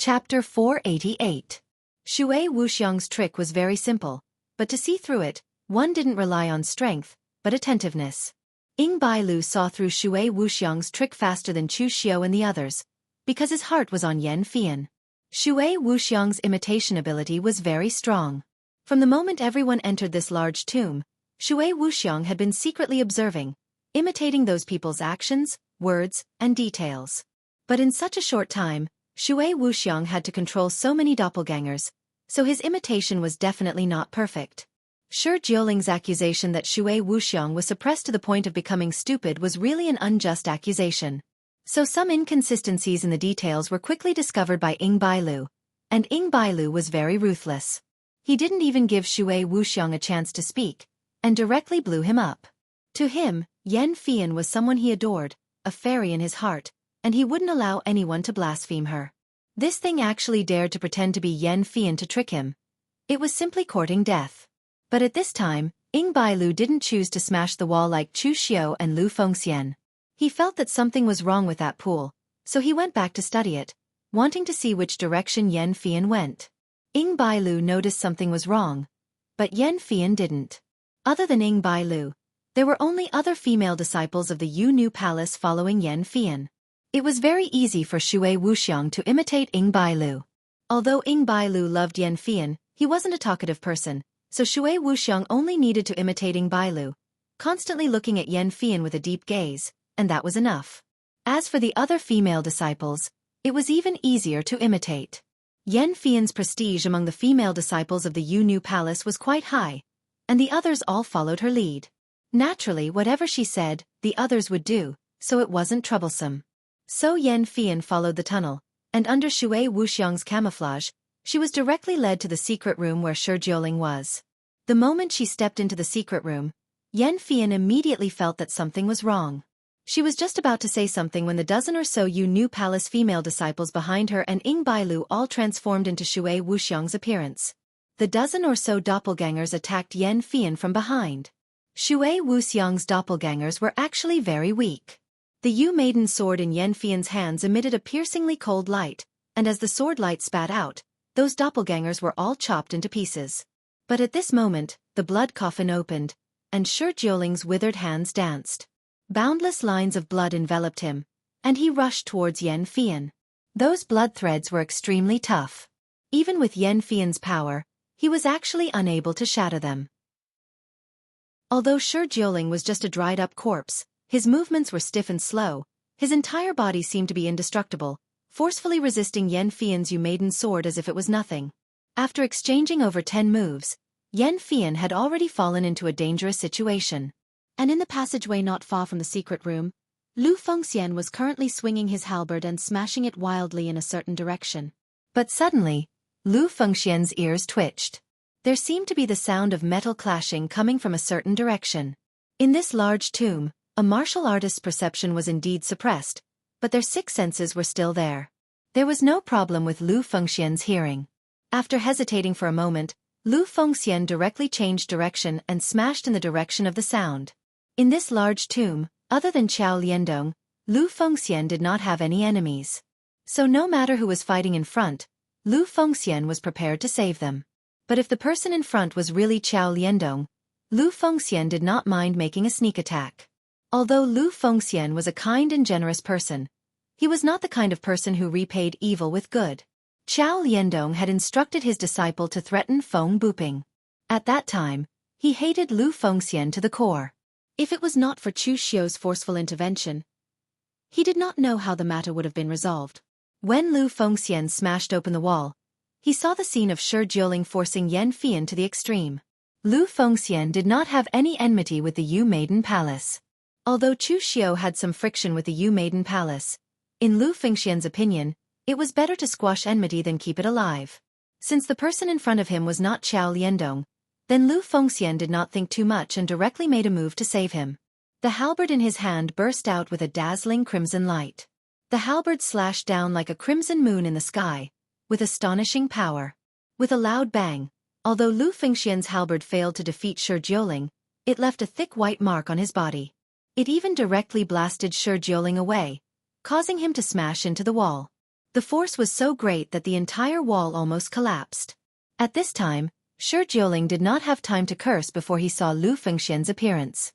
Chapter 488. Shui Wuxiang's trick was very simple, but to see through it, one didn't rely on strength, but attentiveness. Ying Bailu saw through Shui Wuxiang's trick faster than Chu Xiao and the others, because his heart was on Yan Fian. Shui Wuxiang's imitation ability was very strong. From the moment everyone entered this large tomb, Shui Wuxiang had been secretly observing, imitating those people's actions, words, and details. But in such a short time, Shui Wuxiang had to control so many doppelgangers, so his imitation was definitely not perfect. Shi Jioling's accusation that Shui Wuxiang was suppressed to the point of becoming stupid was really an unjust accusation. So some inconsistencies in the details were quickly discovered by Ying Bailu, and Ying Bailu was very ruthless. He didn't even give Shui Wuxiang a chance to speak, and directly blew him up. To him, Yan Fian was someone he adored, a fairy in his heart, and he wouldn't allow anyone to blaspheme her. This thing actually dared to pretend to be Yan Fian to trick him. It was simply courting death. But at this time, Ying Bailu didn't choose to smash the wall like Chu Xiao and Lu Fengxian. He felt that something was wrong with that pool, so he went back to study it, wanting to see which direction Yan Fian went. Ying Bailu noticed something was wrong, but Yan Fian didn't. Other than Ying Bailu, there were only other female disciples of the Yu Nu Palace following Yan Fian. It was very easy for Shui Wuxiang to imitate Ying Bailu. Although Ying Bailu loved Yan Fian, he wasn't a talkative person, so Shui Wuxiang only needed to imitate Ying Bailu, constantly looking at Yan Fian with a deep gaze, and that was enough. As for the other female disciples, it was even easier to imitate. Yan Fian's prestige among the female disciples of the Yu Nu Palace was quite high, and the others all followed her lead. Naturally, whatever she said, the others would do, so it wasn't troublesome. So Yan Fian followed the tunnel, and under Shui Wuxiang's camouflage, she was directly led to the secret room where Shi Jioling was. The moment she stepped into the secret room, Yan Fian immediately felt that something was wrong. She was just about to say something when the dozen or so Yu Nu Palace female disciples behind her and Ying Bailu all transformed into Shui Wuxiang's appearance. The dozen or so doppelgangers attacked Yan Fian from behind. Shui Wuxiang's doppelgangers were actually very weak. The Yu Maiden sword in Yan Fian's hands emitted a piercingly cold light, and as the sword light spat out, those doppelgangers were all chopped into pieces. But at this moment, the blood coffin opened, and Shi Jioling's withered hands danced. Boundless lines of blood enveloped him, and he rushed towards Yan Fian. Those blood threads were extremely tough. Even with Yan Fian's power, he was actually unable to shatter them. Although Shi Jioling was just a dried-up corpse, his movements were stiff and slow, his entire body seemed to be indestructible, forcefully resisting Yan Fian's Yu Maiden sword as if it was nothing. After exchanging over 10 moves, Yan Fian had already fallen into a dangerous situation. And in the passageway not far from the secret room, Lu Fengxian was currently swinging his halberd and smashing it wildly in a certain direction. But suddenly, Lu Fengxian's ears twitched. There seemed to be the sound of metal clashing coming from a certain direction. In this large tomb, a martial artist's perception was indeed suppressed, but their 6 senses were still there. There was no problem with Lu Fengxian's hearing. After hesitating for a moment, Lu Fengxian directly changed direction and smashed in the direction of the sound. In this large tomb, other than Qiao Liandong, Lu Fengxian did not have any enemies. So no matter who was fighting in front, Lu Fengxian was prepared to save them. But if the person in front was really Qiao Liandong, Lu Fengxian did not mind making a sneak attack. Although Lu Fengxian was a kind and generous person, he was not the kind of person who repaid evil with good. Qiao Liandong had instructed his disciple to threaten Feng Buping. At that time, he hated Lu Fengxian to the core. If it was not for Chu Xiao's forceful intervention, he did not know how the matter would have been resolved. When Lu Fengxian smashed open the wall, he saw the scene of Shi Jioling forcing Yan Fian to the extreme. Lu Fengxian did not have any enmity with the Yu Maiden Palace. Although Chu Xiao had some friction with the Yu Maiden Palace, in Lu Fengxian's opinion, it was better to squash enmity than keep it alive. Since the person in front of him was not Qiao Liandong, then Lu Fengxian did not think too much and directly made a move to save him. The halberd in his hand burst out with a dazzling crimson light. The halberd slashed down like a crimson moon in the sky, with astonishing power. With a loud bang, although Lu Fengxian's halberd failed to defeat Shi Jioling, it left a thick white mark on his body. It even directly blasted Shi Jioling away, causing him to smash into the wall. The force was so great that the entire wall almost collapsed. At this time, Shi Jiuling did not have time to curse before he saw Lu Fengxian's appearance.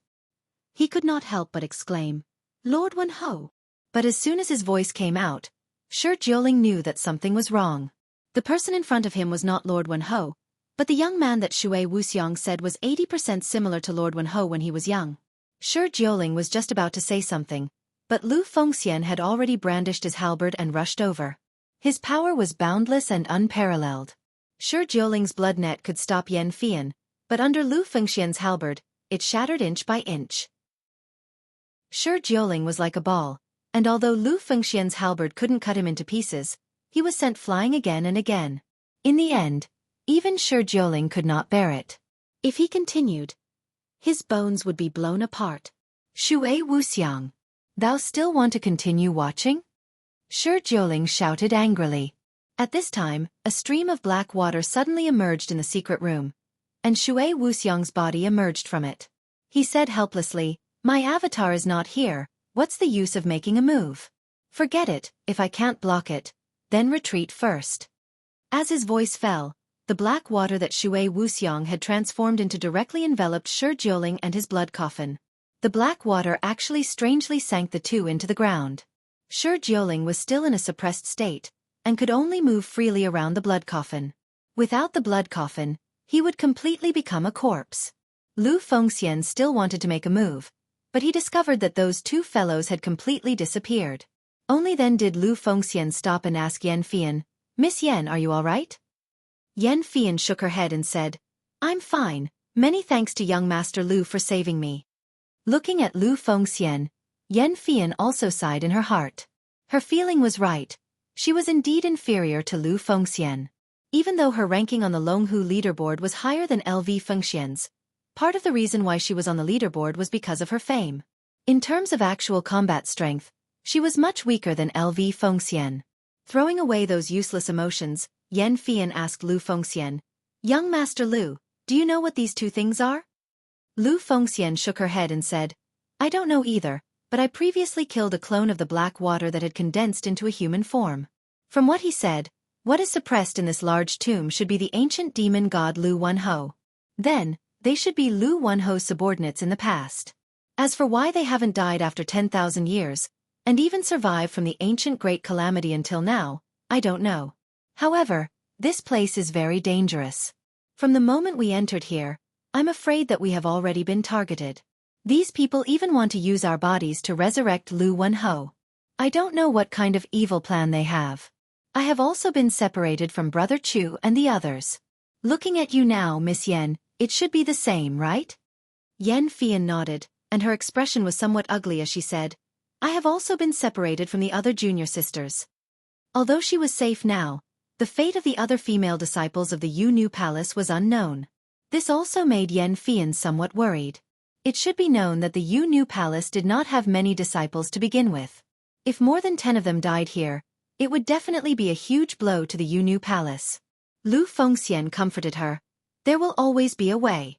He could not help but exclaim, "Lord Wenhou!" But as soon as his voice came out, Shi Jiuling knew that something was wrong. The person in front of him was not Lord Wenhou, but the young man that Shui Wuxiang said was 80% similar to Lord Wenhou when he was young. Shi Jiuling was just about to say something, but Lu Fengxian had already brandished his halberd and rushed over. His power was boundless and unparalleled. Shi Jiuling's blood net could stop Yan Fian, but under Lu Fengxian's halberd, it shattered inch by inch. Shi Jiuling was like a ball, and although Lu Fengxian's halberd couldn't cut him into pieces, he was sent flying again and again. In the end, even Shi Jiuling could not bear it. If he continued, his bones would be blown apart. Shui Wuxiang, thou still want to continue watching? Shi Jiuling shouted angrily. At this time, a stream of black water suddenly emerged in the secret room, and Shui Wuxiang's body emerged from it. He said helplessly, "My avatar is not here, what's the use of making a move? Forget it, if I can't block it, then retreat first." As his voice fell, the black water that Shui Wuxiang had transformed into directly enveloped Shi Jiuling and his blood coffin. The black water actually strangely sank the two into the ground. Shi Jiuling was still in a suppressed state, and could only move freely around the blood coffin. Without the blood coffin, he would completely become a corpse. Lu Fengxian still wanted to make a move, but he discovered that those two fellows had completely disappeared. Only then did Lu Fengxian stop and ask Yan Fian, "Miss Yan, are you all right?" Yan Fian shook her head and said, "I'm fine, many thanks to young Master Lu for saving me." Looking at Lu Fengxian, Yan Fian also sighed in her heart. Her feeling was right. She was indeed inferior to Lu Fengxian. Even though her ranking on the Longhu leaderboard was higher than LV Fengxian's, part of the reason why she was on the leaderboard was because of her fame. In terms of actual combat strength, she was much weaker than LV Fengxian. Throwing away those useless emotions, Yan Fian asked Lu Fengxian, "Young Master Lu, do you know what these two things are?" Lu Fengxian shook her head and said, "I don't know either, but I previously killed a clone of the black water that had condensed into a human form." From what he said, what is suppressed in this large tomb should be the ancient demon god Lu Wenhou. Then, they should be Lu Wenhou's subordinates in the past. As for why they haven't died after 10,000 years, and even survived from the ancient great calamity until now, I don't know. However, this place is very dangerous. From the moment we entered here, I'm afraid that we have already been targeted. These people even want to use our bodies to resurrect Lu Wenhou. I don't know what kind of evil plan they have. I have also been separated from Brother Chu and the others. Looking at you now, Miss Yan, it should be the same, right? Yan Fian nodded, and her expression was somewhat ugly as she said, "I have also been separated from the other junior sisters." Although she was safe now, the fate of the other female disciples of the Yu Nu Palace was unknown. This also made Yan Fian somewhat worried. It should be known that the Yu Nu Palace did not have many disciples to begin with. If more than 10 of them died here, it would definitely be a huge blow to the Yu Nu Palace. Lu Fengxian comforted her. "There will always be a way.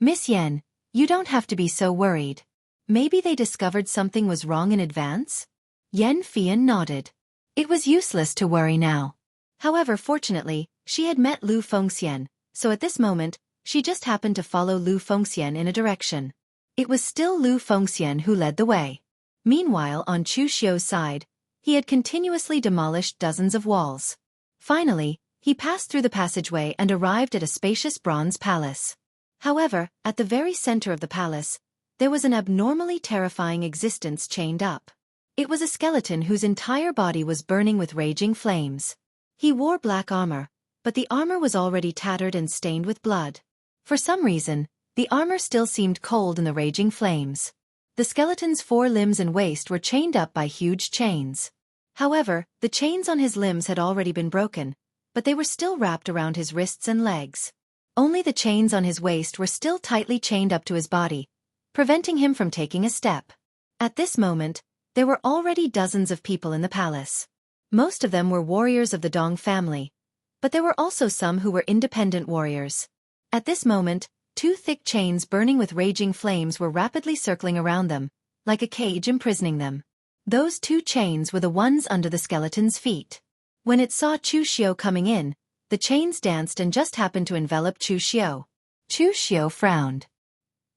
Miss Yan, you don't have to be so worried. Maybe they discovered something was wrong in advance?" Yan Fian nodded. It was useless to worry now. However, fortunately, she had met Lu Fengxian, so at this moment, she just happened to follow Lu Fengxian in a direction. It was still Lu Fengxian who led the way. Meanwhile, on Chu Xiu's side, he had continuously demolished dozens of walls. Finally, he passed through the passageway and arrived at a spacious bronze palace. However, at the very center of the palace, there was an abnormally terrifying existence chained up. It was a skeleton whose entire body was burning with raging flames. He wore black armor, but the armor was already tattered and stained with blood. For some reason, the armor still seemed cold in the raging flames. The skeleton's 4 limbs and waist were chained up by huge chains. However, the chains on his limbs had already been broken, but they were still wrapped around his wrists and legs. Only the chains on his waist were still tightly chained up to his body, preventing him from taking a step. At this moment, there were already dozens of people in the palace. Most of them were warriors of the Dong family, but there were also some who were independent warriors. At this moment, 2 thick chains burning with raging flames were rapidly circling around them, like a cage imprisoning them. Those two chains were the ones under the skeleton's feet. When it saw Chu Xiu coming in, the chains danced and just happened to envelop Chu Xiu. Chu Xiu frowned.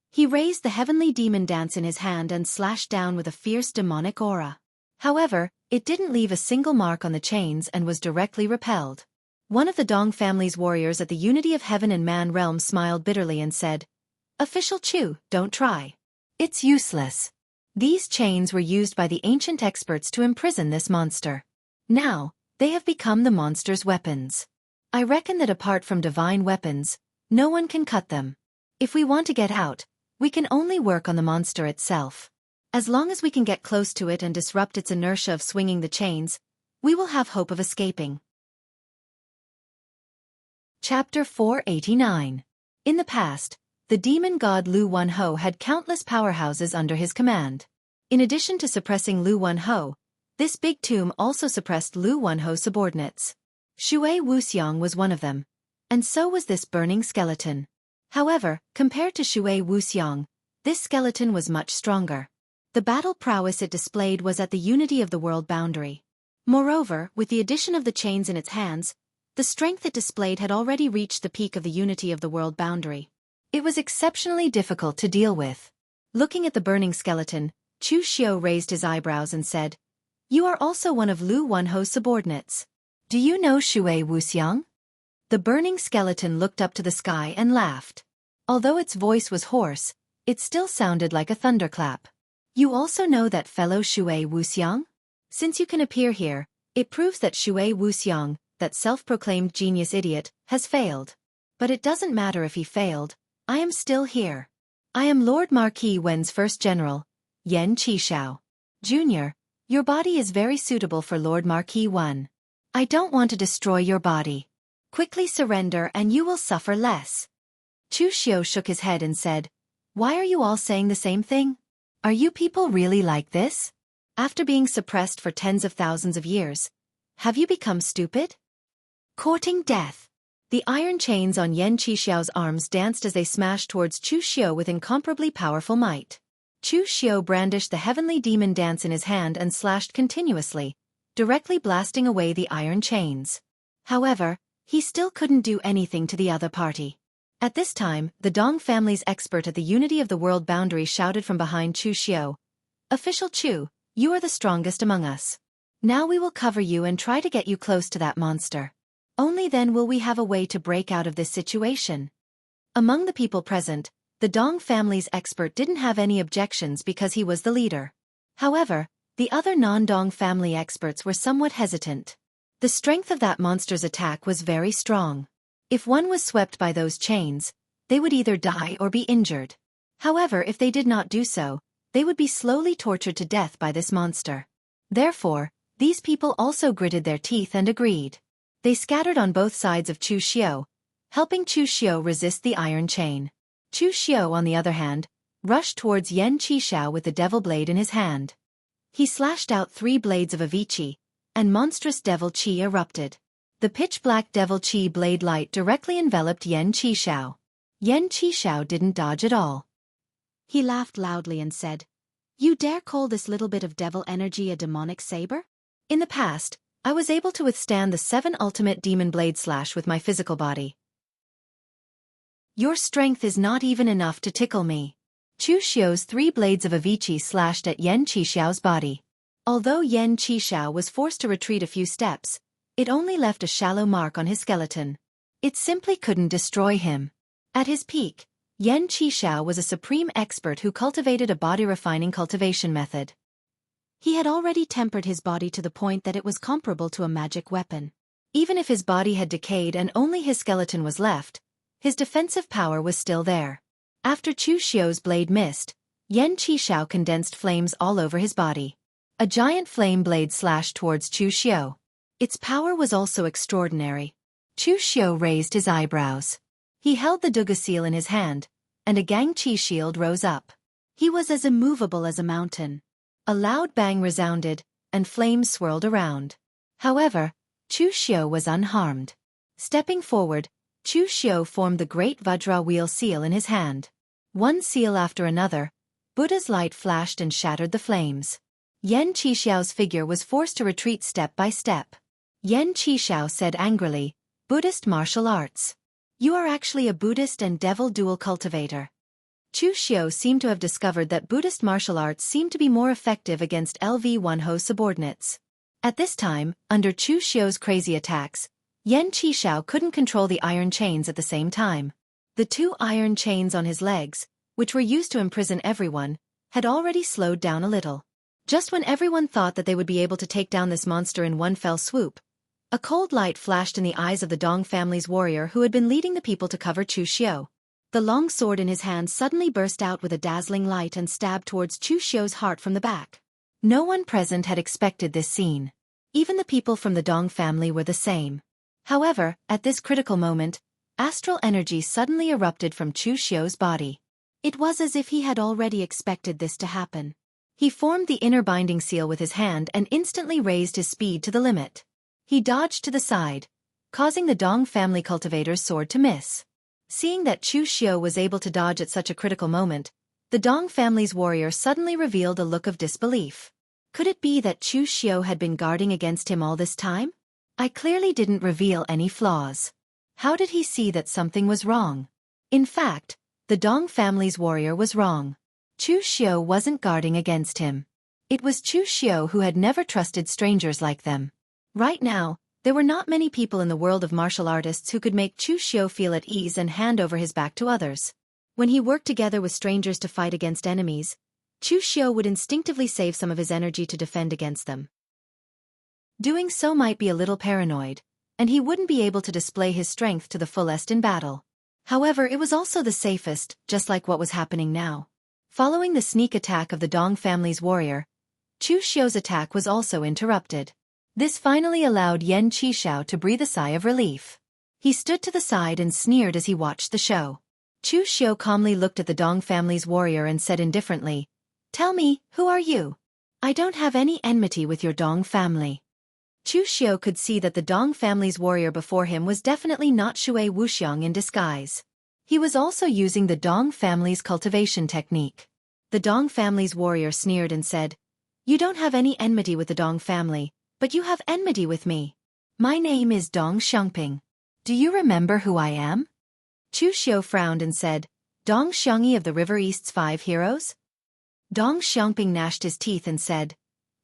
He raised the heavenly demon dance in his hand and slashed down with a fierce demonic aura. However, it didn't leave a single mark on the chains and was directly repelled. One of the Dong family's warriors at the Unity of Heaven and Man realm smiled bitterly and said, "Official Chu, don't try. It's useless." These chains were used by the ancient experts to imprison this monster. Now, they have become the monster's weapons. I reckon that apart from divine weapons, no one can cut them. If we want to get out, we can only work on the monster itself. As long as we can get close to it and disrupt its inertia of swinging the chains, we will have hope of escaping. Chapter 489. In the past, the demon god Lu Wenho had countless powerhouses under his command. In addition to suppressing Lu Wenho, this big tomb also suppressed Lu Wenho's subordinates. Shui Wuxiang was one of them, and so was this burning skeleton. However, compared to Shui Wuxiang, this skeleton was much stronger. The battle prowess it displayed was at the unity of the world boundary. Moreover, with the addition of the chains in its hands, the strength it displayed had already reached the peak of the unity of the world boundary. It was exceptionally difficult to deal with. Looking at the burning skeleton, Chu Xiu raised his eyebrows and said, "You are also one of Lu Wenho's subordinates. Do you know Shui Wuxiang?" The burning skeleton looked up to the sky and laughed. Although its voice was hoarse, it still sounded like a thunderclap. "You also know that fellow Shui Wuxiang? Since you can appear here, it proves that Shui Wuxiang, that self-proclaimed genius idiot, has failed. But it doesn't matter if he failed, I am still here. I am Lord Marquis Wen's first general, Yan Qishao. Junior, your body is very suitable for Lord Marquis Wen. I don't want to destroy your body. Quickly surrender and you will suffer less." Chu Xiu shook his head and said, "Why are you all saying the same thing? Are you people really like this? After being suppressed for tens of thousands of years, have you become stupid? Courting death." The iron chains on Yan Qixiao's arms danced as they smashed towards Chu Xiu with incomparably powerful might. Chu Xiu brandished the heavenly demon dance in his hand and slashed continuously, directly blasting away the iron chains. However, he still couldn't do anything to the other party. At this time, the Dong family's expert at the unity of the world boundary shouted from behind Chu Xiu, "Official Chu, you are the strongest among us. Now we will cover you and try to get you close to that monster. Only then will we have a way to break out of this situation." Among the people present, the Dong family's expert didn't have any objections because he was the leader. However, the other non-Dong family experts were somewhat hesitant. The strength of that monster's attack was very strong. If one was swept by those chains, they would either die or be injured. However, if they did not do so, they would be slowly tortured to death by this monster. Therefore, these people also gritted their teeth and agreed. They scattered on both sides of Chu Xiu, helping Chu Xiu resist the iron chain. Chu Xiu, on the other hand, rushed towards Yan Qishao with the devil blade in his hand. He slashed out 3 blades of Avici, and monstrous devil chi erupted. The pitch-black devil chi blade light directly enveloped Yan Qishao. Yan Qishao didn't dodge at all. He laughed loudly and said, "You dare call this little bit of devil energy a demonic saber? In the past, I was able to withstand the 7 ultimate demon blade slash with my physical body. Your strength is not even enough to tickle me." Chu Xiu's 3 blades of Avici slashed at Yan Qishao's body. Although Yan Qishao was forced to retreat a few steps, it only left a shallow mark on his skeleton. It simply couldn't destroy him. At his peak, Yan Qishao was a supreme expert who cultivated a body-refining cultivation method. He had already tempered his body to the point that it was comparable to a magic weapon. Even if his body had decayed and only his skeleton was left, his defensive power was still there. After Chu Xiu's blade missed, Yan Qishao condensed flames all over his body. A giant flame blade slashed towards Chu Xiu. Its power was also extraordinary. Chu Xiu raised his eyebrows. He held the Duga seal in his hand, and a Gang Qi shield rose up. He was as immovable as a mountain. A loud bang resounded, and flames swirled around. However, Chu Xiu was unharmed. Stepping forward, Chu Xiu formed the great Vajra wheel seal in his hand. One seal after another, Buddha's light flashed and shattered the flames. Yan Qixiao's figure was forced to retreat step by step. Yan Qixiao said angrily, "Buddhist martial arts. You are actually a Buddhist and devil dual cultivator." Chu Xiu seemed to have discovered that Buddhist martial arts seemed to be more effective against LV Wenho's subordinates. At this time, under Chu Xiu's crazy attacks, Yan Qixiao couldn't control the iron chains at the same time. The 2 iron chains on his legs, which were used to imprison everyone, had already slowed down a little. Just when everyone thought that they would be able to take down this monster in one fell swoop, a cold light flashed in the eyes of the Dong family's warrior who had been leading the people to cover Chu Xiu. The long sword in his hand suddenly burst out with a dazzling light and stabbed towards Chu Xiu's heart from the back. No one present had expected this scene. Even the people from the Dong family were the same. However, at this critical moment, astral energy suddenly erupted from Chu Xiu's body. It was as if he had already expected this to happen. He formed the inner binding seal with his hand and instantly raised his speed to the limit. He dodged to the side, causing the Dong family cultivator's sword to miss. Seeing that Chu Xiu was able to dodge at such a critical moment, the Dong family's warrior suddenly revealed a look of disbelief. Could it be that Chu Xiu had been guarding against him all this time? I clearly didn't reveal any flaws. How did he see that something was wrong? In fact, the Dong family's warrior was wrong. Chu Xiu wasn't guarding against him. It was Chu Xiu who had never trusted strangers like them. Right now, there were not many people in the world of martial artists who could make Chu Xiu feel at ease and hand over his back to others. When he worked together with strangers to fight against enemies, Chu Xiu would instinctively save some of his energy to defend against them. Doing so might be a little paranoid, and he wouldn't be able to display his strength to the fullest in battle. However, it was also the safest, just like what was happening now. Following the sneak attack of the Dong family's warrior, Chu Xiu's attack was also interrupted. This finally allowed Yan Qixiao to breathe a sigh of relief. He stood to the side and sneered as he watched the show. Chu Xiu calmly looked at the Dong family's warrior and said indifferently, "Tell me, who are you? I don't have any enmity with your Dong family." Chu Xiu could see that the Dong family's warrior before him was definitely not Shui Wuxiang in disguise. He was also using the Dong family's cultivation technique. The Dong family's warrior sneered and said, "You don't have any enmity with the Dong family, but you have enmity with me. My name is Dong Xiangping. Do you remember who I am?" Chu Xiu frowned and said, "Dong Xiangyi of the River East's 5 heroes?" Dong Xiangping gnashed his teeth and said,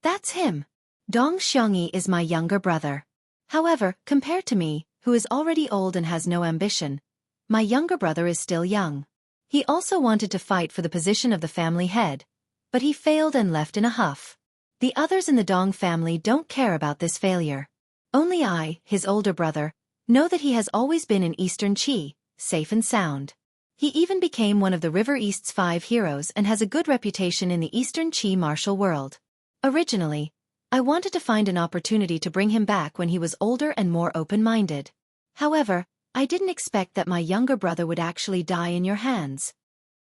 "That's him. Dong Xiangyi is my younger brother. However, compared to me, who is already old and has no ambition, my younger brother is still young. He also wanted to fight for the position of the family head, but he failed and left in a huff. The others in the Dong family don't care about this failure. Only I, his older brother, know that he has always been in Eastern Qi, safe and sound. He even became one of the River East's 5 heroes and has a good reputation in the Eastern Qi martial world. Originally, I wanted to find an opportunity to bring him back when he was older and more open-minded. However, I didn't expect that my younger brother would actually die in your hands."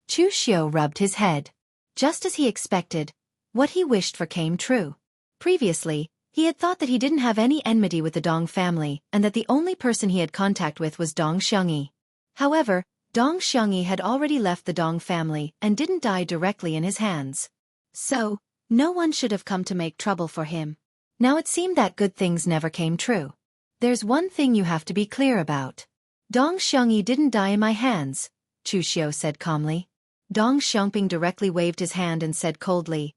Chu Xiu rubbed his head. Just as he expected, what he wished for came true. Previously, he had thought that he didn't have any enmity with the Dong family and that the only person he had contact with was Dong Xiangyi. However, Dong Xiangyi had already left the Dong family and didn't die directly in his hands. So, no one should have come to make trouble for him. Now it seemed that good things never came true. There's one thing you have to be clear about. Dong Xiangyi didn't die in my hands, Chu Xiu said calmly. Dong Xiangping directly waved his hand and said coldly,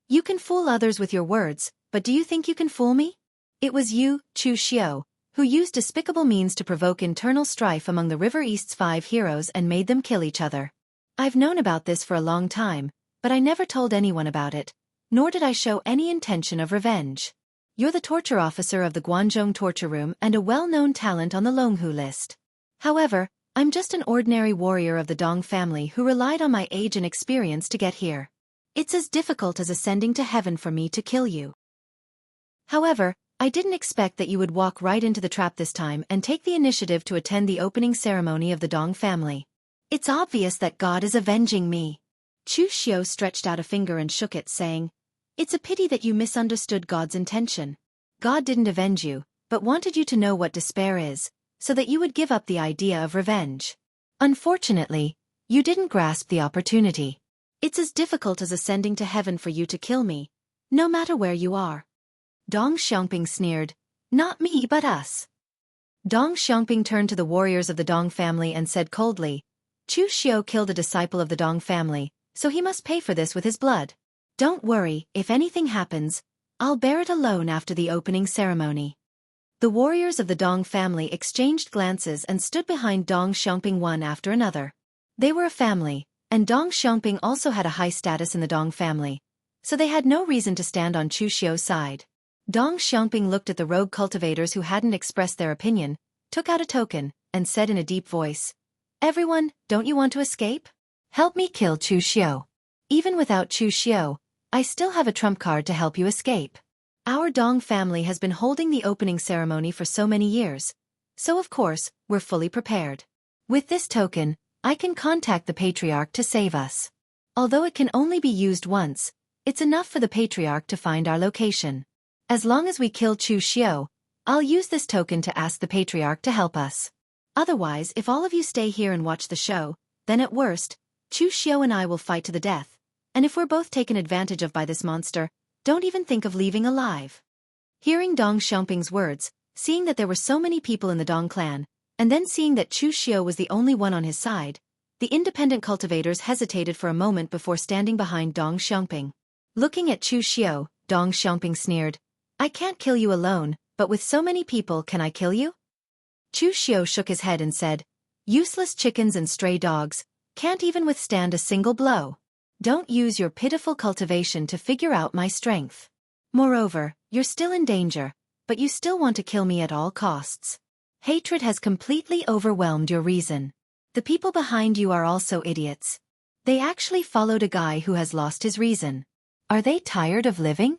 "You can fool others with your words, but do you think you can fool me? It was you, Chu Xiu, who used despicable means to provoke internal strife among the River East's 5 heroes and made them kill each other. I've known about this for a long time, but I never told anyone about it, nor did I show any intention of revenge. You're the torture officer of the Guanzhong torture room and a well-known talent on the Longhu list. However, I'm just an ordinary warrior of the Dong family who relied on my age and experience to get here. It's as difficult as ascending to heaven for me to kill you. However, I didn't expect that you would walk right into the trap this time and take the initiative to attend the opening ceremony of the Dong family. It's obvious that God is avenging me." Chu Xiu stretched out a finger and shook it, saying, "It's a pity that you misunderstood God's intention. God didn't avenge you, but wanted you to know what despair is, so that you would give up the idea of revenge. Unfortunately, you didn't grasp the opportunity. It's as difficult as ascending to heaven for you to kill me. No matter where you are. Dong Xiangping sneered. Not me but us. Dong Xiangping turned to the warriors of the Dong family and said coldly, Chu Xiao killed a disciple of the Dong family, so he must pay for this with his blood. Don't worry, if anything happens, I'll bear it alone after the opening ceremony. The warriors of the Dong family exchanged glances and stood behind Dong Xiangping one after another. They were a family, and Dong Xiangping also had a high status in the Dong family, so they had no reason to stand on Chu Xiao's side. Dong Xiangping looked at the rogue cultivators who hadn't expressed their opinion, took out a token, and said in a deep voice, Everyone, don't you want to escape? Help me kill Chu Xiao. Even without Chu Xiao, I still have a trump card to help you escape. Our Dong family has been holding the opening ceremony for so many years, so of course, we're fully prepared. With this token, I can contact the Patriarch to save us. Although it can only be used once, it's enough for the Patriarch to find our location. As long as we kill Chu Xiao, I'll use this token to ask the Patriarch to help us. Otherwise, if all of you stay here and watch the show, then at worst, Chu Xiao and I will fight to the death, and if we're both taken advantage of by this monster, don't even think of leaving alive. Hearing Dong Xiangping's words, seeing that there were so many people in the Dong clan, and then seeing that Chu Xiao was the only one on his side, the independent cultivators hesitated for a moment before standing behind Dong Xiangping. Looking at Chu Xiao, Dong Xiangping sneered, I can't kill you alone, but with so many people can I kill you? Chu Xiao shook his head and said, Useless chickens and stray dogs, can't even withstand a single blow. Don't use your pitiful cultivation to figure out my strength. Moreover, you're still in danger, but you still want to kill me at all costs. Hatred has completely overwhelmed your reason. The people behind you are also idiots. They actually followed a guy who has lost his reason. Are they tired of living?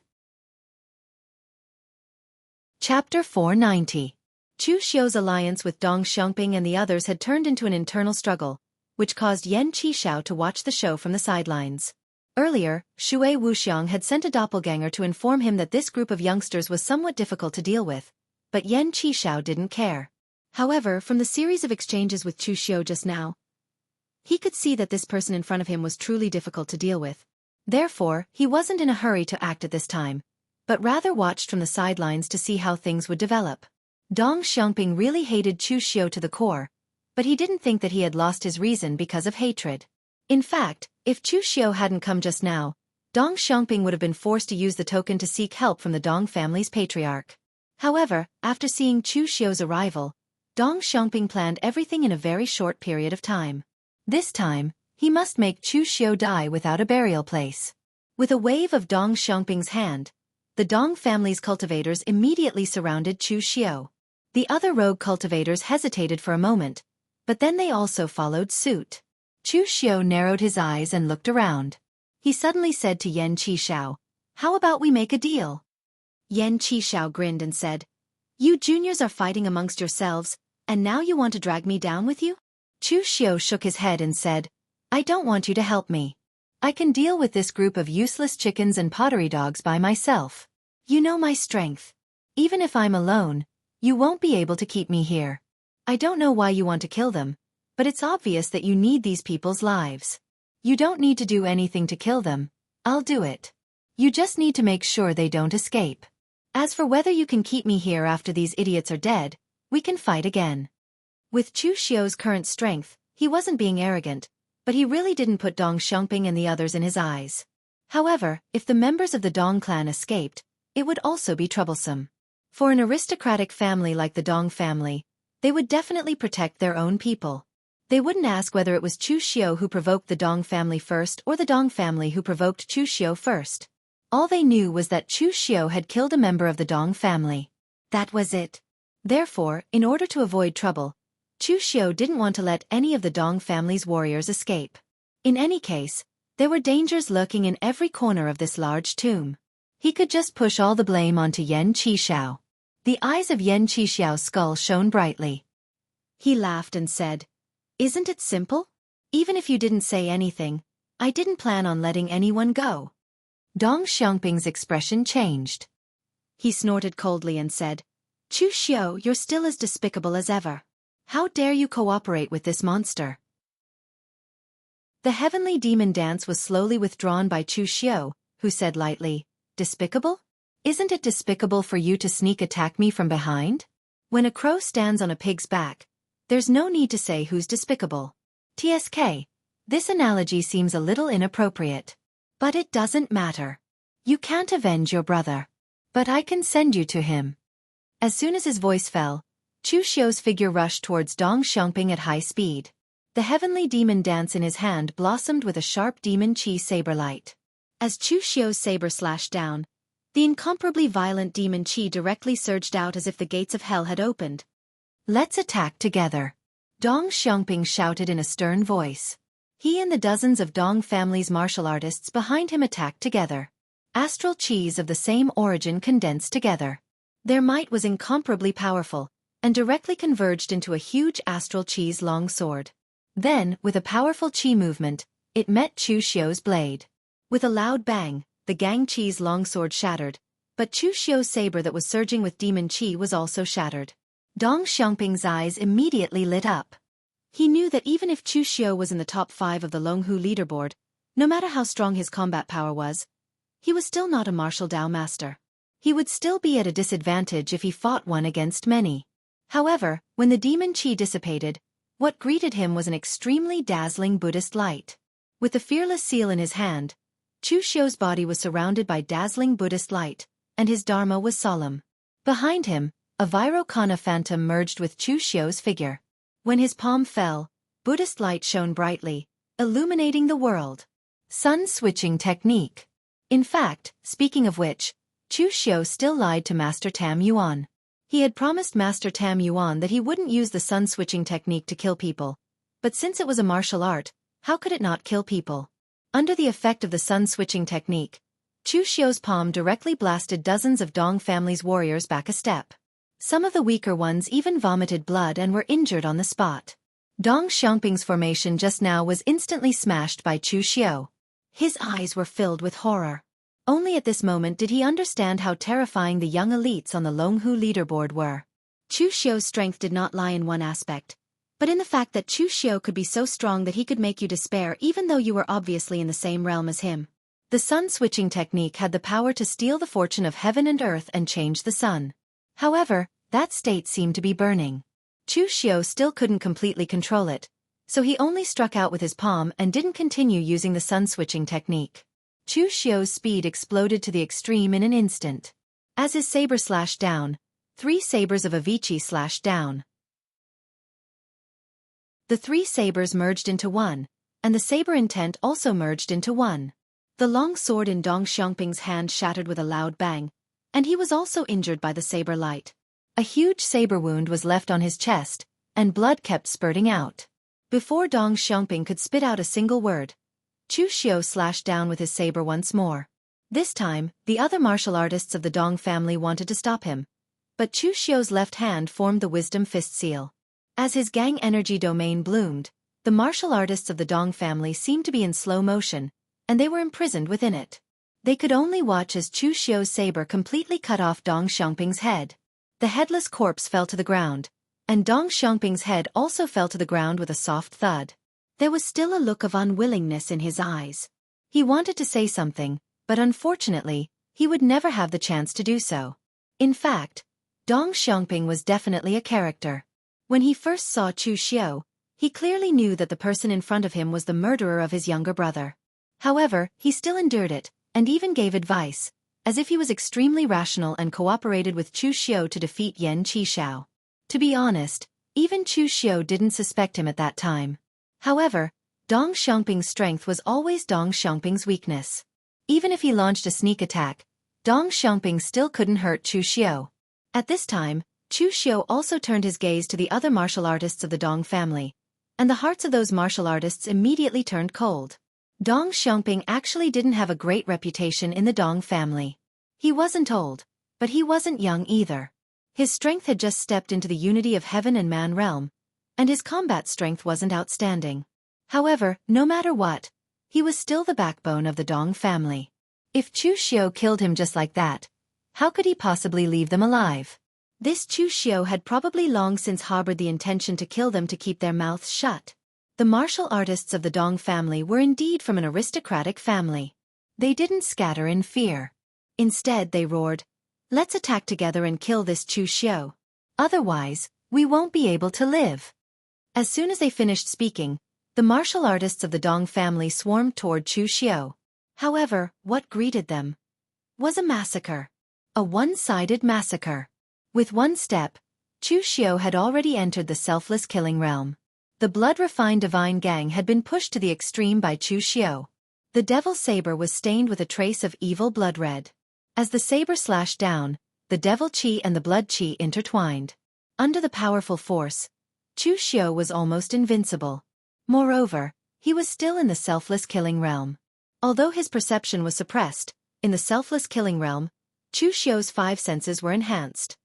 Chapter 490. Chu Xiao's alliance with Dong Xiangping and the others had turned into an internal struggle, which caused Yan Qishao to watch the show from the sidelines. Earlier, Shui Wuxiang had sent a doppelganger to inform him that this group of youngsters was somewhat difficult to deal with, but Yan Qishao didn't care. However, from the series of exchanges with Chu Xiao just now, he could see that this person in front of him was truly difficult to deal with. Therefore, he wasn't in a hurry to act at this time, but rather watched from the sidelines to see how things would develop. Dong Xiangping really hated Chu Xiao to the core, but he didn't think that he had lost his reason because of hatred. In fact, if Chu Xiao hadn't come just now, Dong Xiangping would have been forced to use the token to seek help from the Dong family's patriarch. However, after seeing Chu Xiao's arrival, Dong Xiangping planned everything in a very short period of time. This time, he must make Chu Xiao die without a burial place. With a wave of Dong Xiangping's hand, the Dong family's cultivators immediately surrounded Chu Xiao. The other rogue cultivators hesitated for a moment, but then they also followed suit. Chu Xiao narrowed his eyes and looked around. He suddenly said to Yan Qishao, How about we make a deal? Yan Qishao grinned and said, You juniors are fighting amongst yourselves, and now you want to drag me down with you? Chu Xiao shook his head and said, I don't want you to help me. I can deal with this group of useless chickens and pottery dogs by myself. You know my strength. Even if I'm alone, you won't be able to keep me here. I don't know why you want to kill them, but it's obvious that you need these people's lives. You don't need to do anything to kill them. I'll do it. You just need to make sure they don't escape. As for whether you can keep me here after these idiots are dead, we can fight again. With Chu Xiao's current strength, he wasn't being arrogant, but he really didn't put Dong Xiangping and the others in his eyes. However, if the members of the Dong clan escaped, it would also be troublesome. For an aristocratic family like the Dong family, they would definitely protect their own people. They wouldn't ask whether it was Chu Xiao who provoked the Dong family first or the Dong family who provoked Chu Xiao first. All they knew was that Chu Xiao had killed a member of the Dong family. That was it. Therefore, in order to avoid trouble, Chu Xiao didn't want to let any of the Dong family's warriors escape. In any case, there were dangers lurking in every corner of this large tomb. He could just push all the blame onto Yan Qishao. The eyes of Yan Qishao's skull shone brightly. He laughed and said, Isn't it simple? Even if you didn't say anything, I didn't plan on letting anyone go. Dong Xiangping's expression changed. He snorted coldly and said, Chu Xiao, you're still as despicable as ever. How dare you cooperate with this monster? The heavenly demon dance was slowly withdrawn by Chu Xiao, who said lightly, Despicable? Isn't it despicable for you to sneak attack me from behind? When a crow stands on a pig's back, there's no need to say who's despicable. TSK. This analogy seems a little inappropriate. But it doesn't matter. You can't avenge your brother. But I can send you to him. As soon as his voice fell, Chu Xiu's figure rushed towards Dong Xiangping at high speed. The heavenly demon dance in his hand blossomed with a sharp demon chi saber light. As Chu Xiu's saber slashed down, the incomparably violent demon chi directly surged out as if the gates of hell had opened. Let's attack together. Dong Xiangping shouted in a stern voice. He and the dozens of Dong family's martial artists behind him attacked together. Astral chis of the same origin condensed together. Their might was incomparably powerful, and directly converged into a huge astral chi's long sword. Then, with a powerful chi movement, it met Chu Xiu's blade. With a loud bang, the gang chi's long sword shattered, but Chu Xiu's saber that was surging with demon chi was also shattered. Dong Xiangping's eyes immediately lit up. He knew that even if Chu Xiu was in the top 5 of the Longhu leaderboard, no matter how strong his combat power was, he was still not a martial Dao master. He would still be at a disadvantage if he fought one against many. However, when the demon chi dissipated, what greeted him was an extremely dazzling Buddhist light. With the fearless seal in his hand, Chu Xiu's body was surrounded by dazzling Buddhist light, and his dharma was solemn. Behind him, a Vairocana phantom merged with Chu Xiu's figure. When his palm fell, Buddhist light shone brightly, illuminating the world. Sun-switching technique. In fact, speaking of which, Chu Xiu still lied to Master Tam Yuan. He had promised Master Tam Yuan that he wouldn't use the sun-switching technique to kill people. But since it was a martial art, how could it not kill people? Under the effect of the sun-switching technique, Chu Xiu's palm directly blasted dozens of Dong family's warriors back a step. Some of the weaker ones even vomited blood and were injured on the spot. Dong Xiangping's formation just now was instantly smashed by Chu Xiu. His eyes were filled with horror. Only at this moment did he understand how terrifying the young elites on the Longhu leaderboard were. Chu Xiu's strength did not lie in one aspect, but in the fact that Chu Xiu could be so strong that he could make you despair even though you were obviously in the same realm as him. The sun-switching technique had the power to steal the fortune of heaven and earth and change the sun. However, that state seemed to be burning. Chu Xiu still couldn't completely control it, so he only struck out with his palm and didn't continue using the sun-switching technique. Chu Xiu's speed exploded to the extreme in an instant. As his saber slashed down, 3 sabers of Avicii slashed down. The 3 sabers merged into one, and the saber intent also merged into one. The long sword in Dong Xiangping's hand shattered with a loud bang, and he was also injured by the saber light. A huge saber wound was left on his chest, and blood kept spurting out. Before Dong Xiangping could spit out a single word, Chu Xiu slashed down with his saber once more. This time, the other martial artists of the Dong family wanted to stop him, but Chu Xiu's left hand formed the wisdom fist seal. As his gang energy domain bloomed, the martial artists of the Dong family seemed to be in slow motion, and they were imprisoned within it. They could only watch as Chu Xiu's saber completely cut off Dong Xiangping's head. The headless corpse fell to the ground, and Dong Xiangping's head also fell to the ground with a soft thud. There was still a look of unwillingness in his eyes. He wanted to say something, but unfortunately, he would never have the chance to do so. In fact, Dong Xiangping was definitely a character. When he first saw Chu Xiu, he clearly knew that the person in front of him was the murderer of his younger brother. However, he still endured it, and even gave advice, as if he was extremely rational and cooperated with Chu Xiu to defeat Yan Qishao. To be honest, even Chu Xiu didn't suspect him at that time. However, Dong Xiangping's strength was always Dong Xiangping's weakness. Even if he launched a sneak attack, Dong Xiangping still couldn't hurt Chu Xiu. At this time, Chu Xiu also turned his gaze to the other martial artists of the Dong family, and the hearts of those martial artists immediately turned cold. Dong Xiangping actually didn't have a great reputation in the Dong family. He wasn't old, but he wasn't young either. His strength had just stepped into the unity of heaven and man realm, and his combat strength wasn't outstanding. However, no matter what, he was still the backbone of the Dong family. If Chu Xiu killed him just like that, how could he possibly leave them alive? This Chu Xiu had probably long since harbored the intention to kill them to keep their mouths shut. The martial artists of the Dong family were indeed from an aristocratic family. They didn't scatter in fear. Instead they roared, "Let's attack together and kill this Chu Xiao. Otherwise, we won't be able to live." As soon as they finished speaking, the martial artists of the Dong family swarmed toward Chu Xiao. However, what greeted them was a massacre. A one-sided massacre. With one step, Chu Xiao had already entered the selfless killing realm. The blood-refined divine gang had been pushed to the extreme by Chu Xiao. The devil's saber was stained with a trace of evil blood red. As the saber slashed down, the devil chi and the blood chi intertwined. Under the powerful force, Chu Xiao was almost invincible. Moreover, he was still in the selfless killing realm. Although his perception was suppressed, in the selfless killing realm, Chu Xiao's 5 senses were enhanced.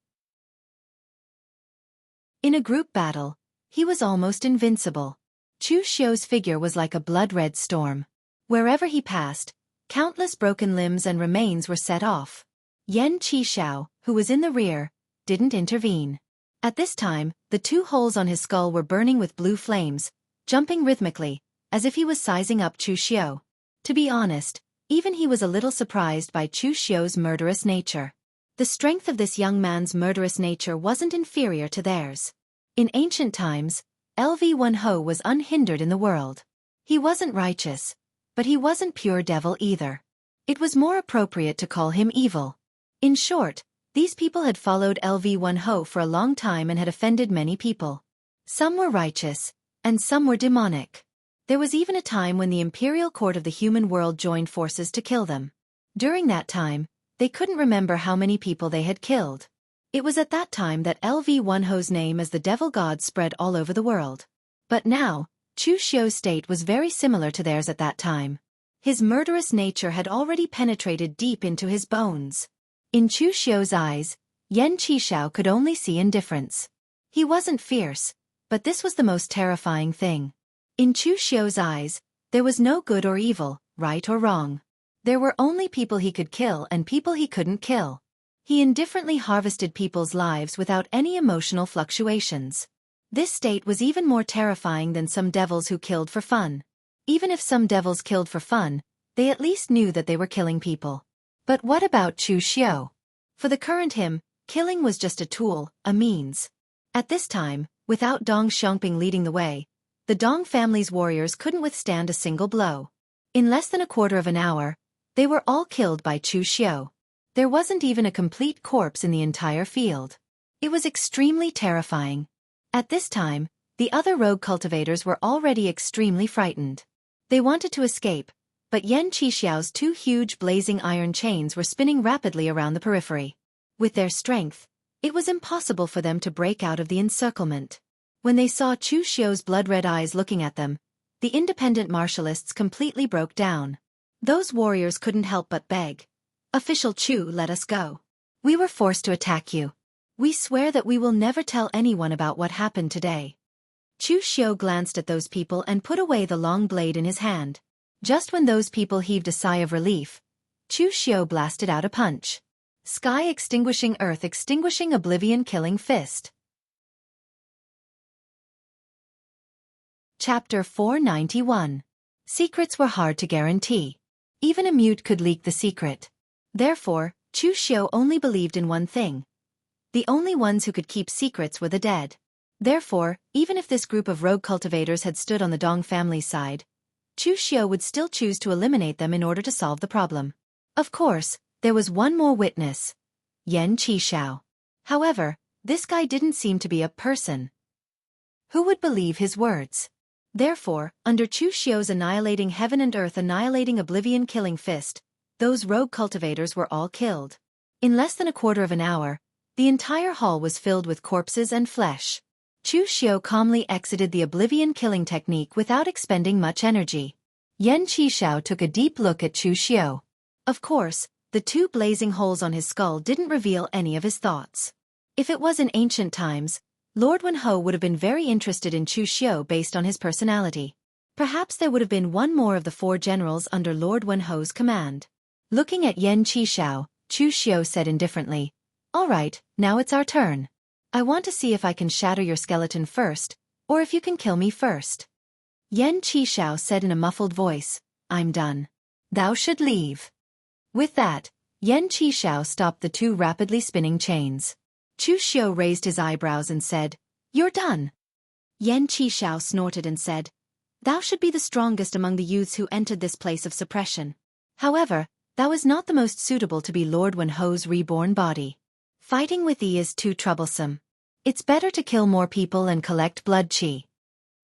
In a group battle, he was almost invincible. Chu Xiao's figure was like a blood-red storm. Wherever he passed, countless broken limbs and remains were set off. Yan Qishao, who was in the rear, didn't intervene. At this time, the 2 holes on his skull were burning with blue flames, jumping rhythmically, as if he was sizing up Chu Xiao. To be honest, even he was a little surprised by Chu Xiao's murderous nature. The strength of this young man's murderous nature wasn't inferior to theirs. In ancient times, LV1Ho was unhindered in the world. He wasn't righteous, but he wasn't pure devil either. It was more appropriate to call him evil. In short, these people had followed LV1Ho for a long time and had offended many people. Some were righteous, and some were demonic. There was even a time when the imperial court of the human world joined forces to kill them. During that time, they couldn't remember how many people they had killed. It was at that time that LV1Ho's name as the devil god spread all over the world. But now, Chu Xiao's state was very similar to theirs at that time. His murderous nature had already penetrated deep into his bones. In Chu Xiao's eyes, Yan Qishao could only see indifference. He wasn't fierce, but this was the most terrifying thing. In Chu Xiao's eyes, there was no good or evil, right or wrong. There were only people he could kill and people he couldn't kill. He indifferently harvested people's lives without any emotional fluctuations. This state was even more terrifying than some devils who killed for fun. Even if some devils killed for fun, they at least knew that they were killing people. But what about Chu Xiao? For the current him, killing was just a tool, a means. At this time, without Dong Xiongping leading the way, the Dong family's warriors couldn't withstand a single blow. In less than a quarter of an hour, they were all killed by Chu Xiao. There wasn't even a complete corpse in the entire field. It was extremely terrifying. At this time, the other rogue cultivators were already extremely frightened. They wanted to escape, but Yan Qixiao's 2 huge blazing iron chains were spinning rapidly around the periphery. With their strength, it was impossible for them to break out of the encirclement. When they saw Chu Xiao's blood-red eyes looking at them, the independent martialists completely broke down. Those warriors couldn't help but beg, "Official Chu, let us go. We were forced to attack you. We swear that we will never tell anyone about what happened today." Chu Xiao glanced at those people and put away the long blade in his hand. Just when those people heaved a sigh of relief, Chu Xiao blasted out a punch. Sky extinguishing, earth extinguishing, oblivion killing fist. Chapter 491. Secrets were hard to guarantee. Even a mute could leak the secret. Therefore, Chu Xiao only believed in one thing. The only ones who could keep secrets were the dead. Therefore, even if this group of rogue cultivators had stood on the Dong family's side, Chu Xiao would still choose to eliminate them in order to solve the problem. Of course, there was one more witness. Yan Qishao. However, this guy didn't seem to be a person. Who would believe his words? Therefore, under Chu Xiao's annihilating heaven and earth, annihilating oblivion killing fist, those rogue cultivators were all killed. In less than a quarter of an hour, the entire hall was filled with corpses and flesh. Chu Xiao calmly exited the oblivion killing technique without expending much energy. Yan Qishao took a deep look at Chu Xiao. Of course, the 2 blazing holes on his skull didn't reveal any of his thoughts. If it was in ancient times, Lord Wenho would have been very interested in Chu Xiao based on his personality. Perhaps there would have been one more of the 4 generals under Lord Wenho's command. Looking at Yan Qishao, Chu Xiao said indifferently, "All right, now it's our turn. I want to see if I can shatter your skeleton first, or if you can kill me first." Yan Qishao said in a muffled voice, "I'm done. Thou should leave." With that, Yan Qishao stopped the two rapidly spinning chains. Chu Xiu raised his eyebrows and said, "You're done." Yan Qishao snorted and said, "Thou should be the strongest among the youths who entered this place of suppression. However, thou is not the most suitable to be Lord Wenho's reborn body. Fighting with thee is too troublesome. It's better to kill more people and collect blood qi."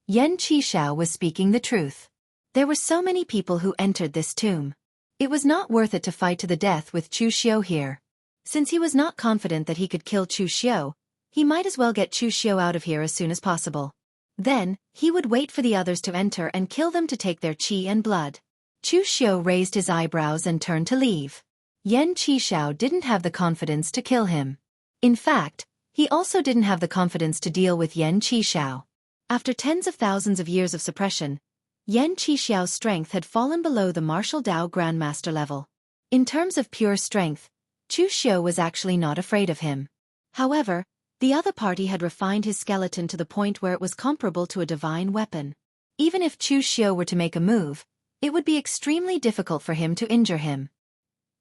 Yan Qishao was speaking the truth. There were so many people who entered this tomb. It was not worth it to fight to the death with Chu Xiu here. Since he was not confident that he could kill Chu Xiu, he might as well get Chu Xiu out of here as soon as possible. Then, he would wait for the others to enter and kill them to take their qi and blood. Chu Xiu raised his eyebrows and turned to leave. Yan Qishao didn't have the confidence to kill him. In fact, he also didn't have the confidence to deal with Yan Qishao. After tens of thousands of years of suppression, Yan Qishao's strength had fallen below the martial Dao Grandmaster level. In terms of pure strength, Chu Xiu was actually not afraid of him. However, the other party had refined his skeleton to the point where it was comparable to a divine weapon. Even if Chu Xiu were to make a move, it would be extremely difficult for him to injure him.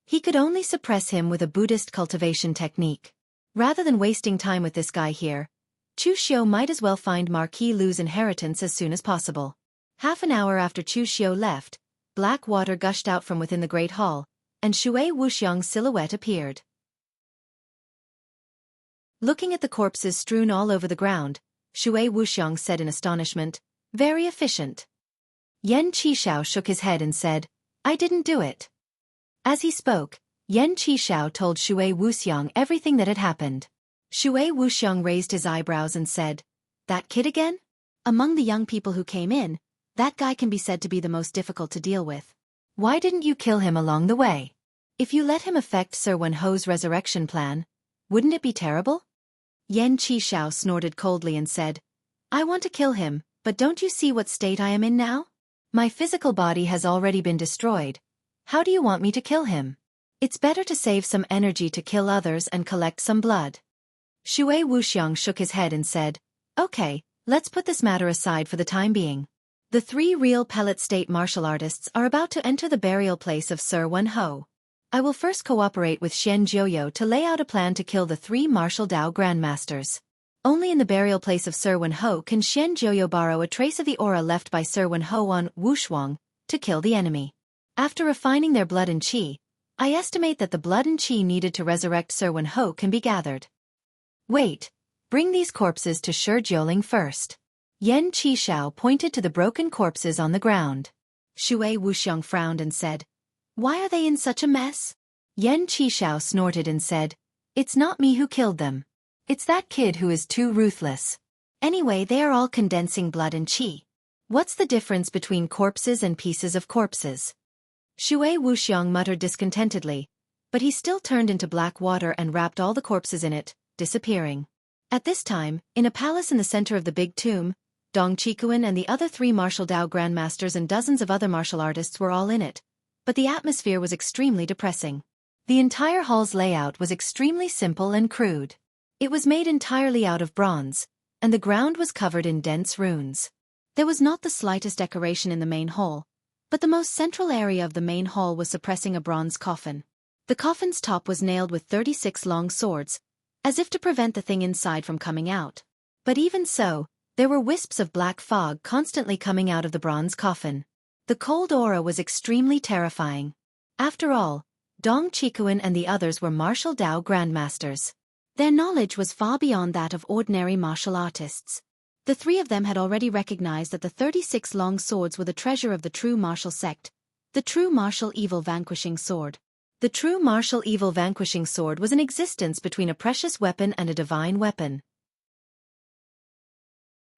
He could only suppress him with a Buddhist cultivation technique. Rather than wasting time with this guy here, Chu Xiu might as well find Marquis Lu's inheritance as soon as possible. Half an hour after Chu Xiu left, black water gushed out from within the Great Hall, and Shui Wuxiang's silhouette appeared. Looking at the corpses strewn all over the ground, Shui Wuxiang said in astonishment, "Very efficient." Yan Qishao shook his head and said, "I didn't do it." As he spoke, Yan Qishao told Shui Wuxiang everything that had happened. Shui Wuxiang raised his eyebrows and said, "That kid again? Among the young people who came in, that guy can be said to be the most difficult to deal with. Why didn't you kill him along the way? If you let him affect Sir Wenho's resurrection plan, wouldn't it be terrible?" Yan Qishao snorted coldly and said, "I want to kill him, but don't you see what state I am in now? My physical body has already been destroyed. How do you want me to kill him? It's better to save some energy to kill others and collect some blood." Shui Wuxiang shook his head and said, "Okay, let's put this matter aside for the time being. The three real pellet state martial artists are about to enter the burial place of Sir Wenho. I will first cooperate with Shen Jiuyo to lay out a plan to kill the three martial Dao Grandmasters. Only in the burial place of Sir Wenho can Shen Jiuyo borrow a trace of the aura left by Sir Wenho on Wushuang to kill the enemy. After refining their blood and qi, I estimate that the blood and qi needed to resurrect Sir Wenho can be gathered. Wait, bring these corpses to Shi Jiuling first." Yan Qishao pointed to the broken corpses on the ground. Shui Wuxiang frowned and said, "Why are they in such a mess?" Yan Qishao snorted and said, "It's not me who killed them. It's that kid who is too ruthless. Anyway, they are all condensing blood and qi. What's the difference between corpses and pieces of corpses?" Shui Wuxiang muttered discontentedly, but he still turned into black water and wrapped all the corpses in it, disappearing. At this time, in a palace in the center of the big tomb, Dong Qikuan and the other three martial Dao Grandmasters and dozens of other martial artists were all in it, but the atmosphere was extremely depressing. The entire hall's layout was extremely simple and crude. It was made entirely out of bronze, and the ground was covered in dense runes. There was not the slightest decoration in the main hall, but the most central area of the main hall was suppressing a bronze coffin. The coffin's top was nailed with 36 long swords, as if to prevent the thing inside from coming out. But even so, there were wisps of black fog constantly coming out of the bronze coffin. The cold aura was extremely terrifying. After all, Dong Qikuan and the others were martial Dao Grandmasters. Their knowledge was far beyond that of ordinary martial artists. The three of them had already recognized that the 36 long swords were the treasure of the true martial sect, the true martial evil vanquishing sword. The true martial evil vanquishing sword was an existence between a precious weapon and a divine weapon.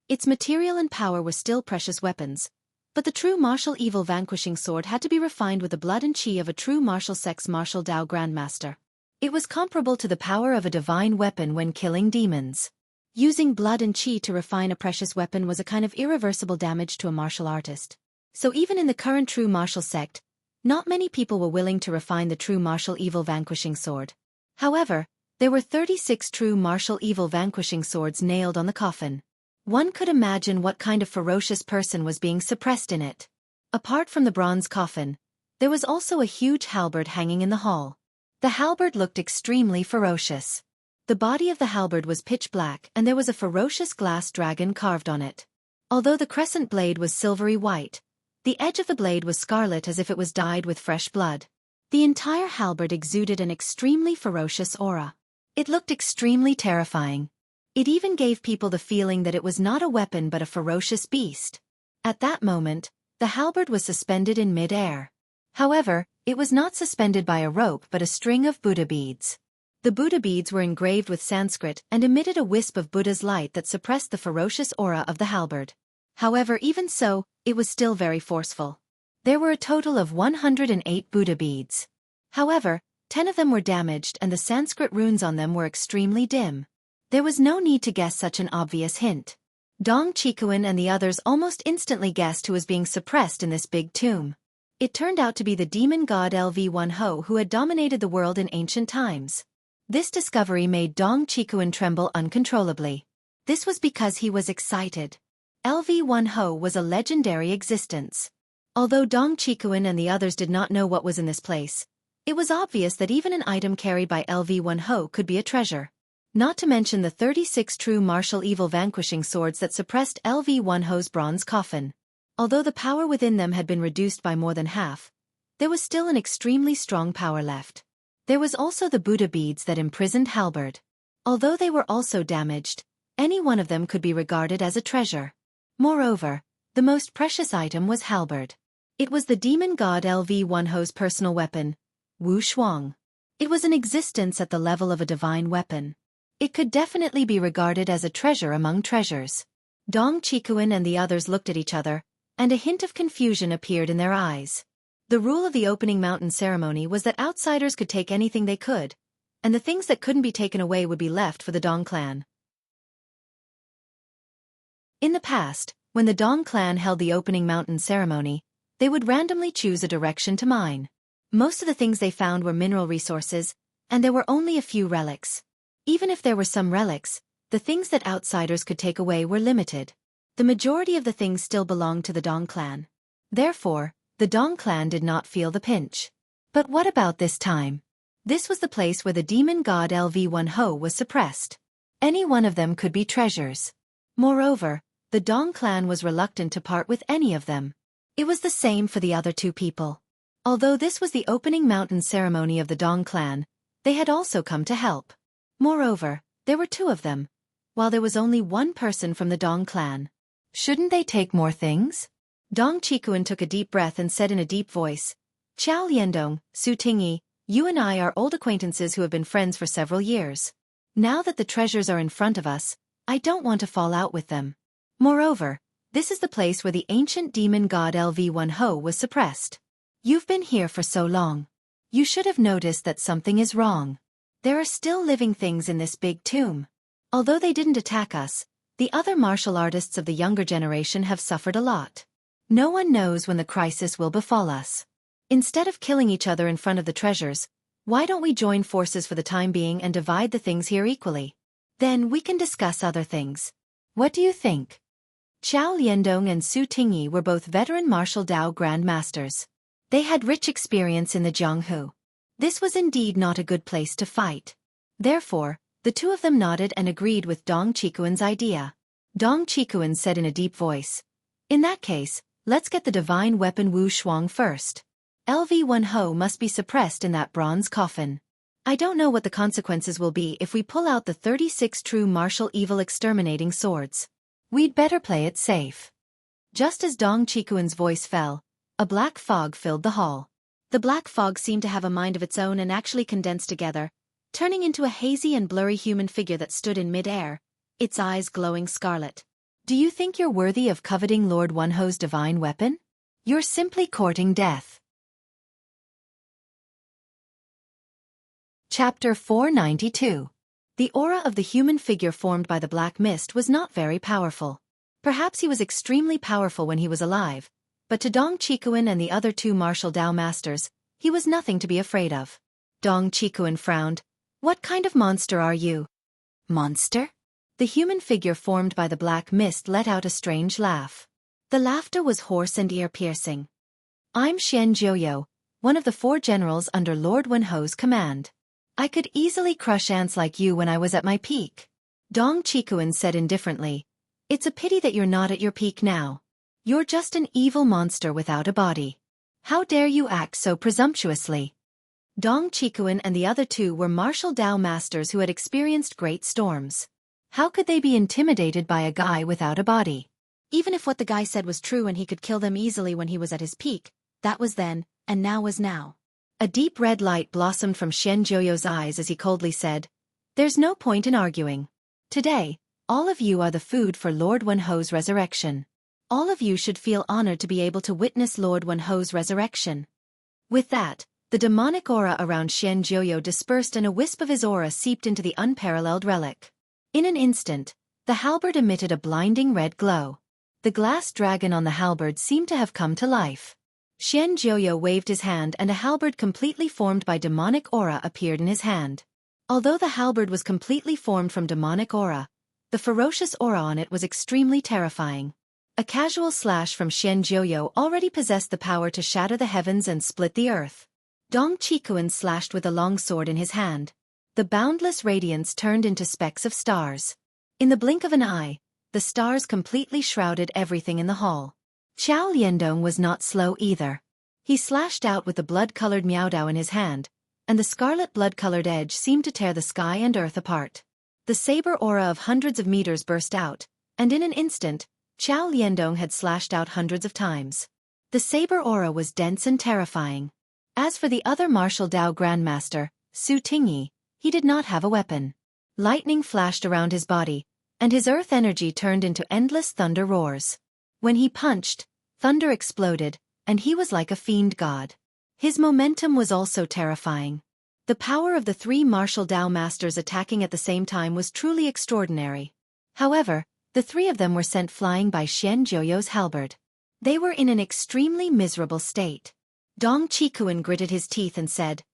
Its material and power were still precious weapons, but the true martial evil vanquishing sword had to be refined with the blood and qi of a true martial sect's martial Dao Grandmaster. It was comparable to the power of a divine weapon when killing demons. Using blood and qi to refine a precious weapon was a kind of irreversible damage to a martial artist. So even in the current true martial sect, not many people were willing to refine the true martial evil vanquishing sword. However, there were 36 true martial evil vanquishing swords nailed on the coffin. One could imagine what kind of ferocious person was being suppressed in it. Apart from the bronze coffin, there was also a huge halberd hanging in the hall. The halberd looked extremely ferocious. The body of the halberd was pitch black and there was a ferocious glass dragon carved on it. Although the crescent blade was silvery white, the edge of the blade was scarlet as if it was dyed with fresh blood. The entire halberd exuded an extremely ferocious aura. It looked extremely terrifying. It even gave people the feeling that it was not a weapon but a ferocious beast. At that moment, the halberd was suspended in mid-air. However, it was not suspended by a rope but a string of Buddha beads. The Buddha beads were engraved with Sanskrit and emitted a wisp of Buddha's light that suppressed the ferocious aura of the halberd. However, even so, it was still very forceful. There were a total of 108 Buddha beads. However, 10 of them were damaged and the Sanskrit runes on them were extremely dim. There was no need to guess such an obvious hint. Dong Chikuan and the others almost instantly guessed who was being suppressed in this big tomb. It turned out to be the demon god Lv1 Ho who had dominated the world in ancient times. This discovery made Dong Chikuan tremble uncontrollably. This was because he was excited. Lv1 Ho was a legendary existence. Although Dong Chikuan and the others did not know what was in this place, it was obvious that even an item carried by Lv1 Ho could be a treasure. Not to mention the 36 true martial evil vanquishing swords that suppressed Lv1 Ho's bronze coffin. Although the power within them had been reduced by more than half, there was still an extremely strong power left. There was also the Buddha beads that imprisoned halberd. Although they were also damaged, any one of them could be regarded as a treasure. Moreover, the most precious item was halberd. It was the demon god Lv1 Ho's personal weapon, Wu Shuang. It was in existence at the level of a divine weapon. It could definitely be regarded as a treasure among treasures. Dong Chikuan and the others looked at each other, and a hint of confusion appeared in their eyes. The rule of the opening mountain ceremony was that outsiders could take anything they could, and the things that couldn't be taken away would be left for the Dong clan. In the past, when the Dong clan held the opening mountain ceremony, they would randomly choose a direction to mine. Most of the things they found were mineral resources, and there were only a few relics. Even if there were some relics, the things that outsiders could take away were limited. The majority of the things still belonged to the Dong clan. Therefore, the Dong clan did not feel the pinch. But what about this time? This was the place where the demon god Lv1 Ho was suppressed. Any one of them could be treasures. Moreover, the Dong clan was reluctant to part with any of them. It was the same for the other two people. Although this was the opening mountain ceremony of the Dong clan, they had also come to help. Moreover, there were two of them, while there was only one person from the Dong clan. Shouldn't they take more things? Dong Chikuan took a deep breath and said in a deep voice, Xiao Liandong, Su Tingyi, you and I are old acquaintances who have been friends for several years. Now that the treasures are in front of us, I don't want to fall out with them. Moreover, this is the place where the ancient demon god Lv1 Ho was suppressed. You've been here for so long. You should have noticed that something is wrong. There are still living things in this big tomb. Although they didn't attack us, the other martial artists of the younger generation have suffered a lot. No one knows when the crisis will befall us. Instead of killing each other in front of the treasures, why don't we join forces for the time being and divide the things here equally? Then we can discuss other things. What do you think? Xiao Liandong and Su Tingyi were both veteran martial Dao grandmasters. They had rich experience in the Jianghu. This was indeed not a good place to fight. Therefore, the two of them nodded and agreed with Dong Chikuan's idea. Dong Chikuan said in a deep voice, in that case, let's get the divine weapon Wu Shuang first. Lv1 Ho must be suppressed in that bronze coffin. I don't know what the consequences will be if we pull out the 36 true martial evil exterminating swords. We'd better play it safe. Just as Dong Chikuan's voice fell, a black fog filled the hall. The black fog seemed to have a mind of its own and actually condensed together, turning into a hazy and blurry human figure that stood in mid-air, its eyes glowing scarlet. Do you think you're worthy of coveting Lord Wunho's divine weapon? You're simply courting death. Chapter 492. The aura of the human figure formed by the black mist was not very powerful. Perhaps he was extremely powerful when he was alive, but to Dong Chikuan and the other two martial Dao masters, he was nothing to be afraid of. Dong Chikuan frowned. What kind of monster are you? Monster? The human figure formed by the black mist let out a strange laugh. The laughter was hoarse and ear-piercing. I'm Xian Jiuyo, one of the 4 generals under Lord Wenho's command. I could easily crush ants like you when I was at my peak. Dong Qikuan said indifferently. It's a pity that you're not at your peak now. You're just an evil monster without a body. How dare you act so presumptuously? Dong Qikuan and the other 2 were martial Dao masters who had experienced great storms. How could they be intimidated by a guy without a body? Even if what the guy said was true and he could kill them easily when he was at his peak, that was then, and now was now. A deep red light blossomed from Xian Jiuyo's eyes as he coldly said, "There's no point in arguing. Today, all of you are the food for Lord Wenho's resurrection. All of you should feel honored to be able to witness Lord Wenho's resurrection." With that, the demonic aura around Xian Jiuyo dispersed and a wisp of his aura seeped into the unparalleled relic. In an instant, the halberd emitted a blinding red glow. The glass dragon on the halberd seemed to have come to life. Xian Jiuyo waved his hand and a halberd completely formed by demonic aura appeared in his hand. Although the halberd was completely formed from demonic aura, the ferocious aura on it was extremely terrifying. A casual slash from Xian Jiuyo already possessed the power to shatter the heavens and split the earth. Dong Qikuan slashed with a long sword in his hand. The boundless radiance turned into specks of stars. In the blink of an eye, the stars completely shrouded everything in the hall. Qiao Liandong was not slow either. He slashed out with the blood-colored Miaodao in his hand, and the scarlet blood-colored edge seemed to tear the sky and earth apart. The saber aura of hundreds of meters burst out, and in an instant, Qiao Liandong had slashed out hundreds of times. The saber aura was dense and terrifying. As for the other martial Dao grandmaster, Su Tingyi, he did not have a weapon. Lightning flashed around his body, and his earth energy turned into endless thunder roars. When he punched, thunder exploded, and he was like a fiend god. His momentum was also terrifying. The power of the 3 martial Dao masters attacking at the same time was truly extraordinary. However, the 3 of them were sent flying by Xian Jiuyo's halberd. They were in an extremely miserable state. Dong Qikuan gritted his teeth and said,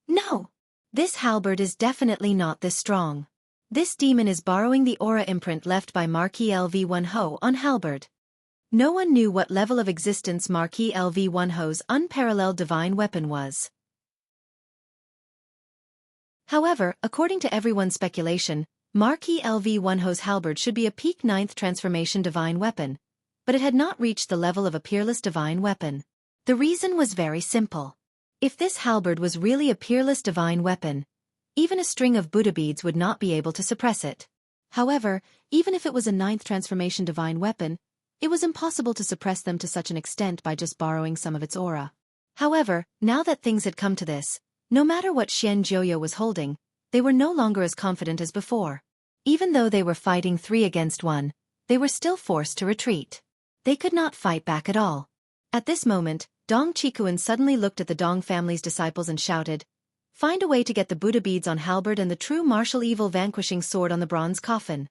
"No! This halberd is definitely not this strong. This demon is borrowing the aura imprint left by Marquis LV Wenho on halberd." No one knew what level of existence Marquis LV Wenho's unparalleled divine weapon was. However, according to everyone's speculation, Marquis LV Wenho's halberd should be a peak 9th transformation divine weapon, but it had not reached the level of a peerless divine weapon. The reason was very simple. If this halberd was really a peerless divine weapon, even a string of Buddha beads would not be able to suppress it. However, even if it was a 9th transformation divine weapon, it was impossible to suppress them to such an extent by just borrowing some of its aura. However, now that things had come to this, no matter what Xian Jiuyo was holding, they were no longer as confident as before. Even though they were fighting 3 against 1, they were still forced to retreat. They could not fight back at all. At this moment, Dong Qikuan suddenly looked at the Dong family's disciples and shouted, "Find a way to get the Buddha beads on halberd and the true martial evil vanquishing sword on the bronze coffin."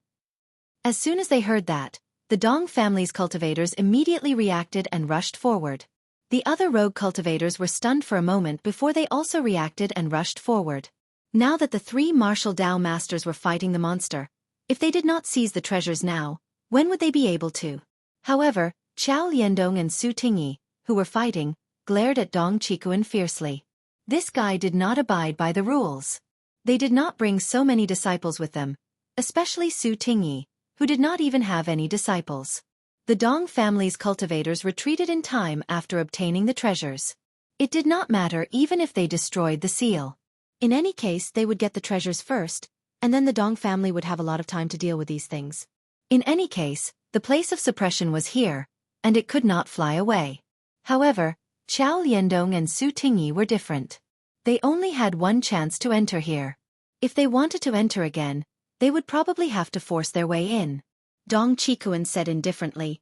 As soon as they heard that, the Dong family's cultivators immediately reacted and rushed forward. The other rogue cultivators were stunned for a moment before they also reacted and rushed forward. Now that the 3 martial Dao masters were fighting the monster, if they did not seize the treasures now, when would they be able to? However, Qiao Liandong and Su Tingyi, who were fighting, glared at Dong Qikuan fiercely. This guy did not abide by the rules. They did not bring so many disciples with them, especially Su Tingyi, who did not even have any disciples. The Dong family's cultivators retreated in time after obtaining the treasures. It did not matter even if they destroyed the seal. In any case, they would get the treasures first, and then the Dong family would have a lot of time to deal with these things. In any case, the place of suppression was here, and it could not fly away. However, Qiao Liandong and Su Tingyi were different. They only had one chance to enter here. If they wanted to enter again, they would probably have to force their way in. Dong Qikuan said indifferently,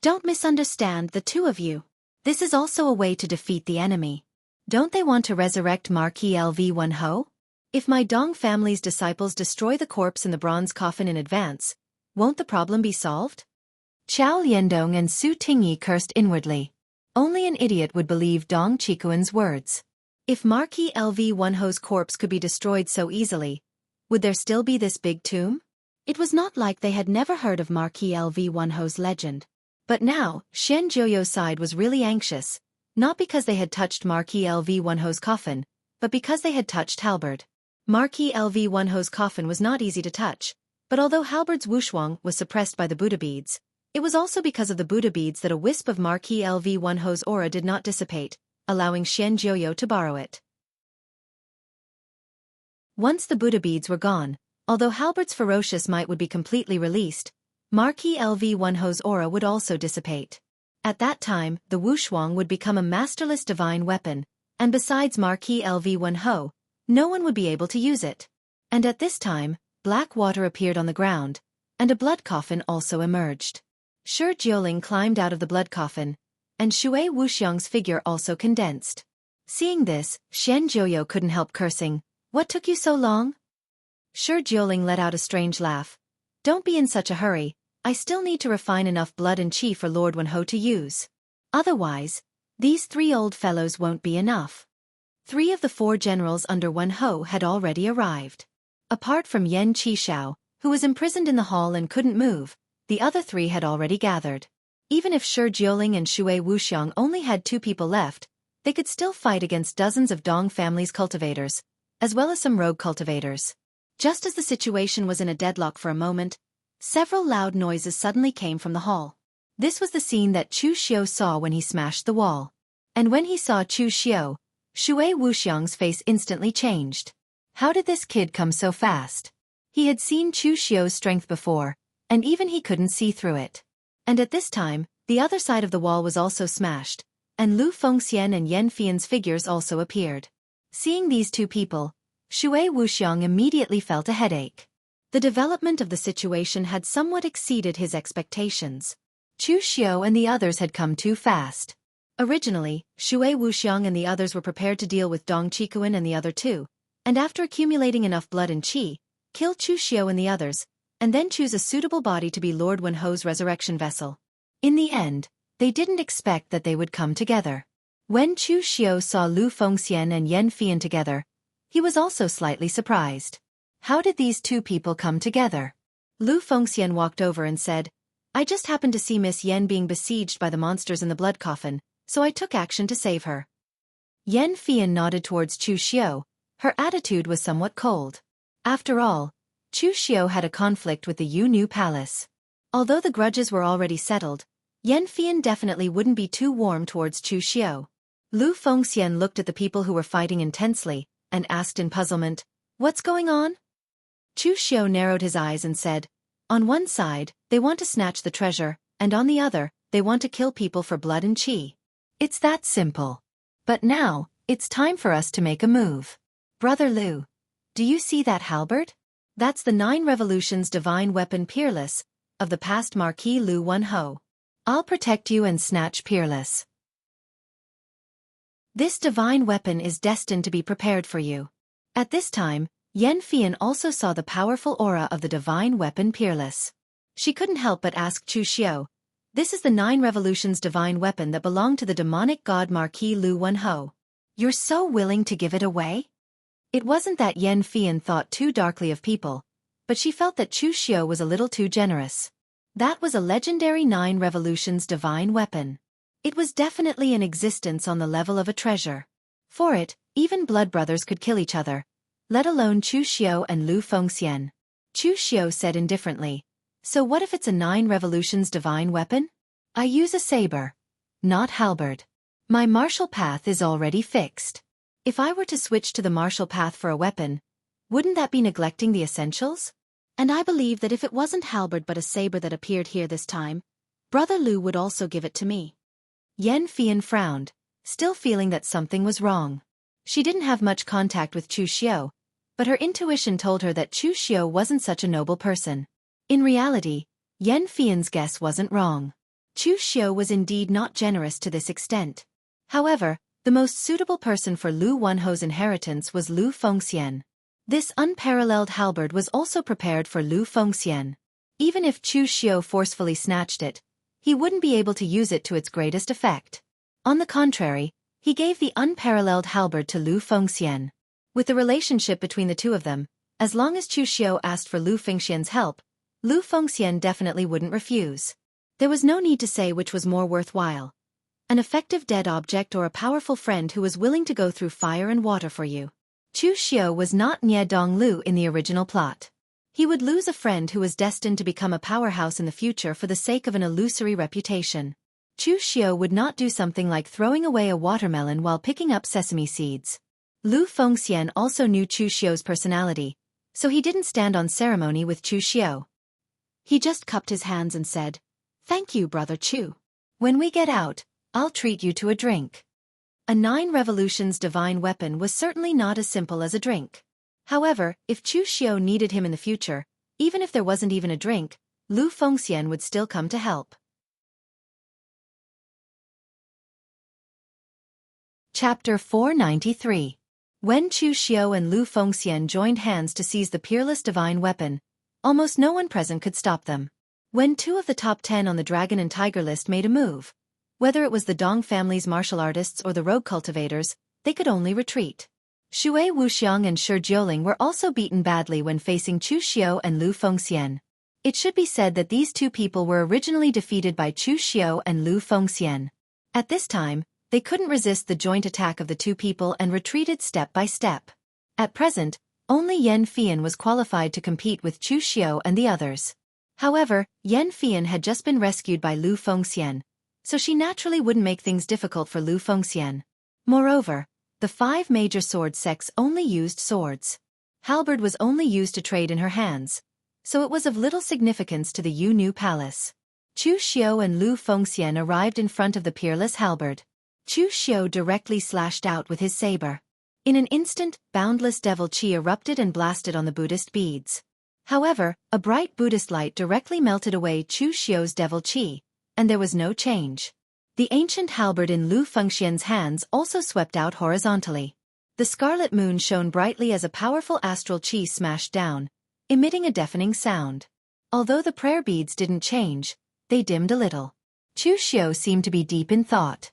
"Don't misunderstand the 2 of you. This is also a way to defeat the enemy. Don't they want to resurrect Marquis LV Wenho? If my Dong family's disciples destroy the corpse in the bronze coffin in advance, won't the problem be solved?" Qiao Liandong and Su Tingyi cursed inwardly. Only an idiot would believe Dong Qikuan's words. If Marquis LV Wenho's corpse could be destroyed so easily, would there still be this big tomb? It was not like they had never heard of Marquis LV Wenho's legend. But now, Xian Jiuyo's side was really anxious. Not because they had touched Marquis LV1Ho's coffin, but because they had touched Halberd. Marquis LV1Ho's coffin was not easy to touch, but although Halberd's wuxuang was suppressed by the Buddha beads, it was also because of the Buddha beads that a wisp of Marquis LV1Ho's aura did not dissipate, allowing Xian Jiuyo to borrow it. Once the Buddha beads were gone, although Halberd's ferocious might would be completely released, Marquis LV1Ho's aura would also dissipate. At that time, the wuxuang would become a masterless divine weapon, and besides Marquis LV1Ho, no one would be able to use it. And at this time, black water appeared on the ground, and a blood coffin also emerged. Shi Jiuling climbed out of the blood coffin, and Shui Wuxiang's figure also condensed. Seeing this, Xian Jiuyo couldn't help cursing, "What took you so long?" Shi Jiuling let out a strange laugh. "Don't be in such a hurry, I still need to refine enough blood and qi for Lord Wenho to use. Otherwise, these 3 old fellows won't be enough." 3 of the 4 generals under Wenho had already arrived. Apart from Yan Qishao, who was imprisoned in the hall and couldn't move, the other 3 had already gathered. Even if Shi Jiuling and Shui Wuxiang only had 2 people left, they could still fight against dozens of Dong family's cultivators, as well as some rogue cultivators. Just as the situation was in a deadlock for a moment, several loud noises suddenly came from the hall. This was the scene that Chu Xiu saw when he smashed the wall. And when he saw Chu Xiu, Shui Wuxiang's face instantly changed. How did this kid come so fast? He had seen Chu Xiu's strength before, and even he couldn't see through it. And at this time, the other side of the wall was also smashed, and Lu Fengxian and Yan Fian's figures also appeared. Seeing these 2 people, Shui Wuxiang immediately felt a headache. The development of the situation had somewhat exceeded his expectations. Chu Xiu and the others had come too fast. Originally, Shui Wuxiang and the others were prepared to deal with Dong Qikuan and the other 2, and after accumulating enough blood and qi, kill Chu Xiu and the others, and then choose a suitable body to be Lord Wenho's resurrection vessel. In the end, they didn't expect that they would come together. When Chu Xiu saw Lu Fengxian and Yan Fian together, he was also slightly surprised. How did these 2 people come together? Lu Fengxian walked over and said, "I just happened to see Miss Yan being besieged by the monsters in the blood coffin, so I took action to save her." Yan Fian nodded towards Chu Xiu. Her attitude was somewhat cold. After all, Chu Xiu had a conflict with the Yu Palace. Although the grudges were already settled, Yan Fian definitely wouldn't be too warm towards Chu Xiu. Lu Fengxian looked at the people who were fighting intensely, and asked in puzzlement, "What's going on?" Chu Xiu narrowed his eyes and said, "On one side, they want to snatch the treasure, and on the other, they want to kill people for blood and qi. It's that simple. But now, it's time for us to make a move. Brother Lu, do you see that halberd? That's the 9 Revolutions divine weapon Peerless, of the past Marquis Lu Wenho. I'll protect you and snatch Peerless. This divine weapon is destined to be prepared for you." At this time, Yan Fian also saw the powerful aura of the divine weapon Peerless. She couldn't help but ask Chu Xiu, "This is the 9 Revolutions divine weapon that belonged to the demonic god Marquis Lu Wenho. You're so willing to give it away?" It wasn't that Yan Fian thought too darkly of people, but she felt that Chu Xiu was a little too generous. That was a legendary 9 Revolutions divine weapon. It was definitely in existence on the level of a treasure. For it, even blood brothers could kill each other, let alone Chu Xiu and Lu Fengxian. Chu Xiu said indifferently, "So what if it's a 9 Revolutions divine weapon? I use a saber, not halberd. My martial path is already fixed. If I were to switch to the martial path for a weapon, wouldn't that be neglecting the essentials? And I believe that if it wasn't halberd but a saber that appeared here this time, Brother Lu would also give it to me." Yan Fian frowned, still feeling that something was wrong. She didn't have much contact with Chu Xiu, but her intuition told her that Chu Xiu wasn't such a noble person. In reality, Yan Fian's guess wasn't wrong. Chu Xiu was indeed not generous to this extent. However, the most suitable person for Lu Wenho's inheritance was Lu Fengxian. This unparalleled halberd was also prepared for Lu Fengxian. Even if Chu Xiu forcefully snatched it, he wouldn't be able to use it to its greatest effect. On the contrary, he gave the unparalleled halberd to Lu Fengxian. With the relationship between the 2 of them, as long as Chu Xiu asked for Lu Fengxian's help, Lu Fengxian definitely wouldn't refuse. There was no need to say which was more worthwhile. an effective dead object or a powerful friend who was willing to go through fire and water for you. Chu Xiao was not Nie Donglu in the original plot. He would lose a friend who was destined to become a powerhouse in the future for the sake of an illusory reputation. Chu Xiao would not do something like throwing away a watermelon while picking up sesame seeds. Lu Fengxian also knew Chu Xiao's personality, so he didn't stand on ceremony with Chu Xiao. He just cupped his hands and said, "Thank you, Brother Chu. When we get out, I'll treat you to a drink." A 9 revolutions divine weapon was certainly not as simple as a drink. However, if Chu Xiao needed him in the future, even if there wasn't even a drink, Lu Fengxian would still come to help. Chapter 493. When Chu Xiao and Lu Fengxian joined hands to seize the peerless divine weapon, almost no one present could stop them. When 2 of the top 10 on the Dragon and Tiger list made a move, whether it was the Dong family's martial artists or the rogue cultivators, they could only retreat. Shui Wuxiang and Shi Jiuling were also beaten badly when facing Chu Xiao and Lu Fengxian. It should be said that these 2 people were originally defeated by Chu Xiao and Lu Fengxian. At this time, they couldn't resist the joint attack of the 2 people and retreated step by step. At present, only Yan Fian was qualified to compete with Chu Xiao and the others. However, Yan Fian had just been rescued by Lu Fengxian, so she naturally wouldn't make things difficult for Lu Fengxian. Moreover, the 5 major sword sects only used swords. Halberd was only used to trade in her hands, so it was of little significance to the Yu Nu Palace. Chu Xiao and Lu Fengxian arrived in front of the peerless halberd. Chu Xiao directly slashed out with his saber. In an instant, boundless devil qi erupted and blasted on the Buddhist beads. However, a bright Buddhist light directly melted away Chu Xiao's devil qi, and there was no change. The ancient halberd in Lu Fengxian's hands also swept out horizontally. The scarlet moon shone brightly as a powerful astral qi smashed down, emitting a deafening sound. Although the prayer beads didn't change, they dimmed a little. Chu Xiao seemed to be deep in thought.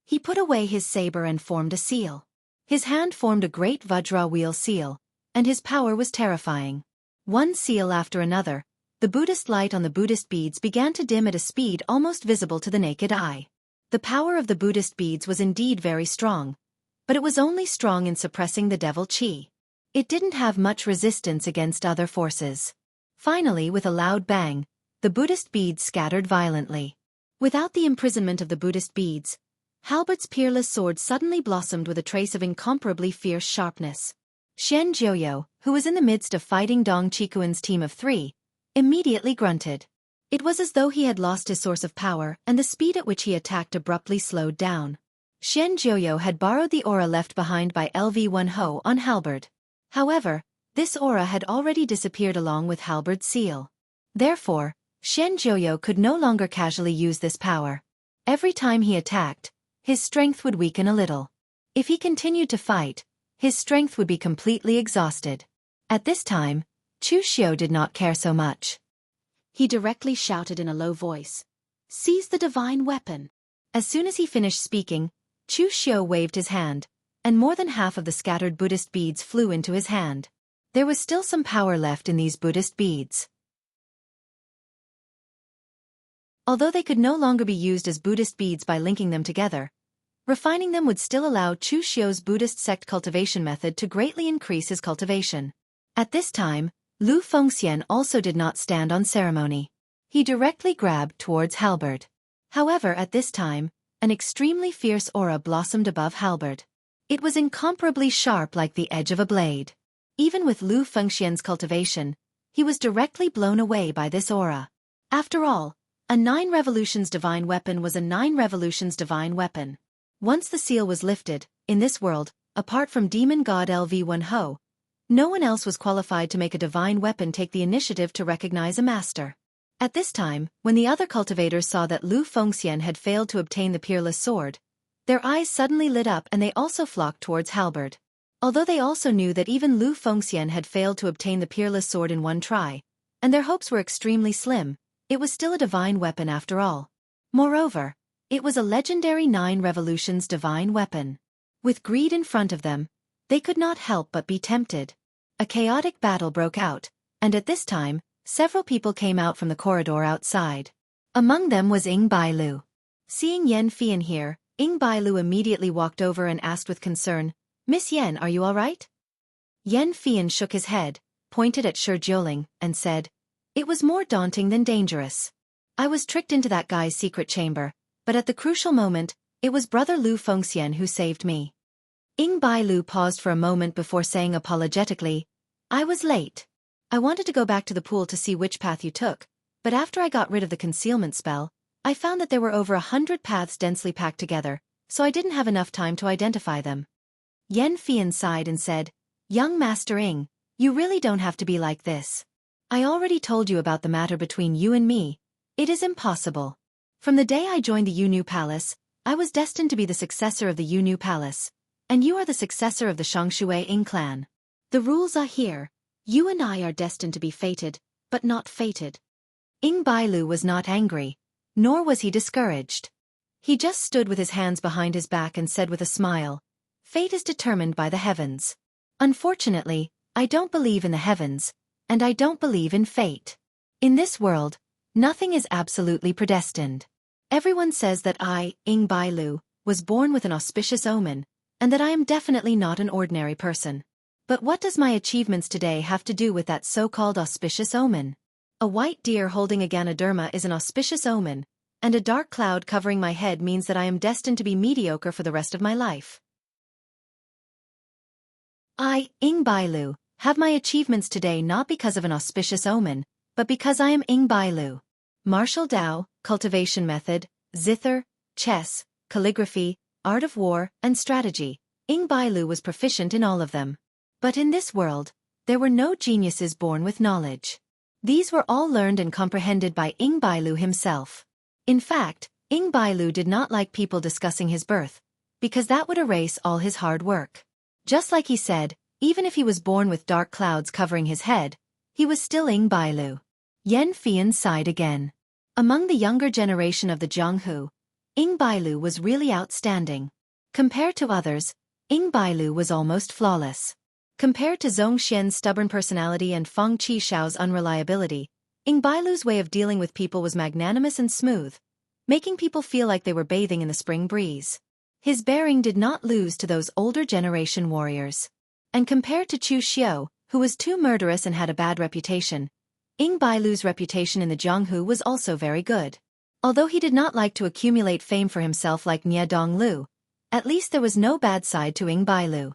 He put away his saber and formed a seal. His hand formed a great Vajra wheel seal, and his power was terrifying. One seal after another, the Buddhist light on the Buddhist beads began to dim at a speed almost visible to the naked eye. The power of the Buddhist beads was indeed very strong, but it was only strong in suppressing the devil qi. It didn't have much resistance against other forces. Finally, with a loud bang, the Buddhist beads scattered violently. Without the imprisonment of the Buddhist beads, Halbert's peerless sword suddenly blossomed with a trace of incomparably fierce sharpness. Xian Jiuyo, who was in the midst of fighting Dong Qikuan's team of 3, immediately grunted. It was as though he had lost his source of power, and the speed at which he attacked abruptly slowed down. Xian Jiuyo had borrowed the aura left behind by LV1 Ho on Halberd. However, this aura had already disappeared along with Halberd's seal. Therefore, Xian Jiuyo could no longer casually use this power. Every time he attacked, his strength would weaken a little. If he continued to fight, his strength would be completely exhausted. At this time, Chu Xiao did not care so much. He directly shouted in a low voice, "Seize the divine weapon!" As soon as he finished speaking, Chu Xiao waved his hand, and more than half of the scattered Buddhist beads flew into his hand. There was still some power left in these Buddhist beads. Although they could no longer be used as Buddhist beads by linking them together, refining them would still allow Chu Xiao's Buddhist sect cultivation method to greatly increase his cultivation. At this time, Lu Fengxian also did not stand on ceremony. He directly grabbed towards Halberd. However, at this time, an extremely fierce aura blossomed above Halberd. It was incomparably sharp like the edge of a blade. Even with Lu Fengxian's cultivation, he was directly blown away by this aura. After all, a 9 revolutions divine weapon was a 9 revolutions divine weapon. Once the seal was lifted, in this world, apart from demon god LV1 Ho, no one else was qualified to make a divine weapon take the initiative to recognize a master. At this time, when the other cultivators saw that Lu Fengxian had failed to obtain the peerless sword, their eyes suddenly lit up and they also flocked towards Halberd. Although they also knew that even Lu Fengxian had failed to obtain the peerless sword in one try, and their hopes were extremely slim, it was still a divine weapon after all. Moreover, it was a legendary 9 revolutions divine weapon. With greed in front of them, they could not help but be tempted. A chaotic battle broke out, and at this time, several people came out from the corridor outside. Among them was Bailu. Seeing Yan Fian here, Ying Bailu immediately walked over and asked with concern, "Miss Yan, are you all right?" Yan Fian shook his head, pointed at Shi Jiuling, and said, "It was more daunting than dangerous. I was tricked into that guy's secret chamber, but at the crucial moment, it was brother Lu Fengxian who saved me." Ying Bailu paused for a moment before saying apologetically, "I was late. I wanted to go back to the pool to see which path you took, but after I got rid of the concealment spell, I found that there were over 100 paths densely packed together, so I didn't have enough time to identify them." Yan Fian sighed and said, "Young Master Ying, you really don't have to be like this. I already told you about the matter between you and me. It is impossible. From the day I joined the Yunnu Palace, I was destined to be the successor of the Yunnu Palace, and you are the successor of the Shongshui Ying clan. The rules are here. You and I are destined to be fated, but not fated." Ying Bailu was not angry, nor was he discouraged. He just stood with his hands behind his back and said with a smile, "Fate is determined by the heavens. Unfortunately, I don't believe in the heavens, and I don't believe in fate. In this world, nothing is absolutely predestined. Everyone says that I, Ying Bailu, was born with an auspicious omen, and that I am definitely not an ordinary person. But what does my achievements today have to do with that so-called auspicious omen? A white deer holding a Ganoderma is an auspicious omen, and a dark cloud covering my head means that I am destined to be mediocre for the rest of my life. I, Ying Bailu, have my achievements today not because of an auspicious omen, but because I am Ying Bailu. Martial Dao, cultivation method, zither, chess, calligraphy, art of war, and strategy. Ying Bailu was proficient in all of them. But in this world, there were no geniuses born with knowledge. These were all learned and comprehended by Ying Bailu himself. In fact, Ying Bailu did not like people discussing his birth, because that would erase all his hard work. Just like he said, even if he was born with dark clouds covering his head, he was still Ying Bailu. Yan Fian sighed again. Among the younger generation of the Jianghu, Ying Bailu was really outstanding. Compared to others, Ying Bailu was almost flawless. Compared to Zhong Xian's stubborn personality and Feng Qishao's unreliability, Ying Bailu's way of dealing with people was magnanimous and smooth, making people feel like they were bathing in the spring breeze. His bearing did not lose to those older generation warriors. And compared to Chu Xiao, who was too murderous and had a bad reputation, Ying Bailu's reputation in the Jianghu was also very good. Although he did not like to accumulate fame for himself like Nie Donglu, at least there was no bad side to Ying Bailu.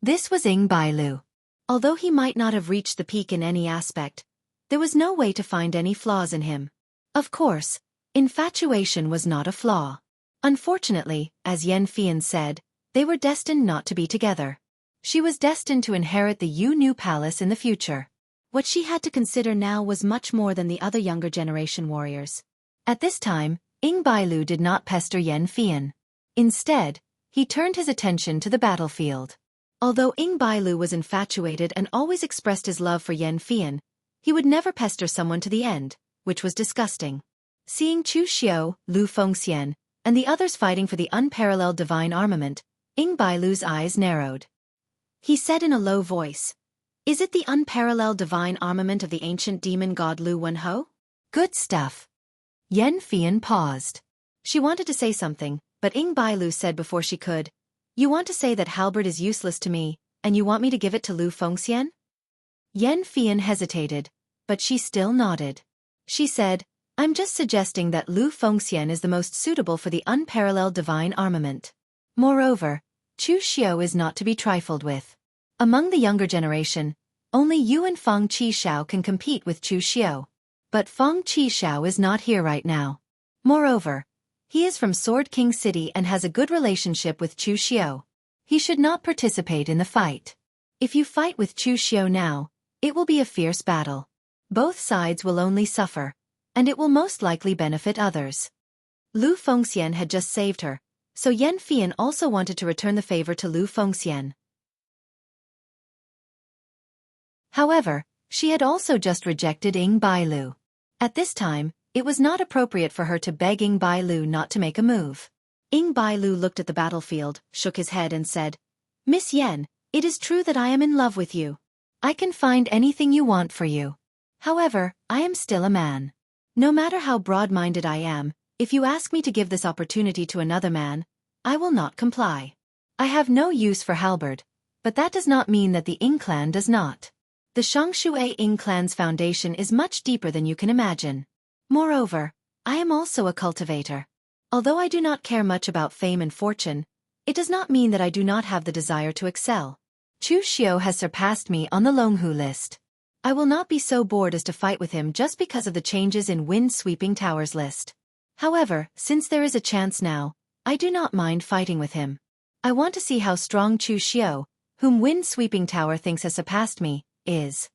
This was Ying Bailu. Although he might not have reached the peak in any aspect, there was no way to find any flaws in him. Of course, infatuation was not a flaw. Unfortunately, as Yan Fian said, they were destined not to be together. She was destined to inherit the Yunnu Palace in the future. What she had to consider now was much more than the other younger generation warriors. At this time, Ying Bailu did not pester Yan Fian. Instead, he turned his attention to the battlefield. Although Ying Bailu was infatuated and always expressed his love for Yan Fian, he would never pester someone to the end, which was disgusting. Seeing Chu Xiao, Lu Fengxian, and the others fighting for the unparalleled divine armament, Ying Bailu's eyes narrowed. He said in a low voice, "Is it the unparalleled divine armament of the ancient demon god Lu Wenho? Good stuff." Yan Fian paused. She wanted to say something, but Ying Bailu said before she could, "You want to say that halberd is useless to me, and you want me to give it to Lu Fengxian?" Yan Fian hesitated, but she still nodded. She said, "I'm just suggesting that Lu Fengxian is the most suitable for the unparalleled divine armament. Moreover, Chu Xiao is not to be trifled with. Among the younger generation, only you and Feng Qishao can compete with Chu Xiao. But Feng Qishao is not here right now. Moreover, he is from Sword King City and has a good relationship with Chu Xiao. He should not participate in the fight. If you fight with Chu Xiao now, it will be a fierce battle. Both sides will only suffer, and it will most likely benefit others." Lu Fengxian had just saved her, so Yan Fian also wanted to return the favor to Lu Fengxian. However, she had also just rejected Ying Bailu. At this time, it was not appropriate for her to beg Ying Bailu not to make a move. Ying Bailu looked at the battlefield, shook his head and said, "Miss Yan, it is true that I am in love with you. I can find anything you want for you. However, I am still a man. No matter how broad-minded I am, If you ask me to give this opportunity to another man, I will not comply. I have no use for halberd, but that does not mean that the Ying clan does not. The Shongshui Ying clan's foundation is much deeper than you can imagine. Moreover, I am also a cultivator. Although I do not care much about fame and fortune, it does not mean that I do not have the desire to excel. Chu Xiao has surpassed me on the Longhu list. I will not be so bored as to fight with him just because of the changes in Wind-Sweeping Towers list. However, since there is a chance now, I do not mind fighting with him. I want to see how strong Chu Xiao, whom Wind-Sweeping Tower thinks has surpassed me, is.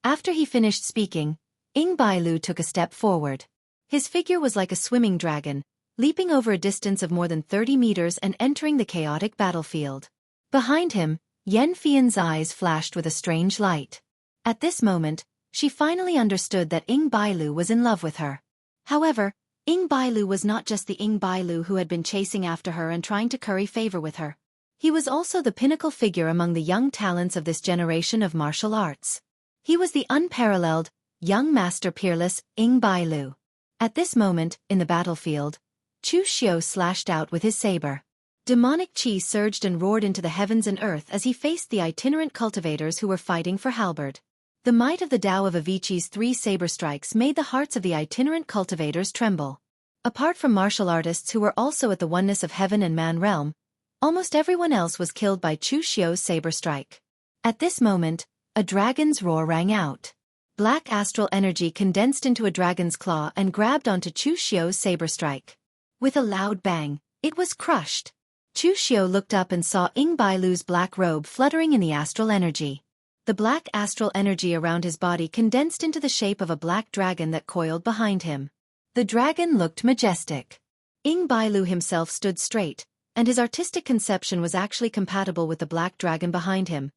After he finished speaking, Ying Bailu took a step forward. His figure was like a swimming dragon, leaping over a distance of more than 30 meters and entering the chaotic battlefield. Behind him, Yan Fian's eyes flashed with a strange light. At this moment, she finally understood that Ying Bailu was in love with her. However, Ying Bailu was not just the Ying Bailu who had been chasing after her and trying to curry favor with her. He was also the pinnacle figure among the young talents of this generation of martial arts. He was the unparalleled, young master peerless Ying Bailu. At this moment, in the battlefield, Chu Xiao slashed out with his saber. Demonic chi surged and roared into the heavens and earth as he faced the itinerant cultivators who were fighting for halberd. The might of the Tao of Avicii's 3 saber strikes made the hearts of the itinerant cultivators tremble. Apart from martial artists who were also at the oneness of heaven and man realm, almost everyone else was killed by Chu Xiao's saber strike. At this moment, a dragon's roar rang out. Black astral energy condensed into a dragon's claw and grabbed onto Chu Xiao's saber strike. With a loud bang, it was crushed. Chu Xiao looked up and saw Ying Bailu's black robe fluttering in the astral energy. The black astral energy around his body condensed into the shape of a black dragon that coiled behind him. The dragon looked majestic. Ying Bailu himself stood straight, and his artistic conception was actually compatible with the black dragon behind him,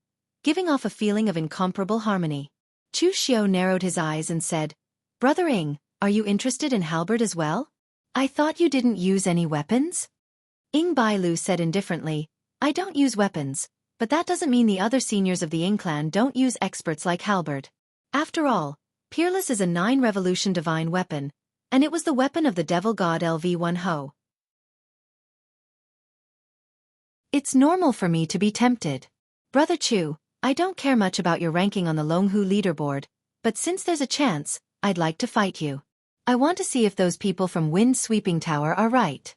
giving off a feeling of incomparable harmony. Chu Xiao narrowed his eyes and said, "Brother Ying, are you interested in halberd as well? I thought you didn't use any weapons?" Ying Bailu said indifferently, "I don't use weapons, but that doesn't mean the other seniors of the Ying clan don't use experts like halberd. After all, Peerless is a 9-revolution divine weapon, and it was the weapon of the devil god LV1 Ho. It's normal for me to be tempted. Brother Chu, I don't care much about your ranking on the Longhu leaderboard, but since there's a chance, I'd like to fight you. I want to see if those people from Wind-Sweeping Tower are right."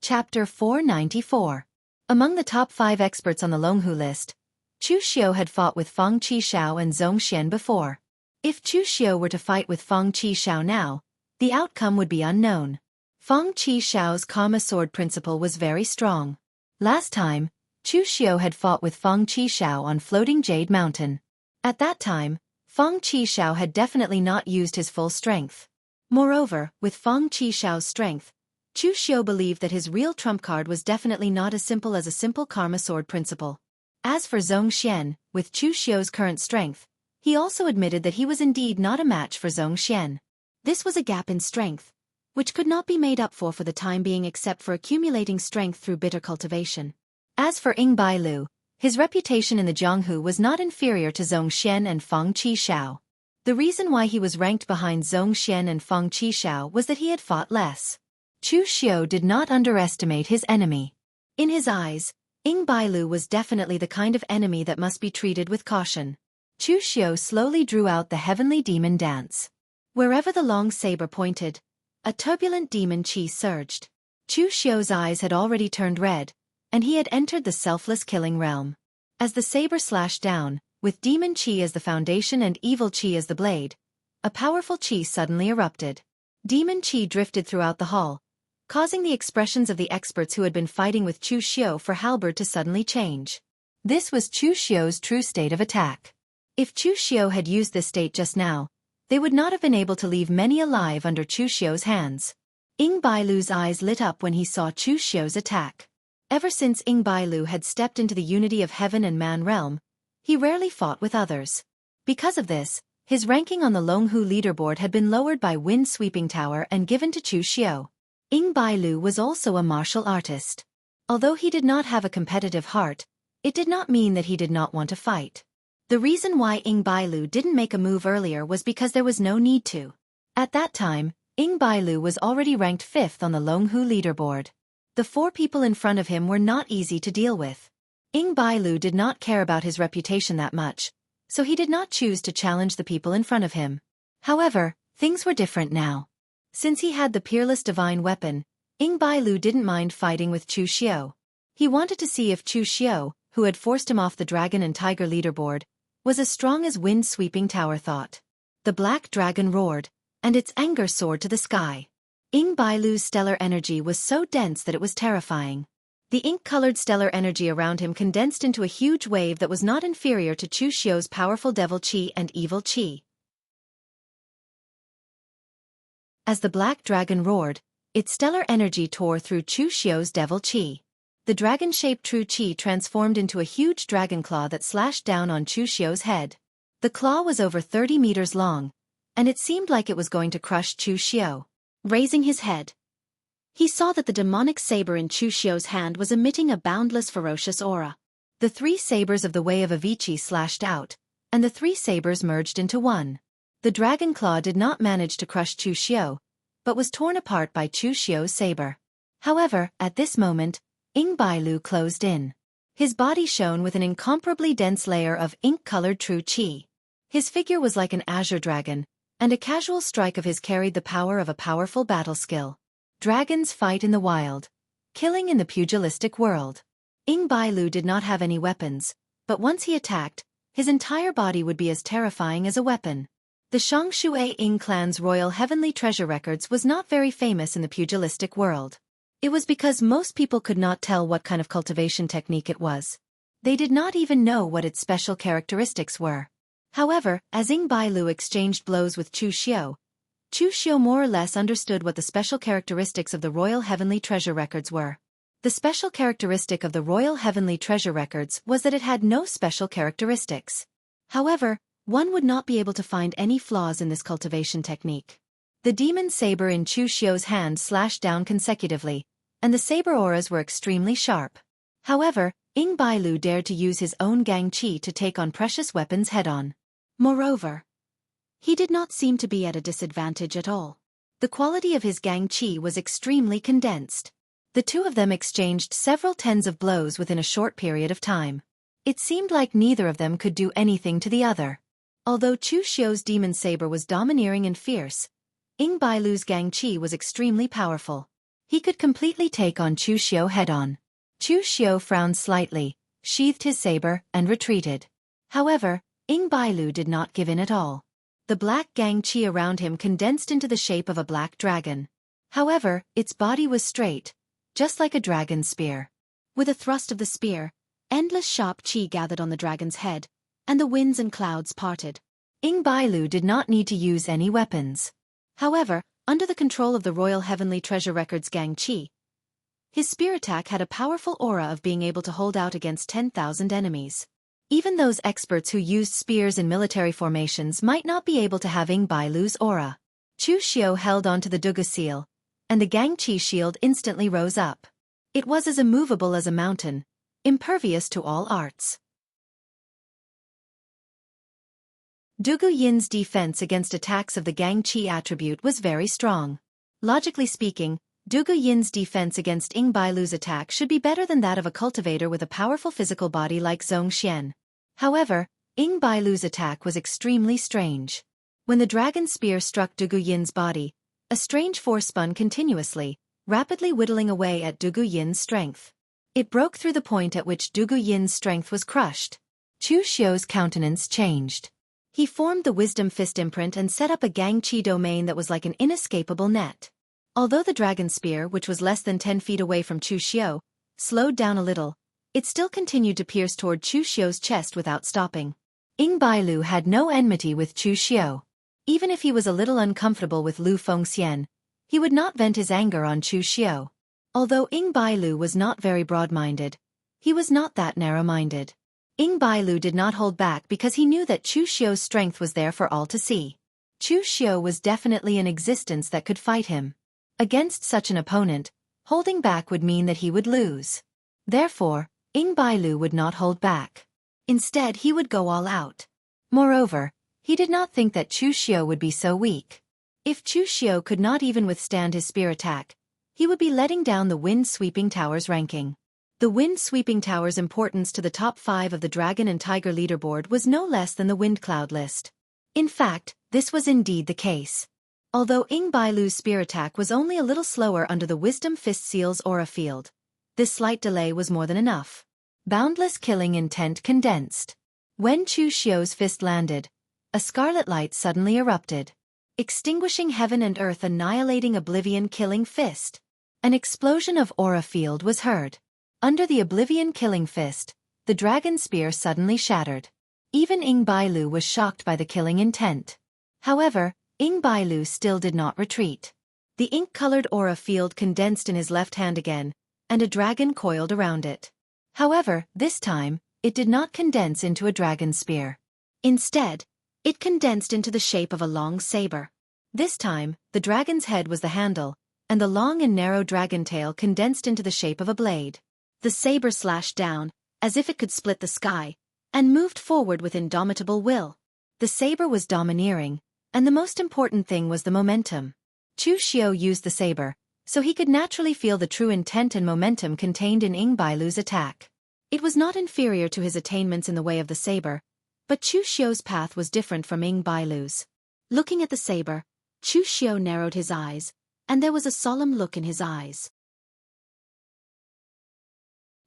Chapter 494. Among the top 5 experts on the Longhu list, Chu Xiao had fought with Feng Qishao and Zhong Xian before. If Chu Xiao were to fight with Feng Qishao now, the outcome would be unknown. Feng Qishao's Karma sword principle was very strong. Last time, Chu Xiao had fought with Feng Qishao on Floating Jade Mountain. At that time, Feng Qishao had definitely not used his full strength. Moreover, with Feng Qishao's strength, Chu Xiao believed that his real trump card was definitely not as simple as a simple Karma sword principle. As for Zhong Xian, with Chu Xiao's current strength, he also admitted that he was indeed not a match for Zhong Xian. This was a gap in strength, which could not be made up for the time being except for accumulating strength through bitter cultivation. As for Ying Bailu, his reputation in the Jianghu was not inferior to Zhong Xian and Feng Qishao. The reason why he was ranked behind Zhong Xian and Feng Qishao was that he had fought less. Chu Xiao did not underestimate his enemy. In his eyes, Ying Bailu was definitely the kind of enemy that must be treated with caution. Chu Xiao slowly drew out the heavenly demon dance. Wherever the long saber pointed, a turbulent demon chi surged. Chu Xiao's eyes had already turned red, and he had entered the selfless killing realm. As the saber slashed down, with demon chi as the foundation and evil chi as the blade, a powerful chi suddenly erupted. Demon chi drifted throughout the hall, causing the expressions of the experts who had been fighting with Chu Xiao for halberd to suddenly change. This was Chu Xiao's true state of attack. If Chu Xiao had used this state just now, they would not have been able to leave many alive under Chu Xiao's hands. Ying Bailu's eyes lit up when he saw Chu Xiao's attack. Ever since Ying Bailu had stepped into the unity of heaven and man realm, he rarely fought with others. Because of this, his ranking on the Longhu leaderboard had been lowered by Wind-Sweeping Tower and given to Chu Xiao. Ying Bailu was also a martial artist. Although he did not have a competitive heart, it did not mean that he did not want to fight. The reason why Ying Bailu didn't make a move earlier was because there was no need to. At that time, Ying Bailu was already ranked 5th on the Longhu leaderboard. The 4 people in front of him were not easy to deal with. Ying Bailu did not care about his reputation that much, so he did not choose to challenge the people in front of him. However, things were different now. Since he had the peerless divine weapon, Ying Bailu didn't mind fighting with Chu Xiao. He wanted to see if Chu Xiao, who had forced him off the dragon and tiger leaderboard, was as strong as wind-sweeping tower thought. The black dragon roared, and its anger soared to the sky. Ying Bailu's stellar energy was so dense that it was terrifying. The ink-colored stellar energy around him condensed into a huge wave that was not inferior to Chu Xiao's powerful devil qi and evil qi. As the black dragon roared, its stellar energy tore through Chu Xiao's devil qi. The dragon-shaped true qi transformed into a huge dragon claw that slashed down on Chu Xiao's head. The claw was over 30 meters long, and it seemed like it was going to crush Chu Xiao. Raising his head, he saw that the demonic saber in Chu Xiao's hand was emitting a boundless ferocious aura. The 3 sabers of the Way of Avicii slashed out, and the 3 sabers merged into one. The dragon claw did not manage to crush Chu Xiao, but was torn apart by Chu Xiao's saber. However, at this moment, Ying Bailu closed in. His body shone with an incomparably dense layer of ink-colored true qi. His figure was like an azure dragon, and a casual strike of his carried the power of a powerful battle skill. Dragons fight in the wild, killing in the pugilistic world. Ying Bailu did not have any weapons, but once he attacked, his entire body would be as terrifying as a weapon. The Shongshui Ying clan's royal heavenly treasure records was not very famous in the pugilistic world. It was because most people could not tell what kind of cultivation technique it was. They did not even know what its special characteristics were. However, as Ying Bailu exchanged blows with Chu Xiao more or less understood what the special characteristics of the Royal Heavenly Treasure Records were. The special characteristic of the Royal Heavenly Treasure Records was that it had no special characteristics. However, one would not be able to find any flaws in this cultivation technique. The demon saber in Chu Xiao's hand slashed down consecutively, and the saber auras were extremely sharp. However, Ying Bailu dared to use his own gang qi to take on precious weapons head-on. Moreover, he did not seem to be at a disadvantage at all. The quality of his gang qi was extremely condensed. The 2 of them exchanged several tens of blows within a short period of time. It seemed like neither of them could do anything to the other. Although Chu Xiao's demon saber was domineering and fierce, Ying Bailu's gang qi was extremely powerful. He could completely take on Chu Xiao head-on. Chu Xiao frowned slightly, sheathed his saber, and retreated. However, Ying Bailu did not give in at all. The black gang qi around him condensed into the shape of a black dragon. However, its body was straight, just like a dragon's spear. With a thrust of the spear, endless sharp qi gathered on the dragon's head, and the winds and clouds parted. Ying Bailu did not need to use any weapons. However, under the control of the Royal Heavenly Treasure Records gang qi, his spear attack had a powerful aura of being able to hold out against 10,000 enemies. Even those experts who used spears in military formations might not be able to have Ying Bailu's aura. Chu Xiao held onto the Dugu seal, and the gang qi shield instantly rose up. It was as immovable as a mountain, impervious to all arts. Dugu Yin's defense against attacks of the gang qi attribute was very strong. Logically speaking, Dugu Yin's defense against Ying Bailu's attack should be better than that of a cultivator with a powerful physical body like Zhong Xian. However, Ying Bailu's attack was extremely strange. When the dragon spear struck Dugu Yin's body, a strange force spun continuously, rapidly whittling away at Dugu Yin's strength. It broke through the point at which Dugu Yin's strength was crushed. Chu Xiao's countenance changed. He formed the Wisdom Fist imprint and set up a gang qi domain that was like an inescapable net. Although the dragon spear, which was less than 10 feet away from Chu Xiao, slowed down a little, it still continued to pierce toward Chu Xiao's chest without stopping. Ying Bailu had no enmity with Chu Xiao. Even if he was a little uncomfortable with Lu Fengxian, he would not vent his anger on Chu Xiao. Although Ying Bailu was not very broad-minded, he was not that narrow-minded. Ying Bailu did not hold back because he knew that Chu Xiao's strength was there for all to see. Chu Xiao was definitely an existence that could fight him. Against such an opponent, holding back would mean that he would lose. Therefore, Ying Bailu would not hold back. Instead, he would go all out. Moreover, he did not think that Chu Xiu would be so weak. If Chu Xiu could not even withstand his spear attack, he would be letting down the wind-sweeping tower's ranking. The wind-sweeping tower's importance to the top 5 of the Dragon and Tiger leaderboard was no less than the wind cloud list. In fact, this was indeed the case. Although Ying Bailu's spear attack was only a little slower under the Wisdom Fist Seal's aura field, this slight delay was more than enough. Boundless killing intent condensed. When Chu Xiu's fist landed, a scarlet light suddenly erupted, extinguishing heaven and earth, annihilating oblivion-killing fist. An explosion of aura field was heard. Under the oblivion-killing fist, the dragon spear suddenly shattered. Even Ying Bailu was shocked by the killing intent. However, Ying Bailu still did not retreat. The ink-colored aura field condensed in his left hand again, and a dragon coiled around it. However, this time, it did not condense into a dragon spear. Instead, it condensed into the shape of a long saber. This time, the dragon's head was the handle, and the long and narrow dragon tail condensed into the shape of a blade. The saber slashed down, as if it could split the sky, and moved forward with indomitable will. The saber was domineering, and the most important thing was the momentum. Chu Xiu used the saber, so he could naturally feel the true intent and momentum contained in Ying Bailu's attack. It was not inferior to his attainments in the way of the saber, but Chu Xiu's path was different from Ying Bailu's. Looking at the saber, Chu Xiu narrowed his eyes, and there was a solemn look in his eyes.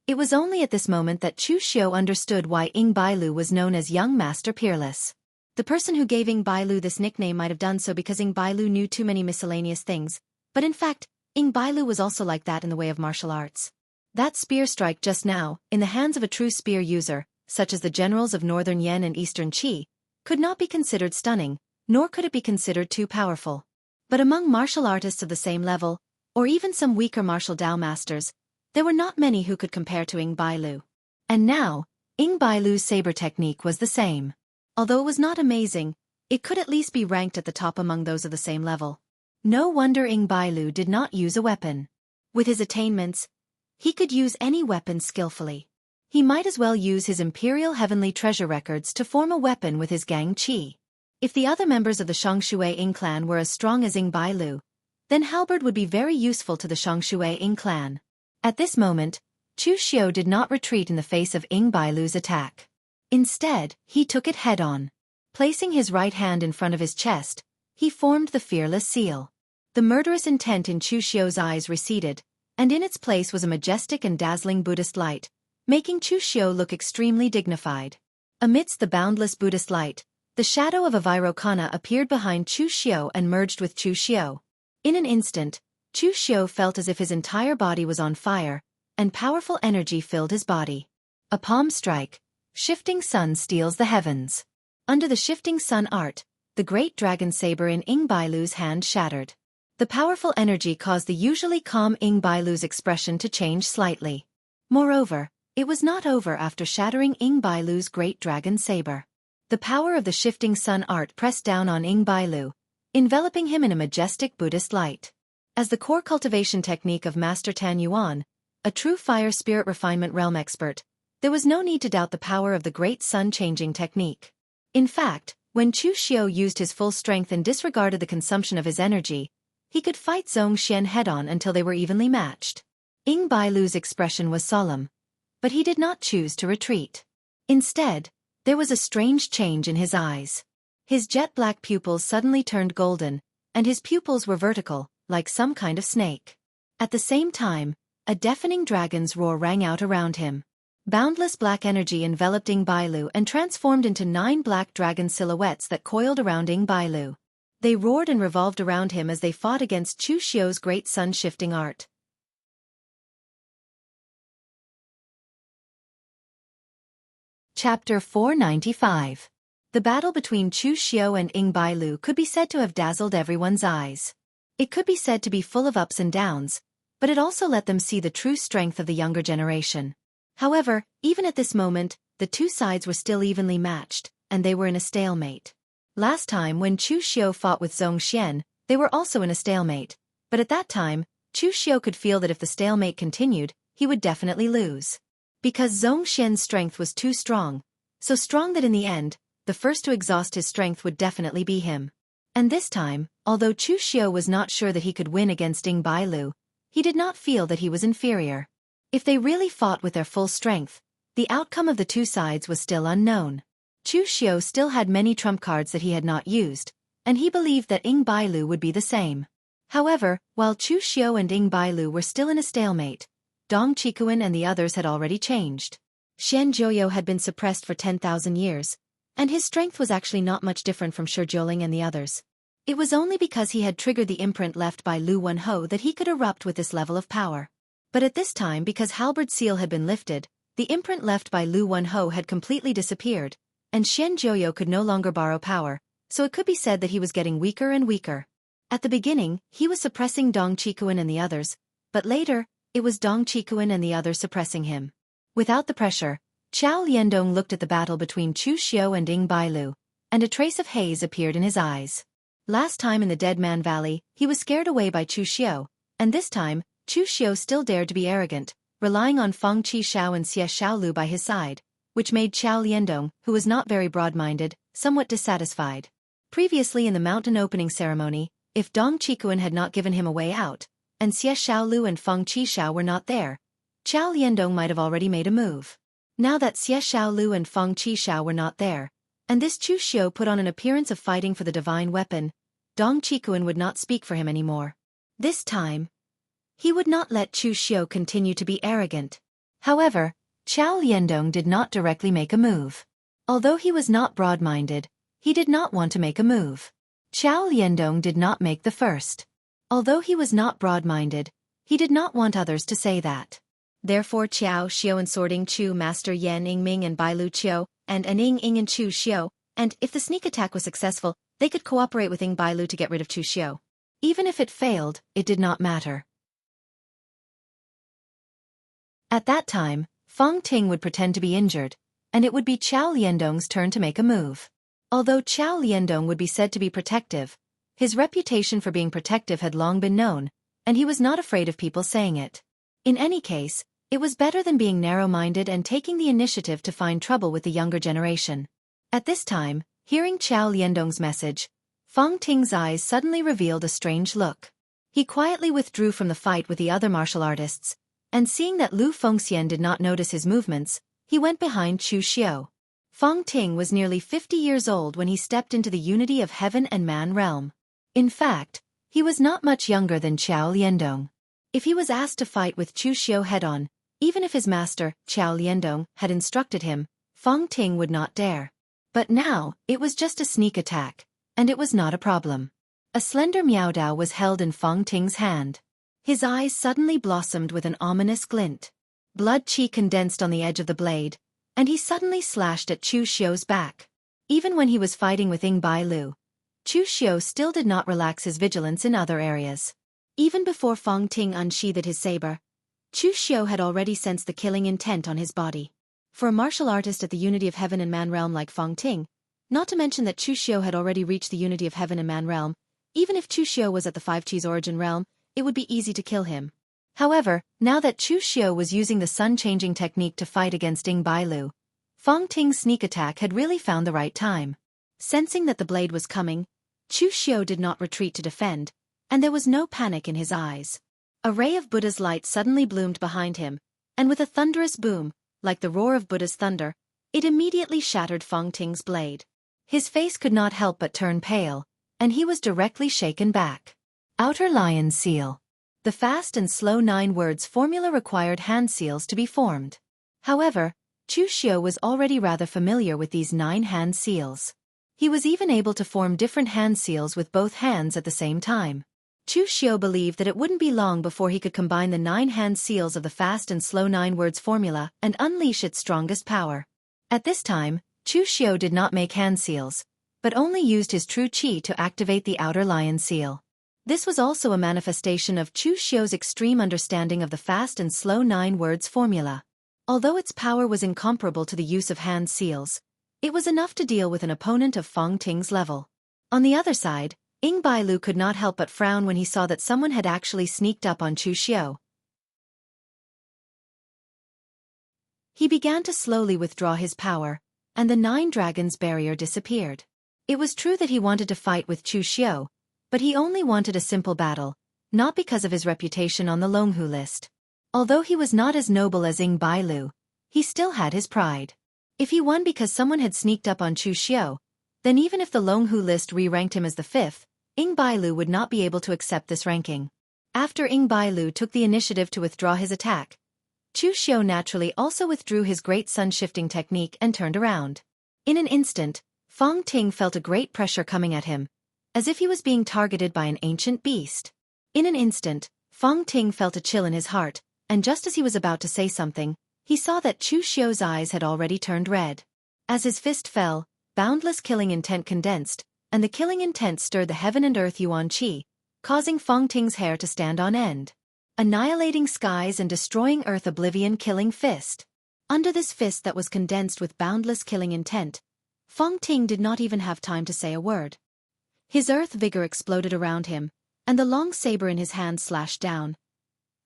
It was only at this moment that Chu Xiu understood why Ying Bailu was known as Young Master Peerless. The person who gave Ying Bailu this nickname might have done so because Ying Bailu knew too many miscellaneous things, but in fact, Ying Bailu was also like that in the way of martial arts. That spear strike just now, in the hands of a true spear user, such as the generals of Northern Yan and Eastern Qi, could not be considered stunning, nor could it be considered too powerful. But among martial artists of the same level, or even some weaker martial Dao masters, there were not many who could compare to Ying Bailu. And now, Ying Bailu's saber technique was the same. Although it was not amazing, it could at least be ranked at the top among those of the same level. No wonder Ying Bailu did not use a weapon. With his attainments, he could use any weapon skillfully. He might as well use his Imperial Heavenly Treasure records to form a weapon with his Gang Qi. If the other members of the Shongshui Ying clan were as strong as Ying Bailu, then halberd would be very useful to the Shongshui Ying clan. At this moment, Chu Xiu did not retreat in the face of Ying Bailu's attack. Instead, he took it head-on. Placing his right hand in front of his chest, he formed the fearless seal. The murderous intent in Chu Xiu's eyes receded, and in its place was a majestic and dazzling Buddhist light, making Chu Xiu look extremely dignified. Amidst the boundless Buddhist light, the shadow of a Vairocana appeared behind Chu Xiu and merged with Chu Xiu. In an instant, Chu Xiu felt as if his entire body was on fire, and powerful energy filled his body. A palm strike. Shifting sun steals the heavens. Under the shifting sun art, the great dragon saber in Ying Bailu's hand shattered. The powerful energy caused the usually calm Ying Bailu's expression to change slightly. Moreover, it was not over after shattering Ying Bailu's great dragon saber. The power of the shifting sun art pressed down on Ying Bailu, enveloping him in a majestic Buddhist light. As the core cultivation technique of Master Tan Yuan, a true fire spirit refinement realm expert, there was no need to doubt the power of the great sun-changing technique. In fact, when Chu Xiu used his full strength and disregarded the consumption of his energy, he could fight Zhong Xian head-on until they were evenly matched. Ying Bailu's expression was solemn, but he did not choose to retreat. Instead, there was a strange change in his eyes. His jet-black pupils suddenly turned golden, and his pupils were vertical, like some kind of snake. At the same time, a deafening dragon's roar rang out around him. Boundless black energy enveloped Ying Bailu and transformed into 9 black dragon silhouettes that coiled around Ying Bailu. They roared and revolved around him as they fought against Chu Xiu's great sun-shifting art. Chapter 495. The battle between Chu Xiu and Ying Bailu could be said to have dazzled everyone's eyes. It could be said to be full of ups and downs, but it also let them see the true strength of the younger generation. However, even at this moment, the two sides were still evenly matched, and they were in a stalemate. Last time when Chu Xiu fought with Zhong Xian, they were also in a stalemate, but at that time, Chu Xiu could feel that if the stalemate continued, he would definitely lose. Because Zhong Xian's strength was too strong, so strong that in the end, the first to exhaust his strength would definitely be him. And this time, although Chu Xiu was not sure that he could win against Ying Bailu, he did not feel that he was inferior. If they really fought with their full strength, the outcome of the two sides was still unknown. Chu Xiu still had many trump cards that he had not used, and he believed that Ying Bailu would be the same. However, while Chu Xiu and Ying Bailu were still in a stalemate, Dong Qikuan and the others had already changed. Xian Jiuyo had been suppressed for 10,000 years, and his strength was actually not much different from Shi Jiuling and the others. It was only because he had triggered the imprint left by Lu Wenho that he could erupt with this level of power. But at this time, because Halberd's seal had been lifted, the imprint left by Lu Wenho had completely disappeared, and Xian Jiuyo could no longer borrow power, so it could be said that he was getting weaker and weaker. At the beginning, he was suppressing Dong Qikuan and the others, but later, it was Dong Qikuan and the others suppressing him. Without the pressure, Qiao Liandong looked at the battle between Chu Xiu and Ying Bailu, and a trace of haze appeared in his eyes. Last time in the Dead Man Valley, he was scared away by Chu Xiu, and this time, Chu Xiu still dared to be arrogant, relying on Feng Qi Xiao and Xie Xiaolu by his side, which made Qiao Liandong, who was not very broad-minded, somewhat dissatisfied. Previously in the mountain opening ceremony, if Dong Qikuan had not given him a way out, and Xie Xiaolu and Feng Qi Xiao were not there, Qiao Liandong might have already made a move. Now that Xie Xiaolu and Feng Qi Xiao were not there, and this Chu Xiu put on an appearance of fighting for the divine weapon, Dong Qikuan would not speak for him anymore. This time, he would not let Chu Xiu continue to be arrogant. However, Qiao Liandong did not directly make a move. Although he was not broad-minded, he did not want to make a move. Qiao Liandong did not make the first. Although he was not broad-minded, he did not want others to say that. Therefore Qiao Xiu and Sorting Chu Master Yan Yingming and Bailu Qiu, and Aning Ying and Chu Xiu, and if the sneak attack was successful, they could cooperate with Ying Bailu to get rid of Chu Xiu. Even if it failed, it did not matter. At that time, Feng Ting would pretend to be injured, and it would be Qiao Liandong's turn to make a move. Although Qiao Liandong would be said to be protective, his reputation for being protective had long been known, and he was not afraid of people saying it. In any case, it was better than being narrow-minded and taking the initiative to find trouble with the younger generation. At this time, hearing Qiao Liandong's message, Feng Ting's eyes suddenly revealed a strange look. He quietly withdrew from the fight with the other martial artists, and seeing that Lu Fengxian did not notice his movements, he went behind Chu Xiu. Feng Ting was nearly 50 years old when he stepped into the unity of heaven and man realm. In fact, he was not much younger than Qiao Liandong. If he was asked to fight with Chu Xiu head-on, even if his master, Qiao Liandong, had instructed him, Feng Ting would not dare. But now, it was just a sneak attack, and it was not a problem. A slender Miaodao was held in Feng Ting's hand. His eyes suddenly blossomed with an ominous glint. Blood qi condensed on the edge of the blade, and he suddenly slashed at Chu Xiu's back. Even when he was fighting with Ying Bailu, Chu Xiu still did not relax his vigilance in other areas. Even before Feng Ting unsheathed his saber, Chu Xiu had already sensed the killing intent on his body. For a martial artist at the unity of heaven and man realm like Feng Ting, not to mention that Chu Xiu had already reached the unity of heaven and man realm, even if Chu Xiu was at the Five Qis origin realm, it would be easy to kill him. However, now that Chu Xiu was using the sun-changing technique to fight against Ying Bailu, Feng Ting's sneak attack had really found the right time. Sensing that the blade was coming, Chu Xiu did not retreat to defend, and there was no panic in his eyes. A ray of Buddha's light suddenly bloomed behind him, and with a thunderous boom, like the roar of Buddha's thunder, it immediately shattered Feng Ting's blade. His face could not help but turn pale, and he was directly shaken back. Outer Lion Seal. The fast and slow 9 words formula required hand seals to be formed. However, Chu Xiu was already rather familiar with these 9 hand seals. He was even able to form different hand seals with both hands at the same time. Chu Xiu believed that it wouldn't be long before he could combine the 9 hand seals of the fast and slow 9 words formula and unleash its strongest power. At this time, Chu Xiu did not make hand seals, but only used his true qi to activate the outer lion seal. This was also a manifestation of Chu Xiu's extreme understanding of the fast and slow 9 words formula. Although its power was incomparable to the use of hand seals, it was enough to deal with an opponent of Feng Ting's level. On the other side, Ying Bailu could not help but frown when he saw that someone had actually sneaked up on Chu Xiu. He began to slowly withdraw his power, and the 9 dragons barrier disappeared. It was true that he wanted to fight with Chu Xiu, but he only wanted a simple battle, not because of his reputation on the Longhu list. Although he was not as noble as Ying Bailu, he still had his pride. If he won because someone had sneaked up on Chu Xiu, then even if the Longhu list re-ranked him as the 5th, Ying Bailu would not be able to accept this ranking. After Ying Bailu took the initiative to withdraw his attack, Chu Xiu naturally also withdrew his great sun-shifting technique and turned around. In an instant, Fong Ting felt a great pressure coming at him, as if he was being targeted by an ancient beast. In an instant, Fong Ting felt a chill in his heart, and just as he was about to say something, he saw that Chu Xiu's eyes had already turned red. As his fist fell, boundless killing intent condensed, and the killing intent stirred the heaven and earth yuan qi, causing Fong Ting's hair to stand on end. Annihilating skies and destroying earth oblivion killing fist. Under this fist that was condensed with boundless killing intent, Fong Ting did not even have time to say a word. His earth vigor exploded around him, and the long saber in his hand slashed down,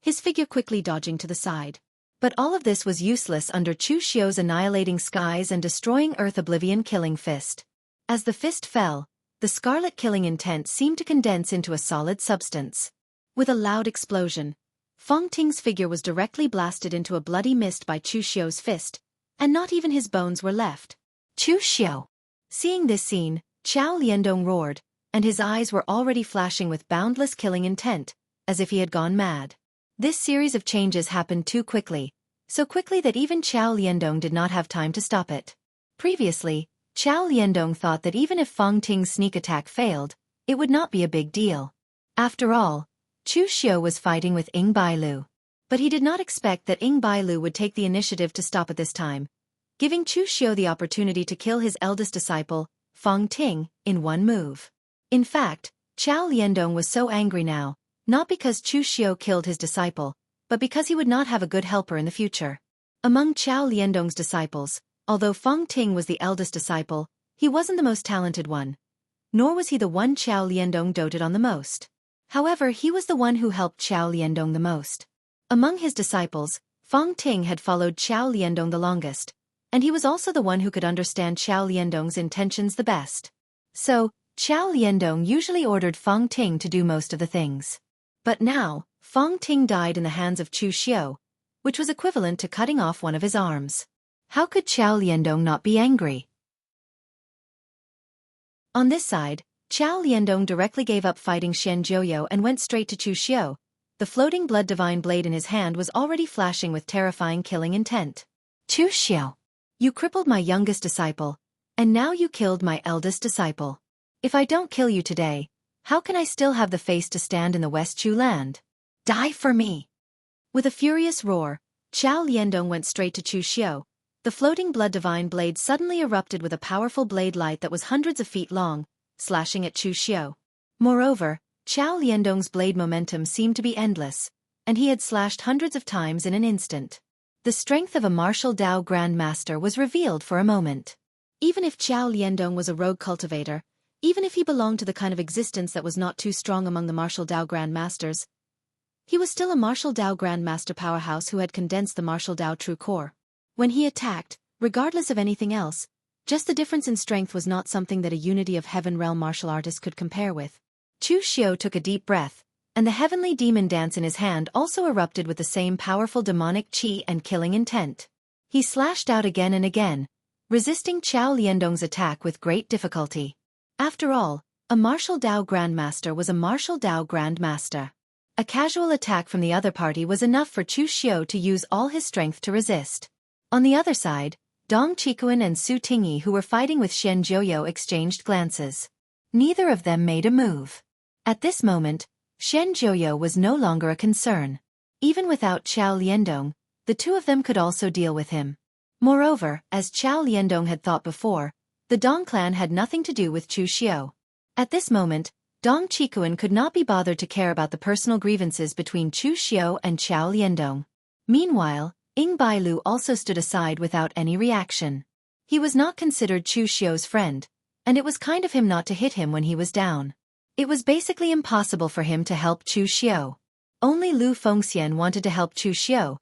his figure quickly dodging to the side. But all of this was useless under Chu Xiu's annihilating skies and destroying earth oblivion killing fist. As the fist fell, the scarlet killing intent seemed to condense into a solid substance. With a loud explosion, Fong Ting's figure was directly blasted into a bloody mist by Chu Xiu's fist, and not even his bones were left. Chu Xiu! Seeing this scene, Xiao Liandong roared, and his eyes were already flashing with boundless killing intent, as if he had gone mad. This series of changes happened too quickly, so quickly that even Xiao Liandong did not have time to stop it. Previously, Xiao Liandong thought that even if Fong Ting's sneak attack failed, it would not be a big deal. After all, Chu Xiu was fighting with Ying Bailu. But he did not expect that Ying Bailu would take the initiative to stop at this time, giving Chu Xiu the opportunity to kill his eldest disciple, Fong Ting, in one move. In fact, Xiao Liandong was so angry now, not because Chu Xiu killed his disciple, but because he would not have a good helper in the future. Among Xiao Liandong's disciples, although Fong Ting was the eldest disciple, he wasn't the most talented one. Nor was he the one Xiao Liandong doted on the most. However, he was the one who helped Xiao Liandong the most. Among his disciples, Fong Ting had followed Xiao Liandong the longest, and he was also the one who could understand Xiao Liandong's intentions the best. So, Xiao Liandong usually ordered Fong Ting to do most of the things. But now, Fong Ting died in the hands of Chu Xiu, which was equivalent to cutting off one of his arms. How could Xiao Liandong not be angry? On this side, Xiao Liandong directly gave up fighting Shen Jiuyo and went straight to Chu Xiu. The floating blood divine blade in his hand was already flashing with terrifying killing intent. Chu Xiu, you crippled my youngest disciple, and now you killed my eldest disciple. If I don't kill you today, how can I still have the face to stand in the West Chu land? Die for me! With a furious roar, Xiao Liandong went straight to Chu Xiu. The floating blood divine blade suddenly erupted with a powerful blade light that was hundreds of feet long, slashing at Chu Xiu. Moreover, Xiao Liandong's blade momentum seemed to be endless, and he had slashed hundreds of times in an instant. The strength of a martial Dao Grandmaster was revealed for a moment. Even if Xiao Liandong was a rogue cultivator, even if he belonged to the kind of existence that was not too strong among the martial Dao Grandmasters, he was still a martial Dao Grandmaster powerhouse who had condensed the martial Dao true core. When he attacked, regardless of anything else, just the difference in strength was not something that a unity of heaven realm martial artist could compare with. Chu Xiu took a deep breath, and the heavenly demon dance in his hand also erupted with the same powerful demonic qi and killing intent. He slashed out again and again, resisting Xiao Liandong's attack with great difficulty. After all, a martial Dao Grandmaster was a martial Dao Grandmaster. A casual attack from the other party was enough for Chu Xiu to use all his strength to resist. On the other side, Dong Qikuan and Su Tingyi, who were fighting with Shen Jiuyo, exchanged glances. Neither of them made a move. At this moment, Shen Jiuyo was no longer a concern. Even without Xiao Liandong, the two of them could also deal with him. Moreover, as Xiao Liandong had thought before, the Dong clan had nothing to do with Chu Xiu. At this moment, Dong Qikuan could not be bothered to care about the personal grievances between Chu Xiu and Xiao Liandong. Meanwhile, Ying Bailu also stood aside without any reaction. He was not considered Chu Xiu's friend, and it was kind of him not to hit him when he was down. It was basically impossible for him to help Chu Xiu. Only Lu Fengxian wanted to help Chu Xiu,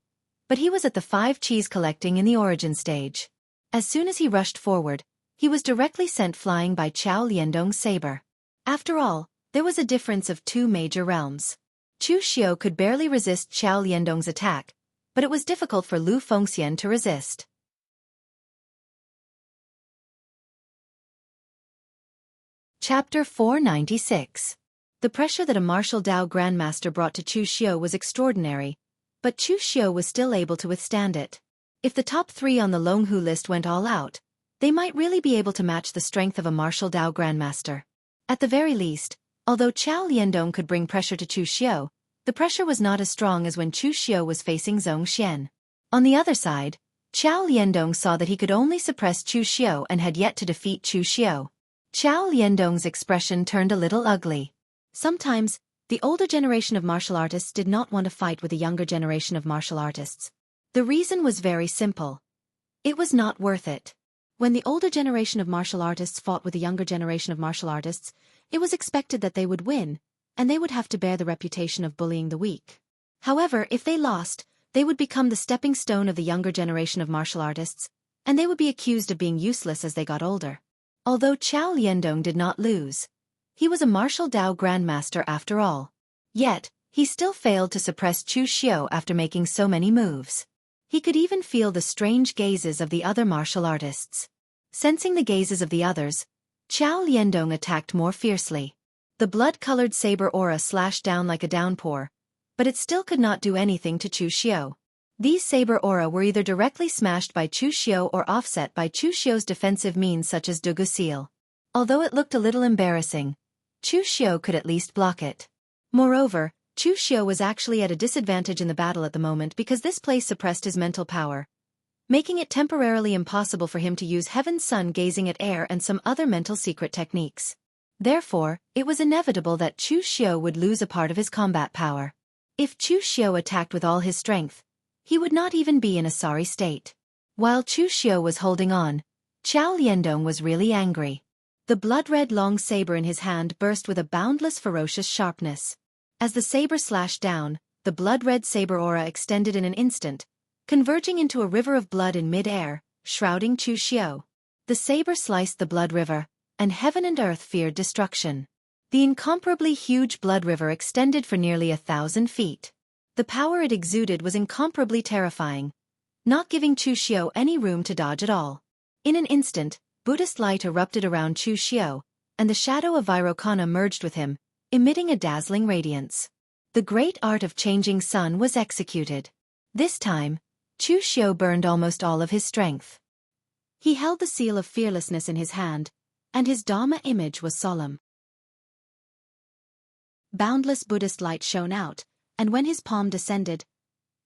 but he was at the 5 cheese collecting in the origin stage. As soon as he rushed forward, he was directly sent flying by Qiao Liandong's saber. After all, there was a difference of 2 major realms. Chu Xiao could barely resist Qiao Liandong's attack, but it was difficult for Lu Fengxian to resist. Chapter 496. The pressure that a martial Dao Grandmaster brought to Chu Xiao was extraordinary, but Chu Xiao was still able to withstand it. If the top 3 on the Longhu list went all out, they might really be able to match the strength of a martial Dao Grandmaster. At the very least, although Qiao Liandong could bring pressure to Chu Xiao, the pressure was not as strong as when Chu Xiao was facing Zhong Xian. On the other side, Qiao Liandong saw that he could only suppress Chu Xiao and had yet to defeat Chu Xiao. Qiao Liandong's expression turned a little ugly. Sometimes, the older generation of martial artists did not want to fight with the younger generation of martial artists. The reason was very simple. It was not worth it. When the older generation of martial artists fought with the younger generation of martial artists, it was expected that they would win, and they would have to bear the reputation of bullying the weak. However, if they lost, they would become the stepping stone of the younger generation of martial artists, and they would be accused of being useless as they got older. Although Qiao Liandong did not lose, he was a martial Dao Grandmaster after all. Yet, he still failed to suppress Chu Xiao after making so many moves. He could even feel the strange gazes of the other martial artists. Sensing the gazes of the others, Qiao Liandong attacked more fiercely. The blood-colored saber aura slashed down like a downpour, but it still could not do anything to Chu Xiao. These saber aura were either directly smashed by Chu Xiao or offset by Chu Xiao's defensive means such as Dugu Seal. Although it looked a little embarrassing, Chu Xiao could at least block it. Moreover, Chu Xiao was actually at a disadvantage in the battle at the moment because this place suppressed his mental power, making it temporarily impossible for him to use Heaven's Sun gazing at air and some other mental secret techniques. Therefore, it was inevitable that Chu Xiao would lose a part of his combat power. If Chu Xiao attacked with all his strength, he would not even be in a sorry state. While Chu Xiao was holding on, Qiao Liandong was really angry. The blood-red long saber in his hand burst with a boundless ferocious sharpness. As the saber slashed down, the blood-red saber aura extended in an instant, converging into a river of blood in mid-air, shrouding Chu Xiao. The saber sliced the blood river, and heaven and earth feared destruction. The incomparably huge blood river extended for nearly 1,000 feet. The power it exuded was incomparably terrifying, not giving Chu Xiao any room to dodge at all. In an instant, Buddhist light erupted around Chu Xiao, and the shadow of Vairocana merged with him, emitting a dazzling radiance. The great art of changing sun was executed. This time, Chu Xiao burned almost all of his strength. He held the seal of fearlessness in his hand, and his Dhamma image was solemn. Boundless Buddhist light shone out, and when his palm descended,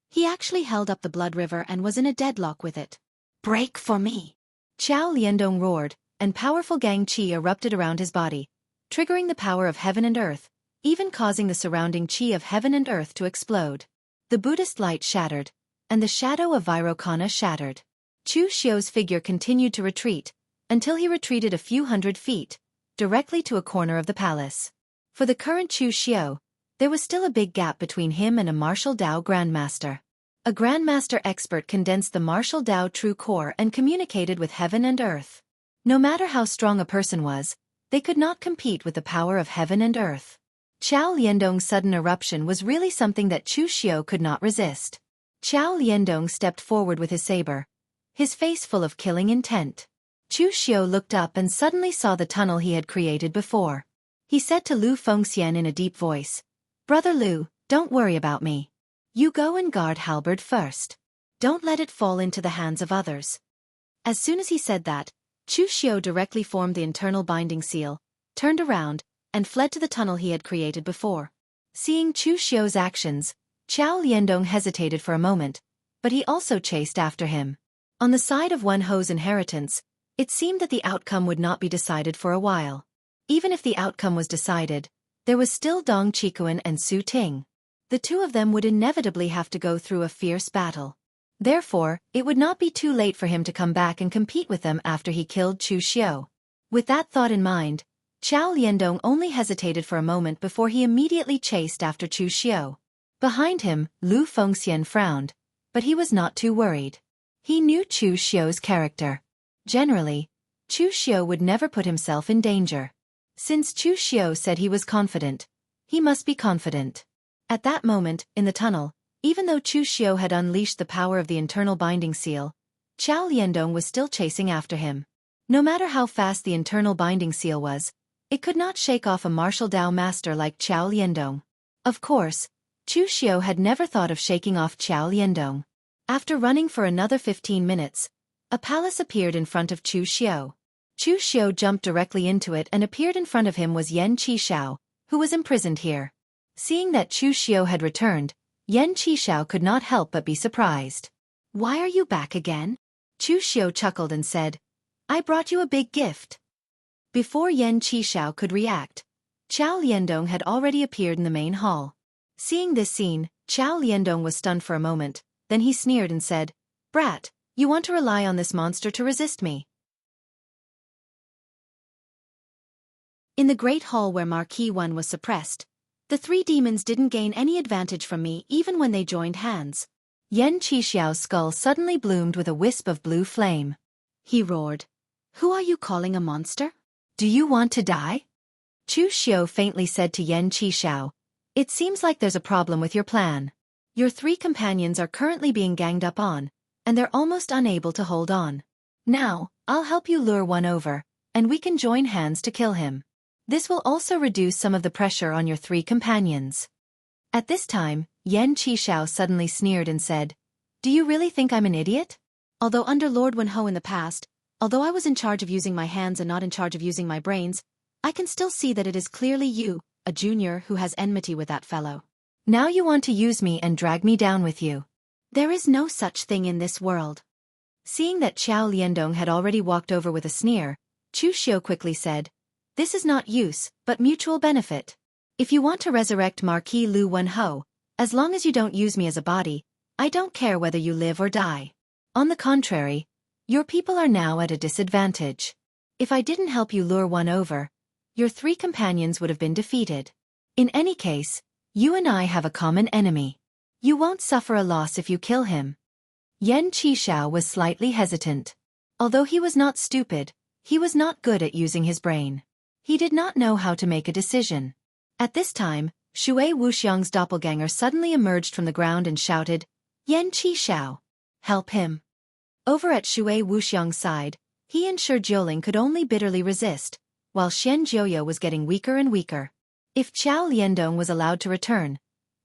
he actually held up the blood river and was in a deadlock with it. "Break for me!" Qiao Liandong roared, and powerful Gang Qi erupted around his body, triggering the power of heaven and earth, even causing the surrounding Qi of heaven and earth to explode. The Buddhist light shattered, and the shadow of Vairocana shattered. Chu Xiao's figure continued to retreat, until he retreated a few hundred feet, directly to a corner of the palace. For the current Chu Xiao, there was still a big gap between him and a martial Dao Grandmaster. A Grandmaster expert condensed the martial Dao true core and communicated with heaven and earth. No matter how strong a person was, they could not compete with the power of heaven and earth. Qiao Liandong's sudden eruption was really something that Chu Xiao could not resist. Qiao Liandong stepped forward with his saber, his face full of killing intent. Chu Xiao looked up and suddenly saw the tunnel he had created before. He said to Lu Fengxian in a deep voice, "Brother Lu, don't worry about me. You go and guard halberd first. Don't let it fall into the hands of others." As soon as he said that, Chu Xiao directly formed the internal binding seal, turned around, and fled to the tunnel he had created before. Seeing Chu Xiao's actions, Qiao Liandong hesitated for a moment, but he also chased after him. On the side of Wen Ho's inheritance, it seemed that the outcome would not be decided for a while. Even if the outcome was decided, there was still Dong Qikuan and Su Ting. The two of them would inevitably have to go through a fierce battle. Therefore, it would not be too late for him to come back and compete with them after he killed Chu Xiao. With that thought in mind, Qiao Liandong only hesitated for a moment before he immediately chased after Chu Xiao. Behind him, Lu Fengxian frowned, but he was not too worried. He knew Chu Xiao's character. Generally, Chu Xiu would never put himself in danger. Since Chu Xiu said he was confident, he must be confident. At that moment, in the tunnel, even though Chu Xiu had unleashed the power of the internal binding seal, Qiao Liandong was still chasing after him. No matter how fast the internal binding seal was, it could not shake off a martial Dao master like Qiao Liandong. Of course, Chu Xiu had never thought of shaking off Qiao Liandong. After running for another 15 minutes, a palace appeared in front of Chu Xiu. Chu Xiu jumped directly into it, and appeared in front of him was Yan Qishao, who was imprisoned here. Seeing that Chu Xiu had returned, Yan Qishao could not help but be surprised. "Why are you back again?" Chu Xiu chuckled and said, "I brought you a big gift." Before Yan Qishao could react, Qiao Liandong had already appeared in the main hall. Seeing this scene, Qiao Liandong was stunned for a moment, then he sneered and said, "Brat, you want to rely on this monster to resist me?" In the great hall where Marquis 1 was suppressed, the three demons didn't gain any advantage from me even when they joined hands. Yan Qixiao's skull suddenly bloomed with a wisp of blue flame. He roared, "Who are you calling a monster? Do you want to die?" Chu Xiu faintly said to Yan Qishao, "It seems like there's a problem with your plan. Your three companions are currently being ganged up on, and they're almost unable to hold on. Now, I'll help you lure one over, and we can join hands to kill him. This will also reduce some of the pressure on your three companions." At this time, Yan Qishao suddenly sneered and said, "Do you really think I'm an idiot? Although under Lord Wenho in the past, although I was in charge of using my hands and not in charge of using my brains, I can still see that it is clearly you, a junior, who has enmity with that fellow. Now you want to use me and drag me down with you. There is no such thing in this world." Seeing that Qiao Liandong had already walked over with a sneer, Chu Xiu quickly said, "This is not use, but mutual benefit. If you want to resurrect Marquis Lu Wenho, as long as you don't use me as a body, I don't care whether you live or die. On the contrary, your people are now at a disadvantage. If I didn't help you lure one over, your three companions would have been defeated. In any case, you and I have a common enemy. You won't suffer a loss if you kill him." Yan Qishao was slightly hesitant. Although he was not stupid, he was not good at using his brain. He did not know how to make a decision. At this time, Shui Wuxiang's doppelganger suddenly emerged from the ground and shouted, "Yan Qishao! Help him!" Over at Shui Wuxiang's side, he and Shi Jiuling could only bitterly resist, while Xian Jiuya was getting weaker and weaker. If Qiao Liandong was allowed to return,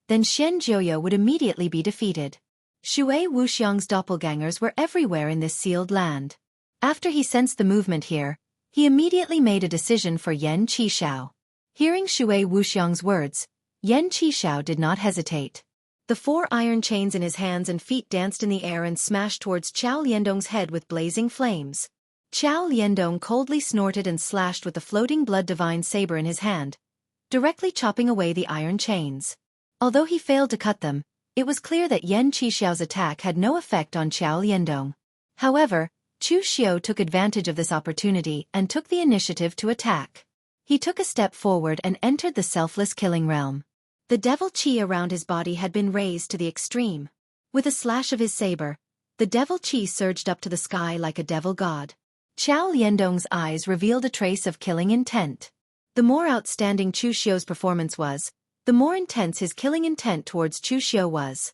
then Xian Jiuya would immediately be defeated. Shui Wuxiang's doppelgangers were everywhere in this sealed land. After he sensed the movement here, he immediately made a decision for Yan Qishao. Hearing Shui Wuxiang's words, Yan Qishao did not hesitate. The 4 iron chains in his hands and feet danced in the air and smashed towards Qiao Liandong's head with blazing flames. Qiao Liandong coldly snorted and slashed with the floating blood divine saber in his hand, directly chopping away the iron chains. Although he failed to cut them, it was clear that Yan Qishao's attack had no effect on Qiao Liandong. However, Chu Xiu took advantage of this opportunity and took the initiative to attack. He took a step forward and entered the selfless killing realm. The devil qi around his body had been raised to the extreme. With a slash of his saber, the devil qi surged up to the sky like a devil god. Qiao Liandong's eyes revealed a trace of killing intent. The more outstanding Chu Xiu's performance was, the more intense his killing intent towards Chu Xiu was.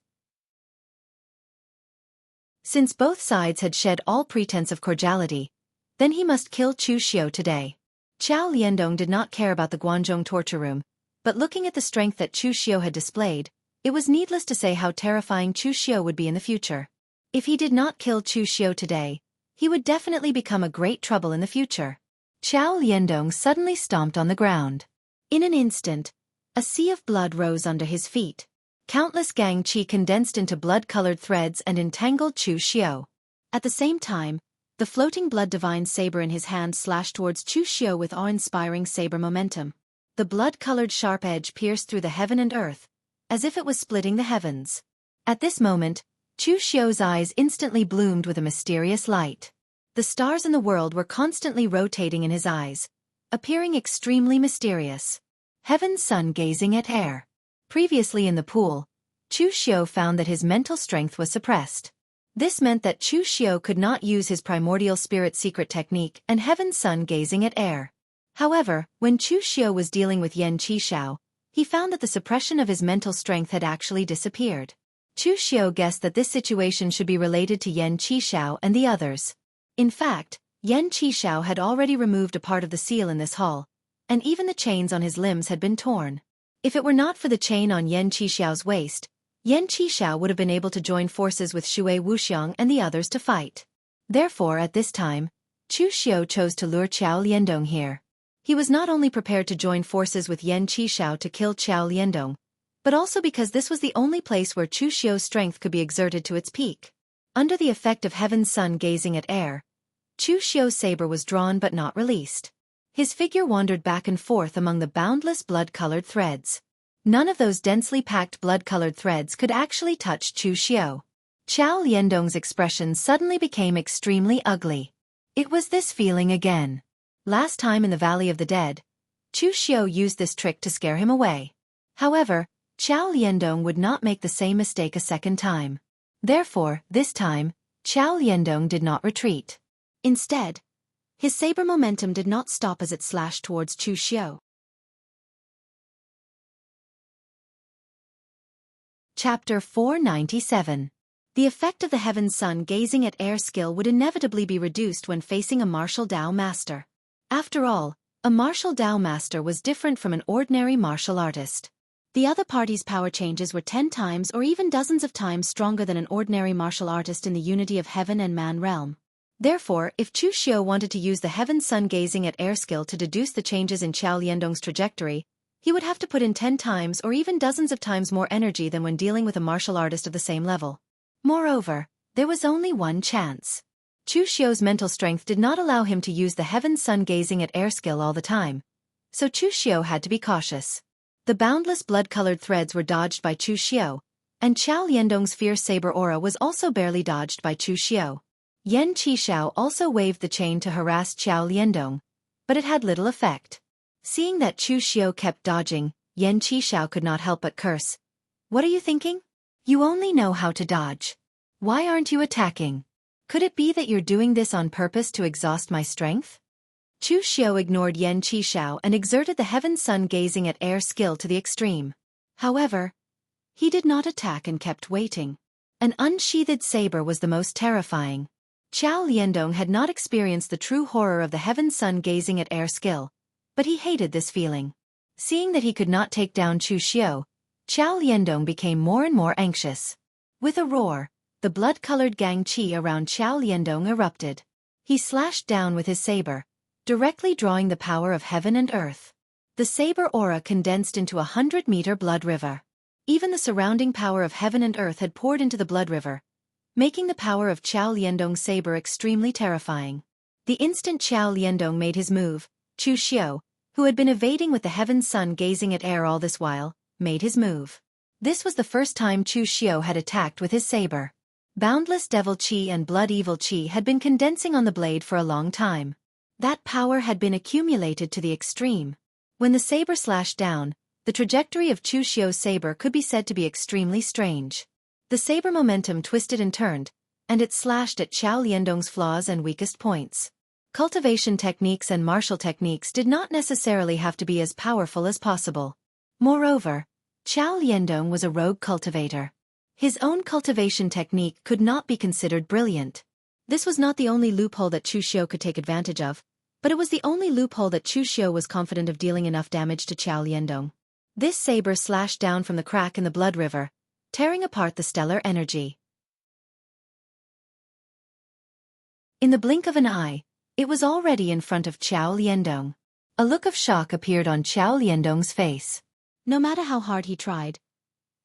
Since both sides had shed all pretense of cordiality, then he must kill Chu Xiu today. Qiao Liandong did not care about the Guanzhong torture room, but looking at the strength that Chu Xiu had displayed, it was needless to say how terrifying Chu Xiu would be in the future. If he did not kill Chu Xiu today, he would definitely become a great trouble in the future. Qiao Liandong suddenly stomped on the ground. In an instant, a sea of blood rose under his feet. Countless gang qi condensed into blood-colored threads and entangled Chu Xiu. At the same time, the floating blood divine saber in his hand slashed towards Chu Xiu with awe-inspiring saber momentum. The blood-colored sharp edge pierced through the heaven and earth, as if it was splitting the heavens. At this moment, Chu Xiu's eyes instantly bloomed with a mysterious light. The stars in the world were constantly rotating in his eyes, appearing extremely mysterious. Heaven's sun gazing at air. Previously in the pool, Chu Xiu found that his mental strength was suppressed. This meant that Chu Xiu could not use his primordial spirit secret technique and heaven's sun gazing at air. However, when Chu Xiu was dealing with Yan Qishao, he found that the suppression of his mental strength had actually disappeared. Chu Xiu guessed that this situation should be related to Yan Qishao and the others. In fact, Yan Qishao had already removed a part of the seal in this hall, and even the chains on his limbs had been torn. If it were not for the chain on Yan Qishao's waist, Yan Qishao would have been able to join forces with Shui Wuxiang and the others to fight. Therefore, at this time, Chu Xiu chose to lure Qiao Liandong here. He was not only prepared to join forces with Yan Qishao to kill Qiao Liandong, but also because this was the only place where Chu Xiu's strength could be exerted to its peak. Under the effect of heaven's sun gazing at air, Chu Xiu's saber was drawn but not released. His figure wandered back and forth among the boundless blood-colored threads. None of those densely packed blood-colored threads could actually touch Chu Xiu. Qiao Liandong's expression suddenly became extremely ugly. It was this feeling again. Last time in the Valley of the Dead, Chu Xiu used this trick to scare him away. However, Qiao Liandong would not make the same mistake a second time. Therefore, this time, Qiao Liandong did not retreat. Instead, his saber momentum did not stop as it slashed towards Chu Xiu. Chapter 497. The effect of the heaven's sun gazing at air skill would inevitably be reduced when facing a martial Dao master. After all, a martial Dao master was different from an ordinary martial artist. The other party's power changes were 10 times or even dozens of times stronger than an ordinary martial artist in the unity of heaven and man realm. Therefore, if Chu Xiu wanted to use the heaven's sun gazing at air skill to deduce the changes in Qiao Liandong's trajectory, he would have to put in 10 times or even dozens of times more energy than when dealing with a martial artist of the same level. Moreover, there was only one chance. Chu Xiu's mental strength did not allow him to use the heaven's sun gazing at air skill all the time, so Chu Xiu had to be cautious. The boundless blood-colored threads were dodged by Chu Xiu, and Qiao Liandong's fierce saber aura was also barely dodged by Chu Xiu. Yan Qishao also waved the chain to harass Qiao Liandong, but it had little effect. Seeing that Chu Xiu kept dodging, Yan Qishao could not help but curse. "What are you thinking? You only know how to dodge. Why aren't you attacking? Could it be that you're doing this on purpose to exhaust my strength?" Chu Xiu ignored Yan Qishao and exerted the heaven's sun gazing at air skill to the extreme. However, he did not attack and kept waiting. An unsheathed saber was the most terrifying. Qiao Liandong had not experienced the true horror of the heaven's sun gazing at air skill, but he hated this feeling. Seeing that he could not take down Chu Xiu, Qiao Liandong became more and more anxious. With a roar, the blood-colored gang qi around Qiao Liandong erupted. He slashed down with his saber, directly drawing the power of heaven and earth. The saber aura condensed into a 100-meter blood river. Even the surrounding power of heaven and earth had poured into the blood river, making the power of Qiao Liandong's saber extremely terrifying. The instant Qiao Liandong made his move, Chu Xiu, who had been evading with the heaven's sun gazing at air all this while, made his move. This was the first time Chu Xiu had attacked with his saber. Boundless devil qi and blood evil qi had been condensing on the blade for a long time. That power had been accumulated to the extreme. When the saber slashed down, the trajectory of Chu Xiu's saber could be said to be extremely strange. The saber momentum twisted and turned, and it slashed at Qiao Liandong's flaws and weakest points. Cultivation techniques and martial techniques did not necessarily have to be as powerful as possible. Moreover, Qiao Liandong was a rogue cultivator. His own cultivation technique could not be considered brilliant. This was not the only loophole that Chu Xiu could take advantage of, but it was the only loophole that Chu Xiu was confident of dealing enough damage to Qiao Liandong. This saber slashed down from the crack in the blood river, tearing apart the stellar energy. In the blink of an eye, it was already in front of Qiao Liandong. A look of shock appeared on Qiao Liandong's face. No matter how hard he tried,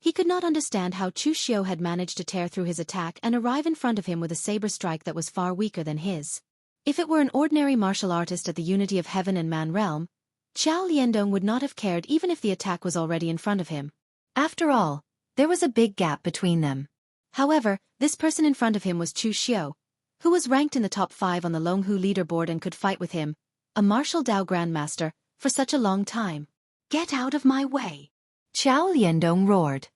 he could not understand how Chu Xiu had managed to tear through his attack and arrive in front of him with a saber strike that was far weaker than his. If it were an ordinary martial artist at the unity of heaven and man realm, Qiao Liandong would not have cared even if the attack was already in front of him. After all, there was a big gap between them. However, this person in front of him was Chu Xiu, who was ranked in the top 5 on the Longhu leaderboard and could fight with him, a martial Dao grandmaster, for such a long time. "Get out of my way!" Qiao Liandong roared.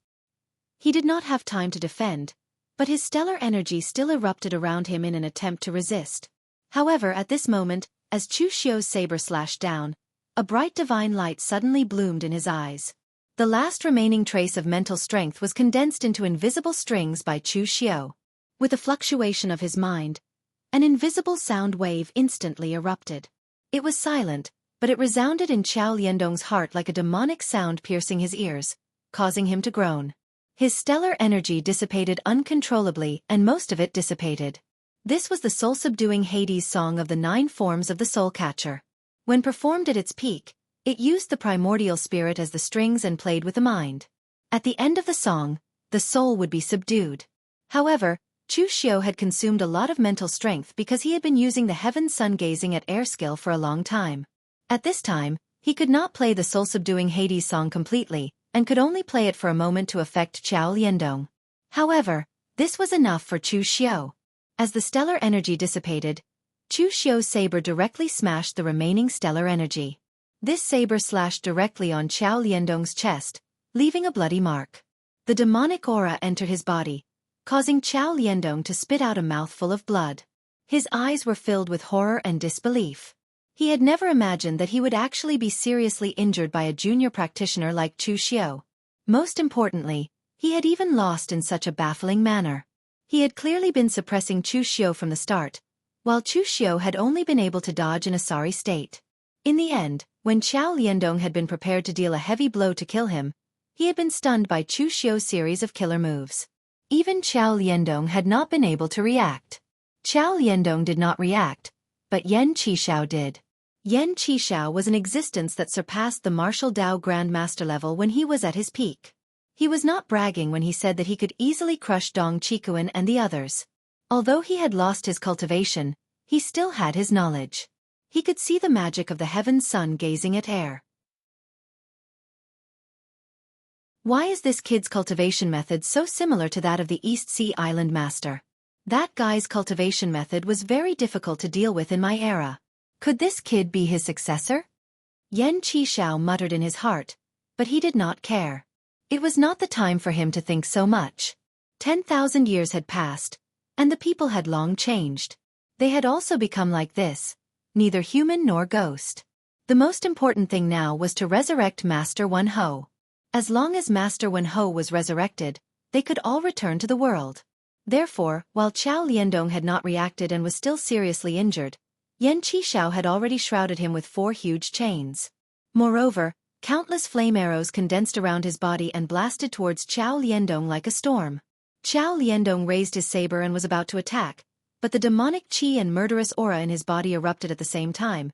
He did not have time to defend, but his stellar energy still erupted around him in an attempt to resist. However, at this moment, as Chu Xiu's saber slashed down, a bright divine light suddenly bloomed in his eyes. The last remaining trace of mental strength was condensed into invisible strings by Chu Xiu. With a fluctuation of his mind, an invisible sound wave instantly erupted. It was silent, but it resounded in Xiao Liandong's heart like a demonic sound piercing his ears, causing him to groan. His stellar energy dissipated uncontrollably, and most of it dissipated. This was the soul-subduing Hades song of the 9 forms of the soul catcher. When performed at its peak, it used the primordial spirit as the strings and played with the mind. At the end of the song, the soul would be subdued. However, Chu Xiu had consumed a lot of mental strength because he had been using the heaven sun gazing at air skill for a long time. At this time, he could not play the soul-subduing Hades song completely, and could only play it for a moment to affect Xiao Liandong. However, this was enough for Chu Xiu. As the stellar energy dissipated, Chu Xiu's saber directly smashed the remaining stellar energy. This saber slashed directly on Xiao Liandong's chest, leaving a bloody mark. The demonic aura entered his body, causing Xiao Liandong to spit out a mouthful of blood. His eyes were filled with horror and disbelief. He had never imagined that he would actually be seriously injured by a junior practitioner like Chu Xiu. Most importantly, he had even lost in such a baffling manner. He had clearly been suppressing Chu Xiu from the start, while Chu Xiu had only been able to dodge in a sorry state. In the end, when Xiao Liandong had been prepared to deal a heavy blow to kill him, he had been stunned by Chu Xiu's series of killer moves. Even Xiao Liandong had not been able to react. Xiao Liandong did not react, but Yan Qishao did. Yan Qishao was an existence that surpassed the martial Dao Grandmaster level when he was at his peak. He was not bragging when he said that he could easily crush Dong Qikuan and the others. Although he had lost his cultivation, he still had his knowledge. He could see the magic of the heaven sun gazing at air. Why is this kid's cultivation method so similar to that of the East Sea Island Master? That guy's cultivation method was very difficult to deal with in my era. Could this kid be his successor? Yan Qishao muttered in his heart, but he did not care. It was not the time for him to think so much. 10,000 years had passed, and the people had long changed. They had also become like this, neither human nor ghost. The most important thing now was to resurrect Master Wen Ho. As long as Master Wen Ho was resurrected, they could all return to the world. Therefore, while Xiao Liandong had not reacted and was still seriously injured, Yan Qishao had already shrouded him with 4 huge chains. Moreover, countless flame arrows condensed around his body and blasted towards Xiao Liandong like a storm. Xiao Liandong raised his saber and was about to attack, but the demonic qi and murderous aura in his body erupted at the same time,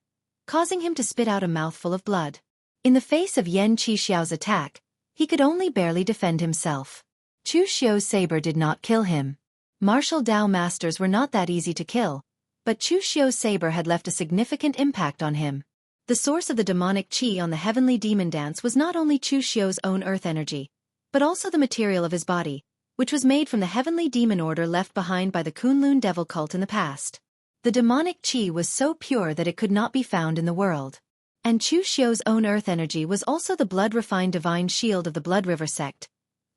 causing him to spit out a mouthful of blood. In the face of Yan Qishao's attack, he could only barely defend himself. Chu Xiu's saber did not kill him. Martial Dao masters were not that easy to kill, but Chu Xiu's saber had left a significant impact on him. The source of the demonic qi on the heavenly demon dance was not only Chu Xiu's own earth energy, but also the material of his body, which was made from the heavenly demon order left behind by the Kunlun devil cult in the past. The demonic qi was so pure that it could not be found in the world. And Chu Xiu's own earth energy was also the blood-refined divine shield of the Blood River sect,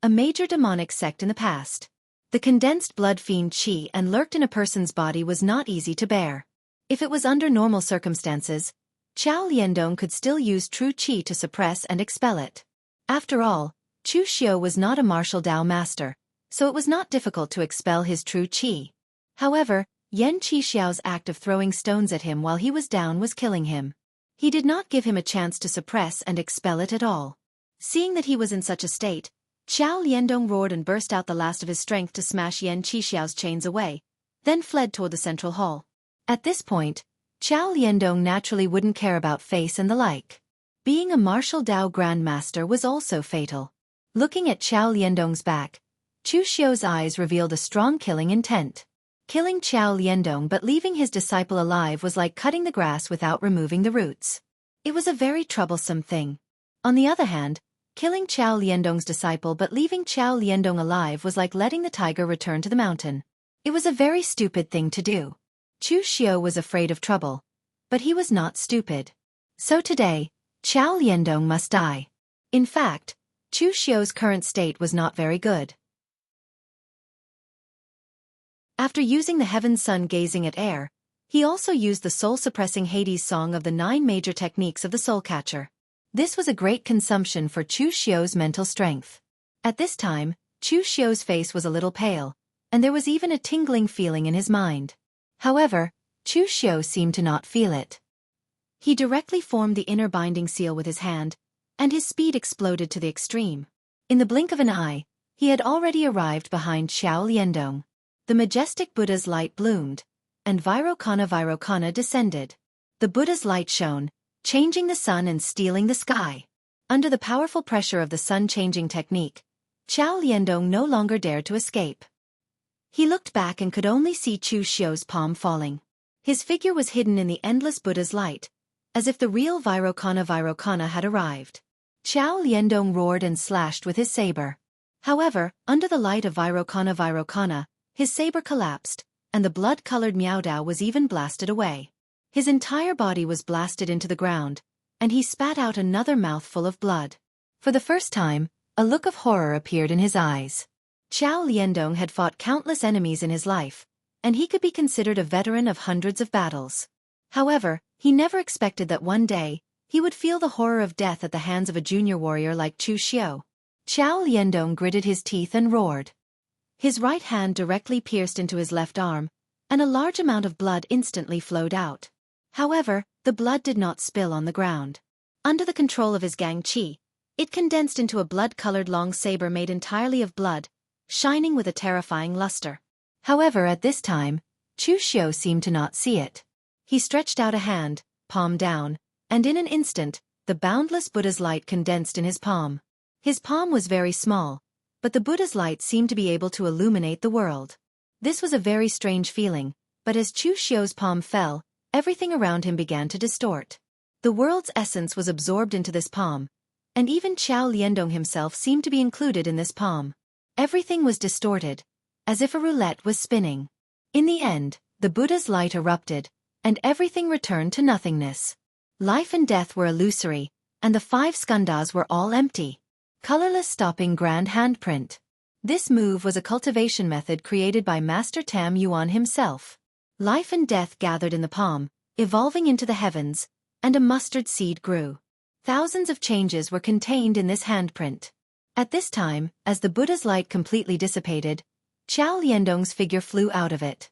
a major demonic sect in the past. The condensed blood fiend qi and lurked in a person's body was not easy to bear. If it was under normal circumstances, Xiao Liandong could still use true qi to suppress and expel it. After all, Chu Xiu was not a martial Dao master, so it was not difficult to expel his true qi. However, Yan Qishao's act of throwing stones at him while he was down was killing him. He did not give him a chance to suppress and expel it at all. Seeing that he was in such a state, Xiao Liandong roared and burst out the last of his strength to smash Yan Qishao's chains away, then fled toward the central hall. At this point, Xiao Liandong naturally wouldn't care about face and the like. Being a martial Dao grandmaster was also fatal. Looking at Xiao Liandong's back, Chu Xiu's eyes revealed a strong killing intent. Killing Xiao Liandong but leaving his disciple alive was like cutting the grass without removing the roots. It was a very troublesome thing. On the other hand, killing Xiao Liandong's disciple but leaving Xiao Liandong alive was like letting the tiger return to the mountain. It was a very stupid thing to do. Chu Xiu was afraid of trouble, but he was not stupid. So today, Xiao Liandong must die. In fact, Chu Xiu's current state was not very good. After using the heaven sun gazing at air, he also used the soul-suppressing Hades song of the 9 major techniques of the soul catcher. This was a great consumption for Chu Xiu's mental strength. At this time, Chu Xiu's face was a little pale, and there was even a tingling feeling in his mind. However, Chu Xiu seemed to not feel it. He directly formed the inner binding seal with his hand, and his speed exploded to the extreme. In the blink of an eye, he had already arrived behind Xiao Liandong. The majestic Buddha's light bloomed, and Vairocana descended. The Buddha's light shone, changing the sun and stealing the sky. Under the powerful pressure of the sun-changing technique, Xiao Liandong no longer dared to escape. He looked back and could only see Chu Xiu's palm falling. His figure was hidden in the endless Buddha's light, as if the real Vairocana had arrived. Xiao Liandong roared and slashed with his saber. However, under the light of Vairocana, his saber collapsed, and the blood-colored Miaodao was even blasted away. His entire body was blasted into the ground, and he spat out another mouthful of blood. For the first time, a look of horror appeared in his eyes. Xiao Liandong had fought countless enemies in his life, and he could be considered a veteran of hundreds of battles. However, he never expected that one day, he would feel the horror of death at the hands of a junior warrior like Chu Xiu. Xiao Liandong gritted his teeth and roared. His right hand directly pierced into his left arm, and a large amount of blood instantly flowed out. However, the blood did not spill on the ground. Under the control of his Gang Qi, it condensed into a blood-colored long saber made entirely of blood, shining with a terrifying luster. However, at this time, Chu Xiu seemed to not see it. He stretched out a hand, palm down, and in an instant, the boundless Buddha's light condensed in his palm. His palm was very small, but the Buddha's light seemed to be able to illuminate the world. This was a very strange feeling, but as Chu Xiu's palm fell, everything around him began to distort. The world's essence was absorbed into this palm, and even Xiao Liandong himself seemed to be included in this palm. Everything was distorted, as if a roulette was spinning. In the end, the Buddha's light erupted, and everything returned to nothingness. Life and death were illusory, and the 5 skandhas were all empty. Colorless stopping grand handprint. This move was a cultivation method created by Master Tam Yuan himself. Life and death gathered in the palm, evolving into the heavens, and a mustard seed grew. Thousands of changes were contained in this handprint. At this time, as the Buddha's light completely dissipated, Xiao Liandong's figure flew out of it.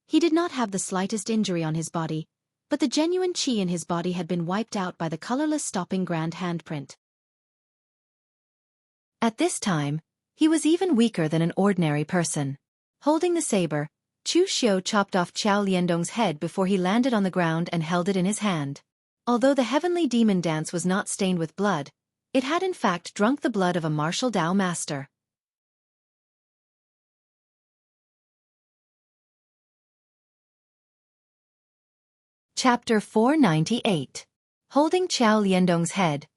He did not have the slightest injury on his body, but the genuine qi in his body had been wiped out by the colorless stopping grand handprint. At this time, he was even weaker than an ordinary person. Holding the saber, Chu Xiu chopped off Xiao Liandong's head before he landed on the ground and held it in his hand. Although the heavenly demon dance was not stained with blood, it had in fact drunk the blood of a martial Dao master. Chapter 498. Holding Xiao Liandong's head,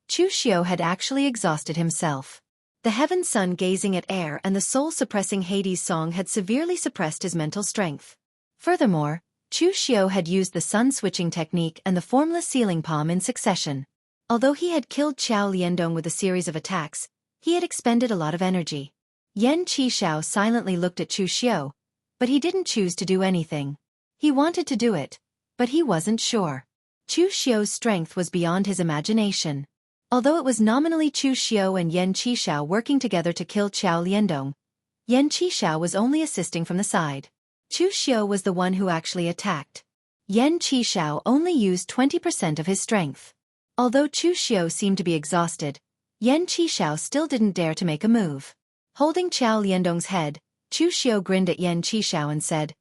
Chu Xiu had actually exhausted himself. The heaven sun gazing at air and the soul-suppressing Hades song had severely suppressed his mental strength. Furthermore, Chu Xiu had used the sun-switching technique and the formless sealing palm in succession. Although he had killed Xiao Liandong with a series of attacks, he had expended a lot of energy. Yan Qishao silently looked at Chu Xiu, but he didn't choose to do anything. He wanted to do it, but he wasn't sure. Chu Xiu's strength was beyond his imagination. Although it was nominally Chu Xiu and Yan Qishao working together to kill Xiao Liandong, Yan Qishao was only assisting from the side. Chu Xiu was the one who actually attacked. Yan Qishao only used 20% of his strength. Although Chu Xiu seemed to be exhausted, Yan Qishao still didn't dare to make a move. Holding Xiao Liandong's head, Chu Xiu grinned at Yan Qishao and said,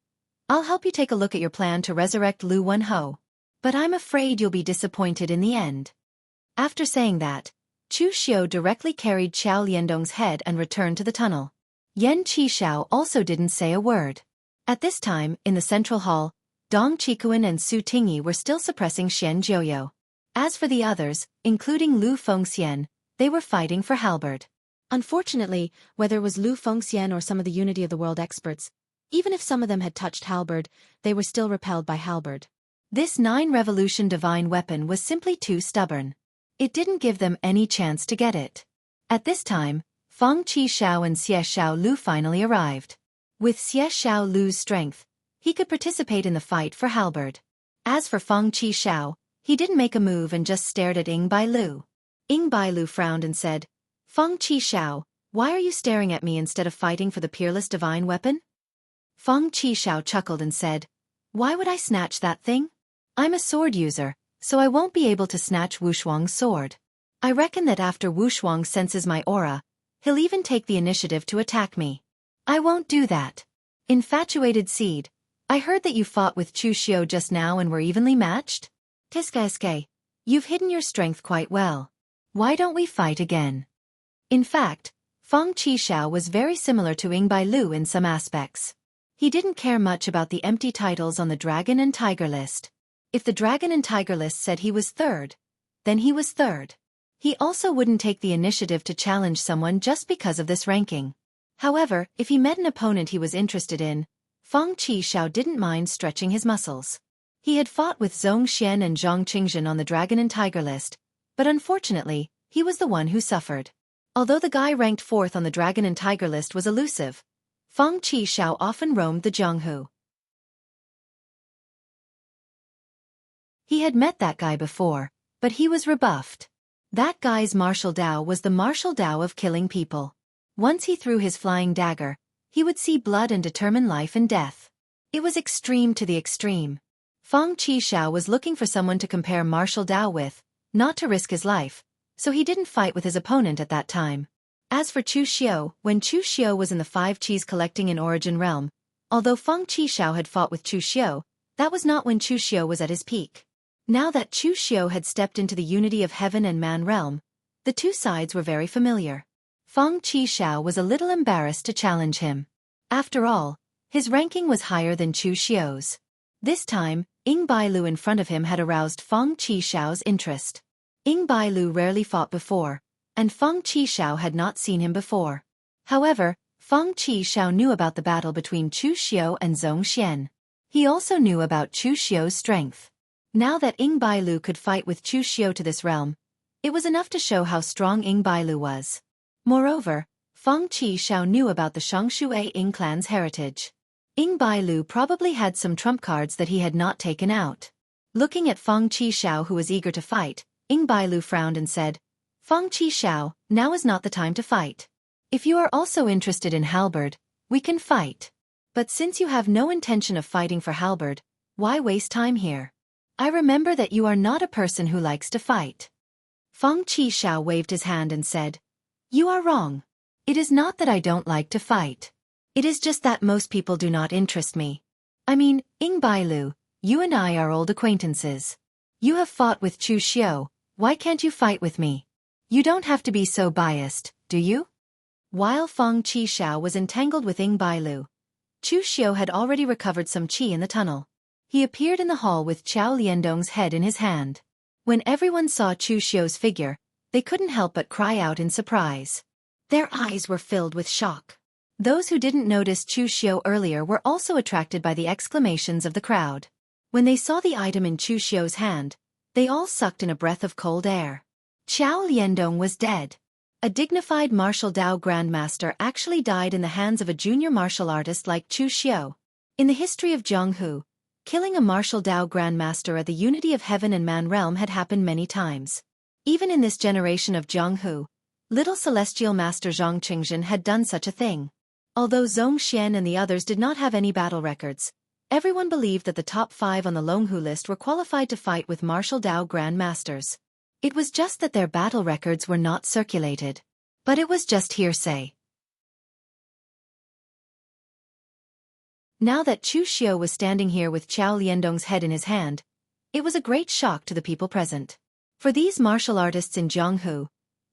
"I'll help you take a look at your plan to resurrect Lu Wenhou. But I'm afraid you'll be disappointed in the end." After saying that, Chu Xiu directly carried Xiao Liandong's head and returned to the tunnel. Yan Qishao also didn't say a word. At this time, in the central hall, Dong Qikuan and Su Tingyi were still suppressing Xian Jiuyo. As for the others, including Lu Fengxian, they were fighting for halberd. Unfortunately, whether it was Lu Fengxian or some of the Unity of the World experts, even if some of them had touched halberd, they were still repelled by halberd. This 9-revolution divine weapon was simply too stubborn. It didn't give them any chance to get it. At this time, Feng Qi Shao and Xie Shao Lu finally arrived. With Xie Xiao Lu's strength, he could participate in the fight for halberd. As for Feng Qi Xiao, he didn't make a move and just stared at Ying Bai Lu. Ying Bai Lu frowned and said, Feng Qi Xiao, why are you staring at me instead of fighting for the peerless divine weapon? Feng Qi Xiao chuckled and said, Why would I snatch that thing? I'm a sword user, so I won't be able to snatch Wushuang's sword. I reckon that after Wushuang senses my aura, he'll even take the initiative to attack me. I won't do that. Infatuated seed, I heard that you fought with Chu Xiao just now and were evenly matched? Tiske, you've hidden your strength quite well. Why don't we fight again? In fact, Feng Qi Xiao was very similar to Ying Bai Lu in some aspects. He didn't care much about the empty titles on the Dragon and Tiger list. If the Dragon and Tiger list said he was third, then he was third. He also wouldn't take the initiative to challenge someone just because of this ranking. However, if he met an opponent he was interested in, Feng Qi Xiao didn't mind stretching his muscles. He had fought with Zhong Xian and Zhang Qingzhen on the Dragon and Tiger list, but unfortunately, he was the one who suffered. Although the guy ranked fourth on the Dragon and Tiger list was elusive, Feng Qi Xiao often roamed the Jianghu. He had met that guy before, but he was rebuffed. That guy's martial Dao was the martial Dao of killing people. Once he threw his flying dagger, he would see blood and determine life and death. It was extreme to the extreme. Feng Qi Xiao was looking for someone to compare martial Dao with, not to risk his life, so he didn't fight with his opponent at that time. As for Chu Xiao, when Chu Xiao was in the 5 Qis collecting in Origin Realm, although Feng Qi Xiao had fought with Chu Xiao, that was not when Chu Xiao was at his peak. Now that Chu Xiao had stepped into the unity of heaven and man realm, the two sides were very familiar. Feng Qi Xiao was a little embarrassed to challenge him. After all, his ranking was higher than Chu Xiao's. This time, Ying Bai Lu in front of him had aroused Feng Qi Xiao's interest. Ying Bai Lu rarely fought before, and Feng Qi Xiao had not seen him before. However, Feng Qi Xiao knew about the battle between Chu Xiao and Zhong Xian. He also knew about Chu Xiao's strength. Now that Ying Bai Lu could fight with Chu Xiao to this realm, it was enough to show how strong Ying Bai Lu was. Moreover, Feng Qi Xiao knew about the Shangshui Ying clan's heritage. Ying Bai Lu probably had some trump cards that he had not taken out. Looking at Feng Qi Xiao, who was eager to fight, Ying Bai Lu frowned and said, Feng Qi Xiao, now is not the time to fight. If you are also interested in halberd, we can fight. But since you have no intention of fighting for halberd, why waste time here? I remember that you are not a person who likes to fight. Feng Qi Xiao waved his hand and said, You are wrong. It is not that I don't like to fight. It is just that most people do not interest me. I mean, Ying Bai Lu, you and I are old acquaintances. You have fought with Chu Xiao, why can't you fight with me? You don't have to be so biased, do you? While Feng Qi Xiao was entangled with Ying Bai Lu, Chu Xiao had already recovered some qi in the tunnel. He appeared in the hall with Qiao Liandong's head in his hand. When everyone saw Chu Xiao's figure, they couldn't help but cry out in surprise. Their eyes were filled with shock. Those who didn't notice Chu Xiao earlier were also attracted by the exclamations of the crowd. When they saw the item in Chu Xiao's hand, they all sucked in a breath of cold air. Qiao Liandong was dead. A dignified martial Dao grandmaster actually died in the hands of a junior martial artist like Chu Xiao. In the history of Jianghu, killing a martial Dao grandmaster at the unity of heaven and man realm had happened many times. Even in this generation of Jianghu, little celestial master Zhang Qingzhen had done such a thing. Although Zhong Xian and the others did not have any battle records, everyone believed that the top 5 on the Longhu list were qualified to fight with martial Dao grandmasters. It was just that their battle records were not circulated. But it was just hearsay. Now that Chu Xiao was standing here with Qiao Liandong's head in his hand, it was a great shock to the people present. For these martial artists in Jianghu,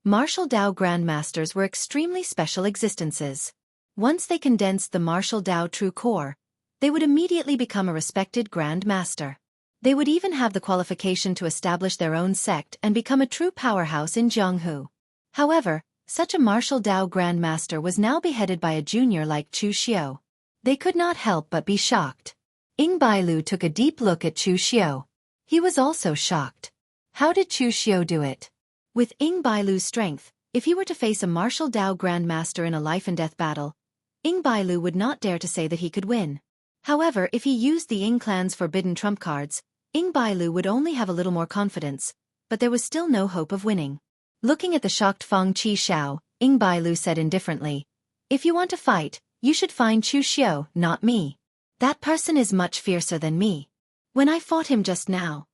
martial Dao grandmasters were extremely special existences. Once they condensed the martial Dao true core, they would immediately become a respected grand master. They would even have the qualification to establish their own sect and become a true powerhouse in Jianghu. However, such a martial Dao grand master was now beheaded by a junior like Chu Xiao. They could not help but be shocked. Ying Bai Lu took a deep look at Chu Xiao. He was also shocked. How did Chu Xiao do it? With Ying Bai Lu's strength, if he were to face a martial Dao grandmaster in a life-and-death battle, Ying Bailu would not dare to say that he could win. However, if he used the Ying clan's forbidden trump cards, Ying Bailu would only have a little more confidence, but there was still no hope of winning. Looking at the shocked Feng Qixiao, Ying Bailu said indifferently, "If you want to fight, you should find Chu Xiu, not me. That person is much fiercer than me. When I fought him just now,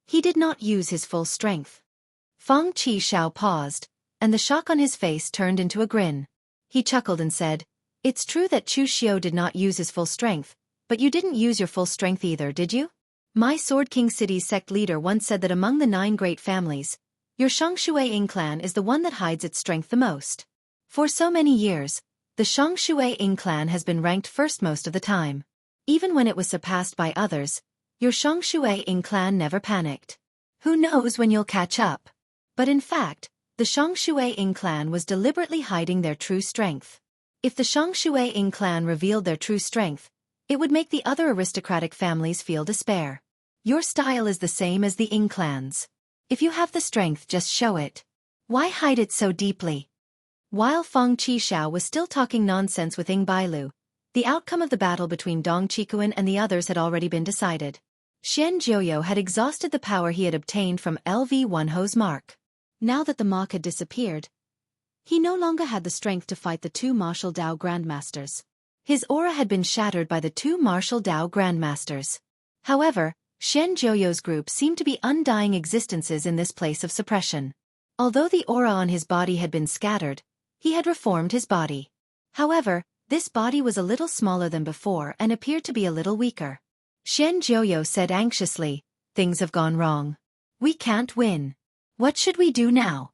he did not use his full strength." Feng Qixiao paused, and the shock on his face turned into a grin. He chuckled and said, "It's true that Chu Xiu did not use his full strength, but you didn't use your full strength either, did you? My Sword King City's sect leader once said that among the 9 great families, your Shongshui Ying clan is the one that hides its strength the most. For so many years, the Shongshui Ying clan has been ranked first most of the time. Even when it was surpassed by others, your Shongshui Ying clan never panicked. Who knows when you'll catch up?" But in fact, the Shongshui Ying clan was deliberately hiding their true strength. If the Shongshui Ying clan revealed their true strength, it would make the other aristocratic families feel despair. Your style is the same as the Ying clans. If you have the strength, just show it. Why hide it so deeply? While Feng Qixiao was still talking nonsense with Ying Bailu, the outcome of the battle between Dong Qikuan and the others had already been decided. Xian Jiuyo had exhausted the power he had obtained from LV1 Ho's mark. Now that the mark had disappeared, he no longer had the strength to fight the 2 martial Dao grandmasters. His aura had been shattered by the 2 martial Dao grandmasters. However, Xian Jiuyo's group seemed to be undying existences in this place of suppression. Although the aura on his body had been scattered, he had reformed his body. However, this body was a little smaller than before and appeared to be a little weaker. Xian Jiuyo said anxiously, "Things have gone wrong. We can't win. What should we do now?"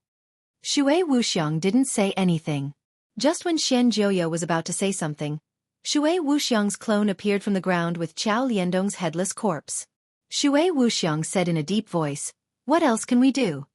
Shui Wuxiang didn't say anything. Just when Xian Jiuyo was about to say something, Shui Wuxiang's clone appeared from the ground with Qiao Liandong's headless corpse. Shui Wuxiang said in a deep voice, "What else can we do?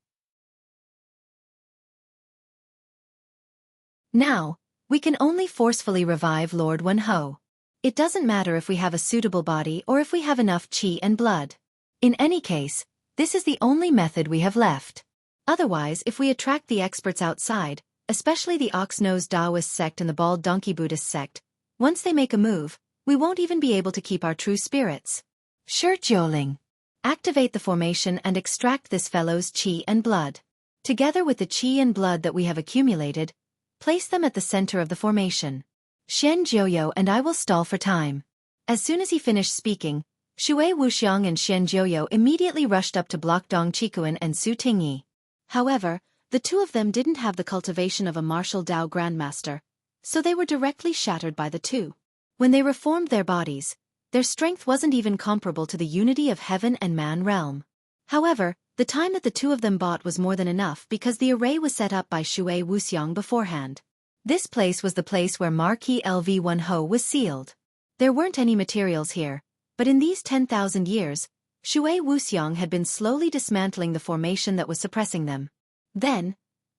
Now, we can only forcefully revive Lord Wenho. It doesn't matter if we have a suitable body or if we have enough qi and blood. In any case, this is the only method we have left. Otherwise, if we attract the experts outside, especially the Ox-Nosed Taoist sect and the Bald Donkey Buddhist sect, once they make a move, we won't even be able to keep our true spirits. Shi Jiuling. Activate the formation and extract this fellow's qi and blood. Together with the qi and blood that we have accumulated, place them at the center of the formation. Xian Jiuyo and I will stall for time." As soon as he finished speaking, Shui Wuxiang and Xian Jiuyo immediately rushed up to block Dong Qikuan and Su Tingyi. However, the 2 of them didn't have the cultivation of a martial Dao grandmaster, so they were directly shattered by the 2. When they reformed their bodies, their strength wasn't even comparable to the unity of heaven and man realm. However, the time that the 2 of them bought was more than enough because the array was set up by Shui Wuxiang beforehand. This place was the place where Marquis LV1 Ho was sealed. There weren't any materials here, but in these 10,000 years, Shui Wuxiang had been slowly dismantling the formation that was suppressing them. Then,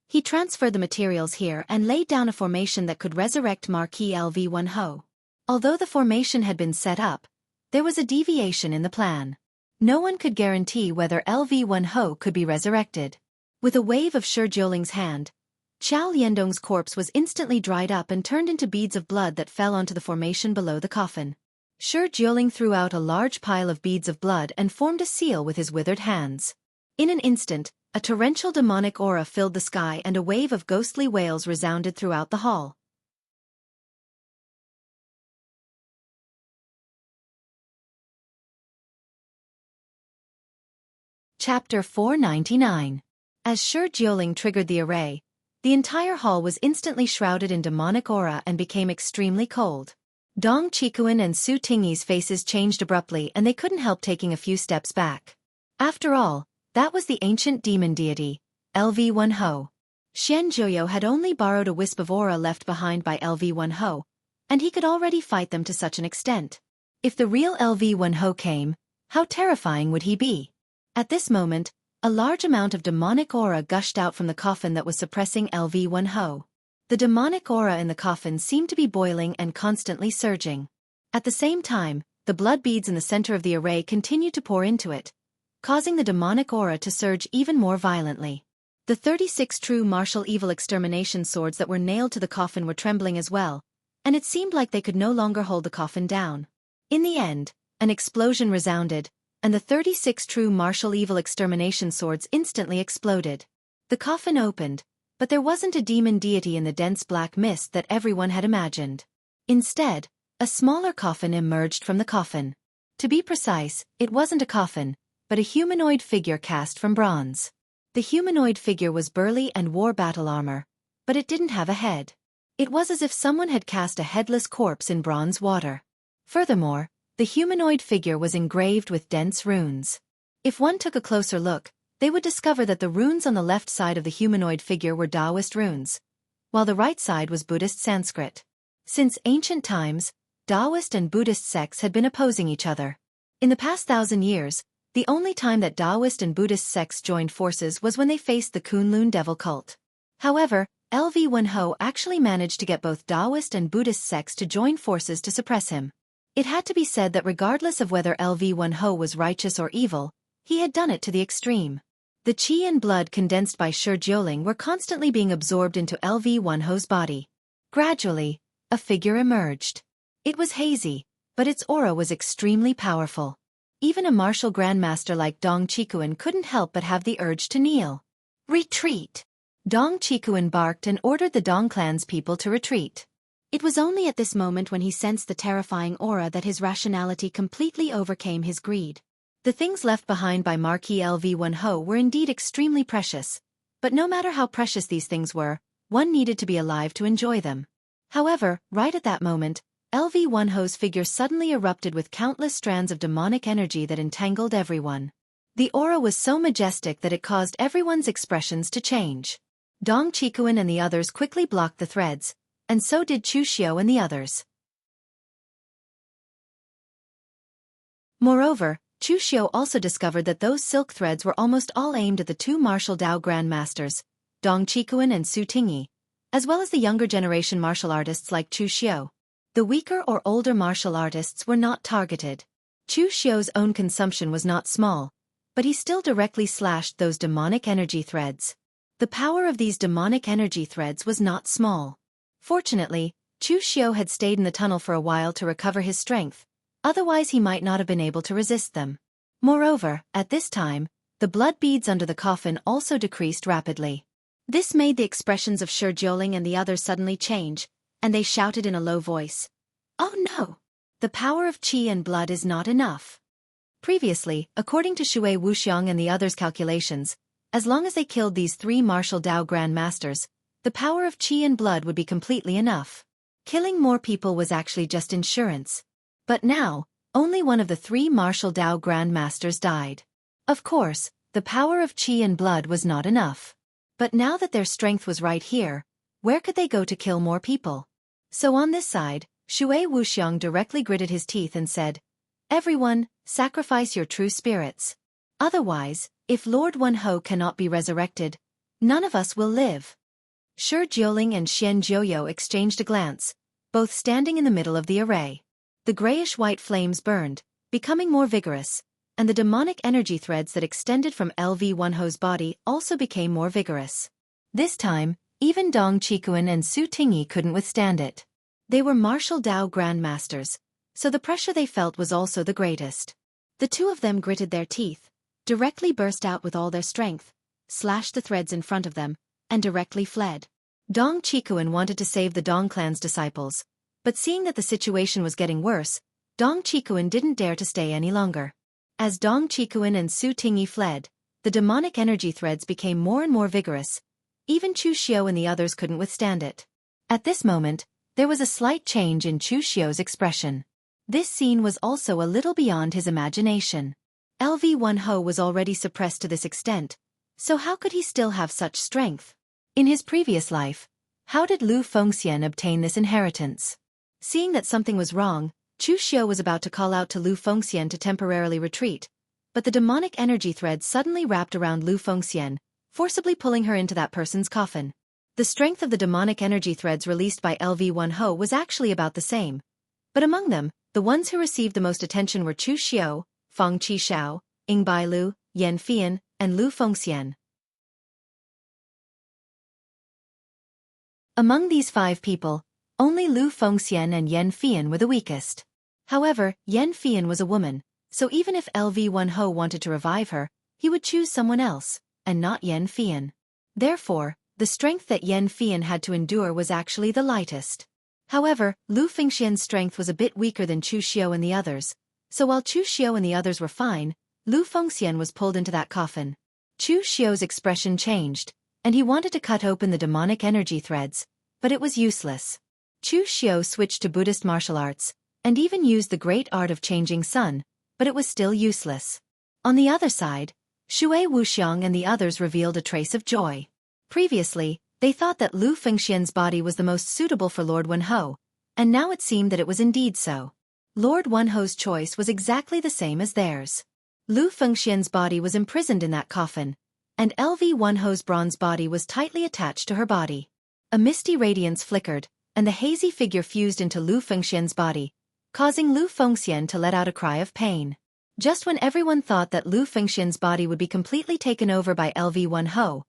he transferred the materials here and laid down a formation that could resurrect Marquis LV1 Ho. Although the formation had been set up, there was a deviation in the plan. No one could guarantee whether LV1 Ho could be resurrected. With a wave of Shi Jiuling's hand, Qiao Liandong's corpse was instantly dried up and turned into beads of blood that fell onto the formation below the coffin. Shi Jiuling threw out a large pile of beads of blood and formed a seal with his withered hands. In an instant, a torrential demonic aura filled the sky and a wave of ghostly wails resounded throughout the hall. Chapter 499. As Shi Jiuling triggered the array, the entire hall was instantly shrouded in demonic aura and became extremely cold. Dong Qikuan and Su Tingyi's faces changed abruptly and they couldn't help taking a few steps back. After all, that was the ancient demon deity, LV1 Ho. Xian Jiuyo had only borrowed a wisp of aura left behind by LV1 Ho, and he could already fight them to such an extent. If the real LV1 Ho came, how terrifying would he be? At this moment, a large amount of demonic aura gushed out from the coffin that was suppressing LV1 Ho. The demonic aura in the coffin seemed to be boiling and constantly surging. At the same time, the blood beads in the center of the array continued to pour into it, causing the demonic aura to surge even more violently. The 36 true martial evil extermination swords that were nailed to the coffin were trembling as well, and it seemed like they could no longer hold the coffin down. In the end, an explosion resounded, and the 36 true martial evil extermination swords instantly exploded. The coffin opened, but there wasn't a demon deity in the dense black mist that everyone had imagined. Instead, a smaller coffin emerged from the coffin. To be precise, it wasn't a coffin, but a humanoid figure cast from bronze. The humanoid figure was burly and wore battle armor, but it didn't have a head. It was as if someone had cast a headless corpse in bronze water. Furthermore, the humanoid figure was engraved with dense runes. If one took a closer look, they would discover that the runes on the left side of the humanoid figure were Taoist runes, while the right side was Buddhist Sanskrit. Since ancient times, Taoist and Buddhist sects had been opposing each other. In the past 1,000 years, the only time that Taoist and Buddhist sects joined forces was when they faced the Kunlun devil cult. However, LV Wenho actually managed to get both Taoist and Buddhist sects to join forces to suppress him. It had to be said that regardless of whether LV Wenho was righteous or evil, he had done it to the extreme. The qi and blood condensed by Shi Jiuling were constantly being absorbed into LV Wenho's body. Gradually, a figure emerged. It was hazy, but its aura was extremely powerful. Even a martial grandmaster like Dong Qikuan couldn't help but have the urge to kneel. Retreat! Dong Qikuan barked and ordered the Dong clan's people to retreat. It was only at this moment when he sensed the terrifying aura that his rationality completely overcame his greed. The things left behind by Marquis LV Wenho were indeed extremely precious, but no matter how precious these things were, one needed to be alive to enjoy them. However, right at that moment, LV Wenho's figure suddenly erupted with countless strands of demonic energy that entangled everyone. The aura was so majestic that it caused everyone's expressions to change. Dong Qikuan and the others quickly blocked the threads, and so did Chu Xiao and the others. Moreover, Chu Xiao also discovered that those silk threads were almost all aimed at the two martial Dao grandmasters, Dong Qikuan and Su Tingyi, as well as the younger generation martial artists like Chu Xiao. The weaker or older martial artists were not targeted. Chu Xiao's own consumption was not small, but he still directly slashed those demonic energy threads. The power of these demonic energy threads was not small. Fortunately, Chu Xiao had stayed in the tunnel for a while to recover his strength, otherwise he might not have been able to resist them. Moreover, at this time, the blood beads under the coffin also decreased rapidly. This made the expressions of Shi Jiuling and the others suddenly change, and they shouted in a low voice, "Oh no! The power of qi and blood is not enough." Previously, according to Shui Wuxiang and the others' calculations, as long as they killed these three martial Dao grandmasters, the power of qi and blood would be completely enough. Killing more people was actually just insurance. But now, only one of the three martial Dao grandmasters died. Of course, the power of qi and blood was not enough. But now that their strength was right here, where could they go to kill more people? So on this side, Shui Wuxiang directly gritted his teeth and said, "Everyone, sacrifice your true spirits. Otherwise, if Lord Wenho cannot be resurrected, none of us will live." Shi Jiuling and Xian Jiuyo exchanged a glance, both standing in the middle of the array. The grayish-white flames burned, becoming more vigorous, and the demonic energy threads that extended from LV Wenho's body also became more vigorous. This time, even Dong Qikuan and Su Tingyi couldn't withstand it. They were martial Dao grandmasters, so the pressure they felt was also the greatest. The two of them gritted their teeth, directly burst out with all their strength, slashed the threads in front of them, and directly fled. Dong Qikuan wanted to save the Dong clan's disciples, but seeing that the situation was getting worse, Dong Qikuan didn't dare to stay any longer. As Dong Qikuan and Su Tingyi fled, the demonic energy threads became more and more vigorous. Even Chu Xiao and the others couldn't withstand it. At this moment, there was a slight change in Chu Xiao's expression. This scene was also a little beyond his imagination. LV Wenho was already suppressed to this extent, so how could he still have such strength? In his previous life, how did Lu Fengxian obtain this inheritance? Seeing that something was wrong, Chu Xiao was about to call out to Lu Fengxian to temporarily retreat, but the demonic energy thread suddenly wrapped around Lu Fengxian, forcibly pulling her into that person's coffin. The strength of the demonic energy threads released by LV Wenho was actually about the same, but among them, the ones who received the most attention were Chu Xiao, Fang Qishao, Ying Bailu, Yan Fian, and Lu Fengxian. Among these 5 people, Only Lu Fengxian and Yan Fian were the weakest. However, Yan Fian was a woman, so even if LV1Ho wanted to revive her, he would choose someone else, and not Yan Fian. Therefore, the strength that Yan Fian had to endure was actually the lightest. However, Lu Fengxian's strength was a bit weaker than Chu Xiao and the others, so while Chu Xiao and the others were fine, Lu Fengxian was pulled into that coffin. Chu Xiao's expression changed, and he wanted to cut open the demonic energy threads, but it was useless. Chu Xiao switched to Buddhist martial arts, and even used the great art of changing sun, but it was still useless. On the other side, Shui Wuxiang and the others revealed a trace of joy. Previously, they thought that Lu Fengxian's body was the most suitable for Lord Wenho, and now it seemed that it was indeed so. Lord Wenho's choice was exactly the same as theirs. Lu Fengxian's body was imprisoned in that coffin, and LV1Ho's bronze body was tightly attached to her body. A misty radiance flickered, and the hazy figure fused into Lu Fengxian's body, causing Lu Fengxian to let out a cry of pain. Just when everyone thought that Lu Fengxian's body would be completely taken over by LV1Ho,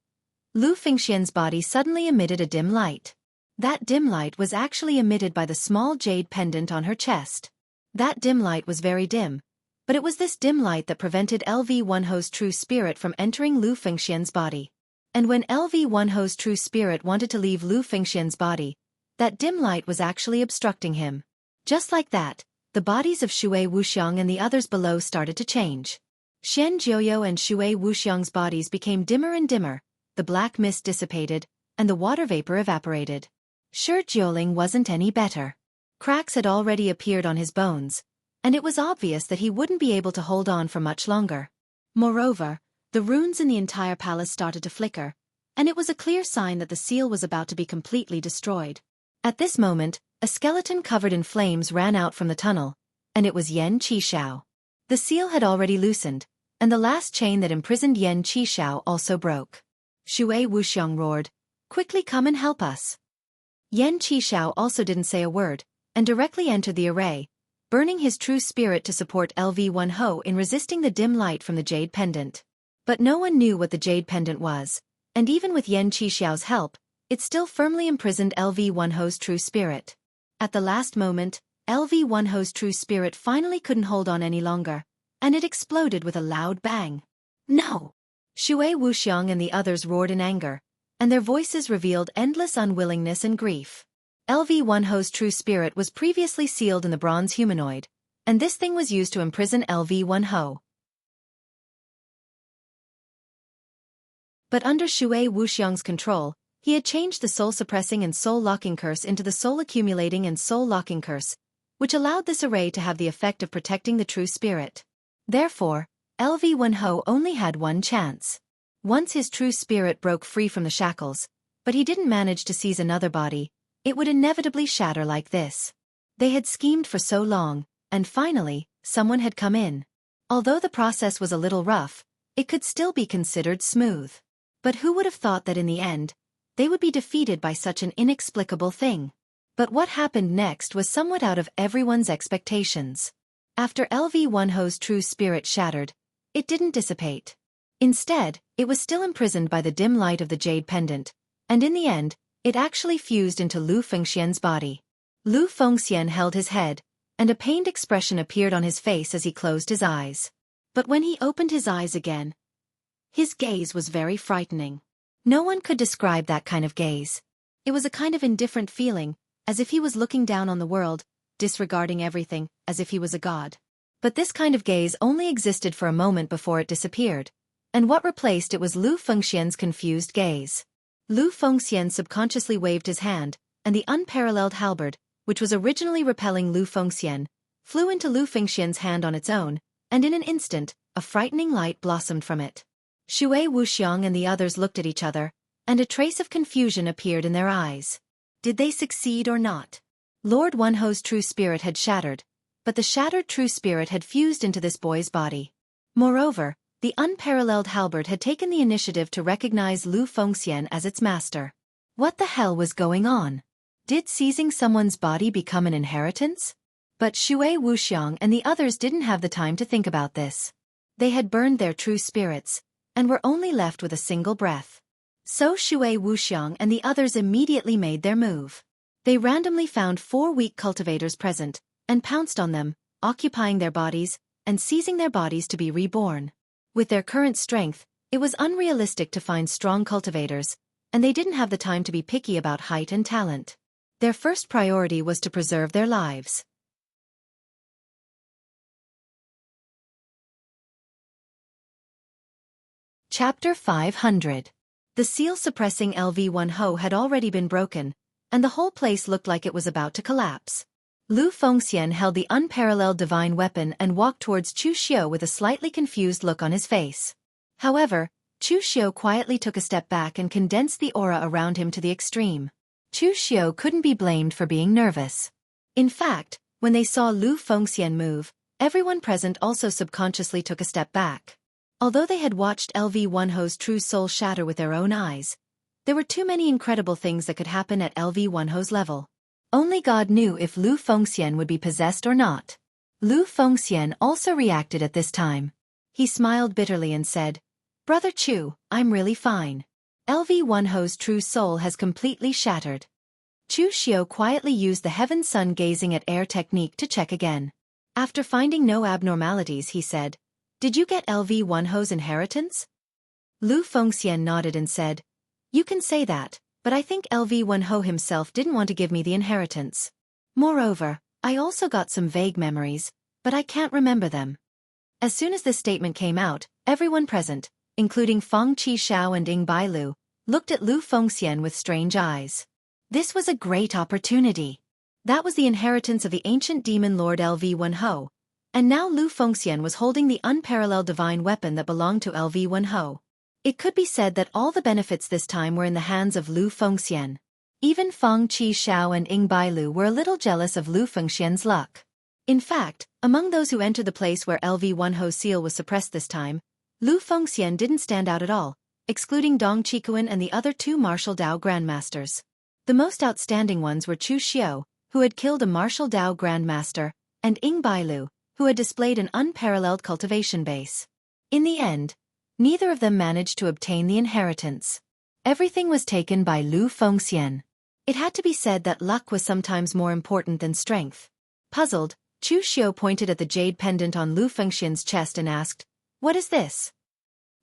Lu Fengxian's body suddenly emitted a dim light. That dim light was actually emitted by the small jade pendant on her chest. That dim light was very dim, but it was this dim light that prevented LV1Ho's true spirit from entering Lu Fengxian's body. And when LV1Ho's true spirit wanted to leave Lu Fengxian's body, that dim light was actually obstructing him. Just like that, the bodies of Shui Wuxiang and the others below started to change. Xian Jiuyo and Shui Wuxiang's bodies became dimmer and dimmer, the black mist dissipated, and the water vapor evaporated. Shi Jiuling wasn't any better. Cracks had already appeared on his bones, and it was obvious that he wouldn't be able to hold on for much longer. Moreover, the runes in the entire palace started to flicker, and it was a clear sign that the seal was about to be completely destroyed. At this moment, a skeleton covered in flames ran out from the tunnel, and it was Yan Qishao. The seal had already loosened, and the last chain that imprisoned Yan Qishao also broke. Shui Wuxiang roared, "Quickly come and help us." Yan Qishao also didn't say a word, and directly entered the array, burning his true spirit to support LV1Ho in resisting the dim light from the jade pendant. But no one knew what the jade pendant was, and even with Yan Qishao's help, it still firmly imprisoned LV1Ho's true spirit. At the last moment, LV1Ho's true spirit finally couldn't hold on any longer, and it exploded with a loud bang. "No!" Shui Wuxiang and the others roared in anger, and their voices revealed endless unwillingness and grief. LV1Ho's true spirit was previously sealed in the bronze humanoid, and this thing was used to imprison LV1Ho. But under Shui Wuxiang's control, he had changed the soul-suppressing and soul-locking curse into the soul-accumulating and soul-locking curse, which allowed this array to have the effect of protecting the true spirit. Therefore, LV1Ho only had one chance. Once his true spirit broke free from the shackles, but he didn't manage to seize another body, it would inevitably shatter like this. They had schemed for so long, and finally, someone had come in. Although the process was a little rough, it could still be considered smooth. But who would have thought that in the end, they would be defeated by such an inexplicable thing? But what happened next was somewhat out of everyone's expectations. After LV1Ho's true spirit shattered, it didn't dissipate. Instead, it was still imprisoned by the dim light of the jade pendant, and in the end, it actually fused into Lu Fengxian's body. Lu Fengxian held his head, and a pained expression appeared on his face as he closed his eyes. But when he opened his eyes again, his gaze was very frightening. No one could describe that kind of gaze. It was a kind of indifferent feeling, as if he was looking down on the world, disregarding everything, as if he was a god. But this kind of gaze only existed for a moment before it disappeared, and what replaced it was Lu Fengxian's confused gaze. Lu Fengxian subconsciously waved his hand, and the unparalleled halberd, which was originally repelling Lu Fengxian, flew into Lu Fengxian's hand on its own, and in an instant, a frightening light blossomed from it. Shui Wuxiang and the others looked at each other, and a trace of confusion appeared in their eyes. Did they succeed or not? Lord Wenho's true spirit had shattered, but the shattered true spirit had fused into this boy's body. Moreover, the unparalleled halberd had taken the initiative to recognize Lu Fengxian as its master. What the hell was going on? Did seizing someone's body become an inheritance? But Shui Wuxiang and the others didn't have the time to think about this. They had burned their true spirits, and were only left with a single breath. So Shui Wuxiang and the others immediately made their move. They randomly found 4 weak cultivators present, and pounced on them, occupying their bodies, and seizing their bodies to be reborn. With their current strength, it was unrealistic to find strong cultivators, and they didn't have the time to be picky about height and talent. Their first priority was to preserve their lives. Chapter 500. The seal suppressing LV1Ho had already been broken, and the whole place looked like it was about to collapse. Lu Fengxian held the unparalleled divine weapon and walked towards Chu Xiu with a slightly confused look on his face. However, Chu Xiu quietly took a step back and condensed the aura around him to the extreme. Chu Xiu couldn't be blamed for being nervous. In fact, when they saw Lu Fengxian move, everyone present also subconsciously took a step back. Although they had watched LV1Ho's true soul shatter with their own eyes, there were too many incredible things that could happen at LV1Ho's level. Only God knew if Lu Fengxian would be possessed or not. Lu Fengxian also reacted at this time. He smiled bitterly and said, "Brother Chu, I'm really fine. LV1Ho's true soul has completely shattered." Chu Xiu quietly used the heaven sun gazing at air technique to check again. After finding no abnormalities, he said, "Did you get LV1Ho's inheritance?" Lu Fengxian nodded and said, "You can say that, but I think LV1Ho himself didn't want to give me the inheritance. Moreover, I also got some vague memories, but I can't remember them." As soon as this statement came out, everyone present, including Feng Qishao and Ying Bailu, looked at Lu Fengxian with strange eyes. This was a great opportunity. That was the inheritance of the ancient demon lord LV1Ho, and now Lu Fengxian was holding the unparalleled divine weapon that belonged to LV1Ho. It could be said that all the benefits this time were in the hands of Lu Fengxian. Even Feng Qishao and Ying Bailu were a little jealous of Lu Fengxian's luck. In fact, among those who entered the place where LV1Ho's seal was suppressed this time, Lu Fengxian didn't stand out at all, excluding Dong Qikuan and the other 2 martial Dao grandmasters. The most outstanding ones were Chu Xiu, who had killed a martial Dao grandmaster, and Ying Bailu, who had displayed an unparalleled cultivation base. In the end, neither of them managed to obtain the inheritance. Everything was taken by Lu Fengxian. It had to be said that luck was sometimes more important than strength. Puzzled, Chu Xiu pointed at the jade pendant on Lu Fengxian's chest and asked, "What is this?"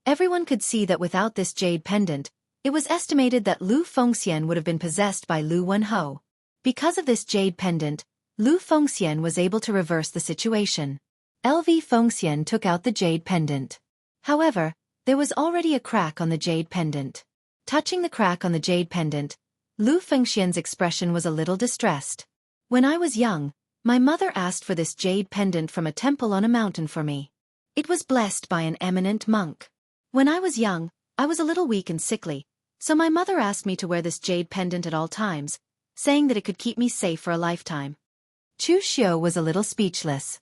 Everyone could see that without this jade pendant, it was estimated that Lu Fengxian would have been possessed by Lu Wenho. Because of this jade pendant, Lu Fengxian was able to reverse the situation. LV Fengxian took out the jade pendant. However, there was already a crack on the jade pendant. Touching the crack on the jade pendant, Lu Fengxian's expression was a little distressed. "When I was young, my mother asked for this jade pendant from a temple on a mountain for me. It was blessed by an eminent monk. When I was young, I was a little weak and sickly, so my mother asked me to wear this jade pendant at all times, saying that it could keep me safe for a lifetime." Chu Xiu was a little speechless.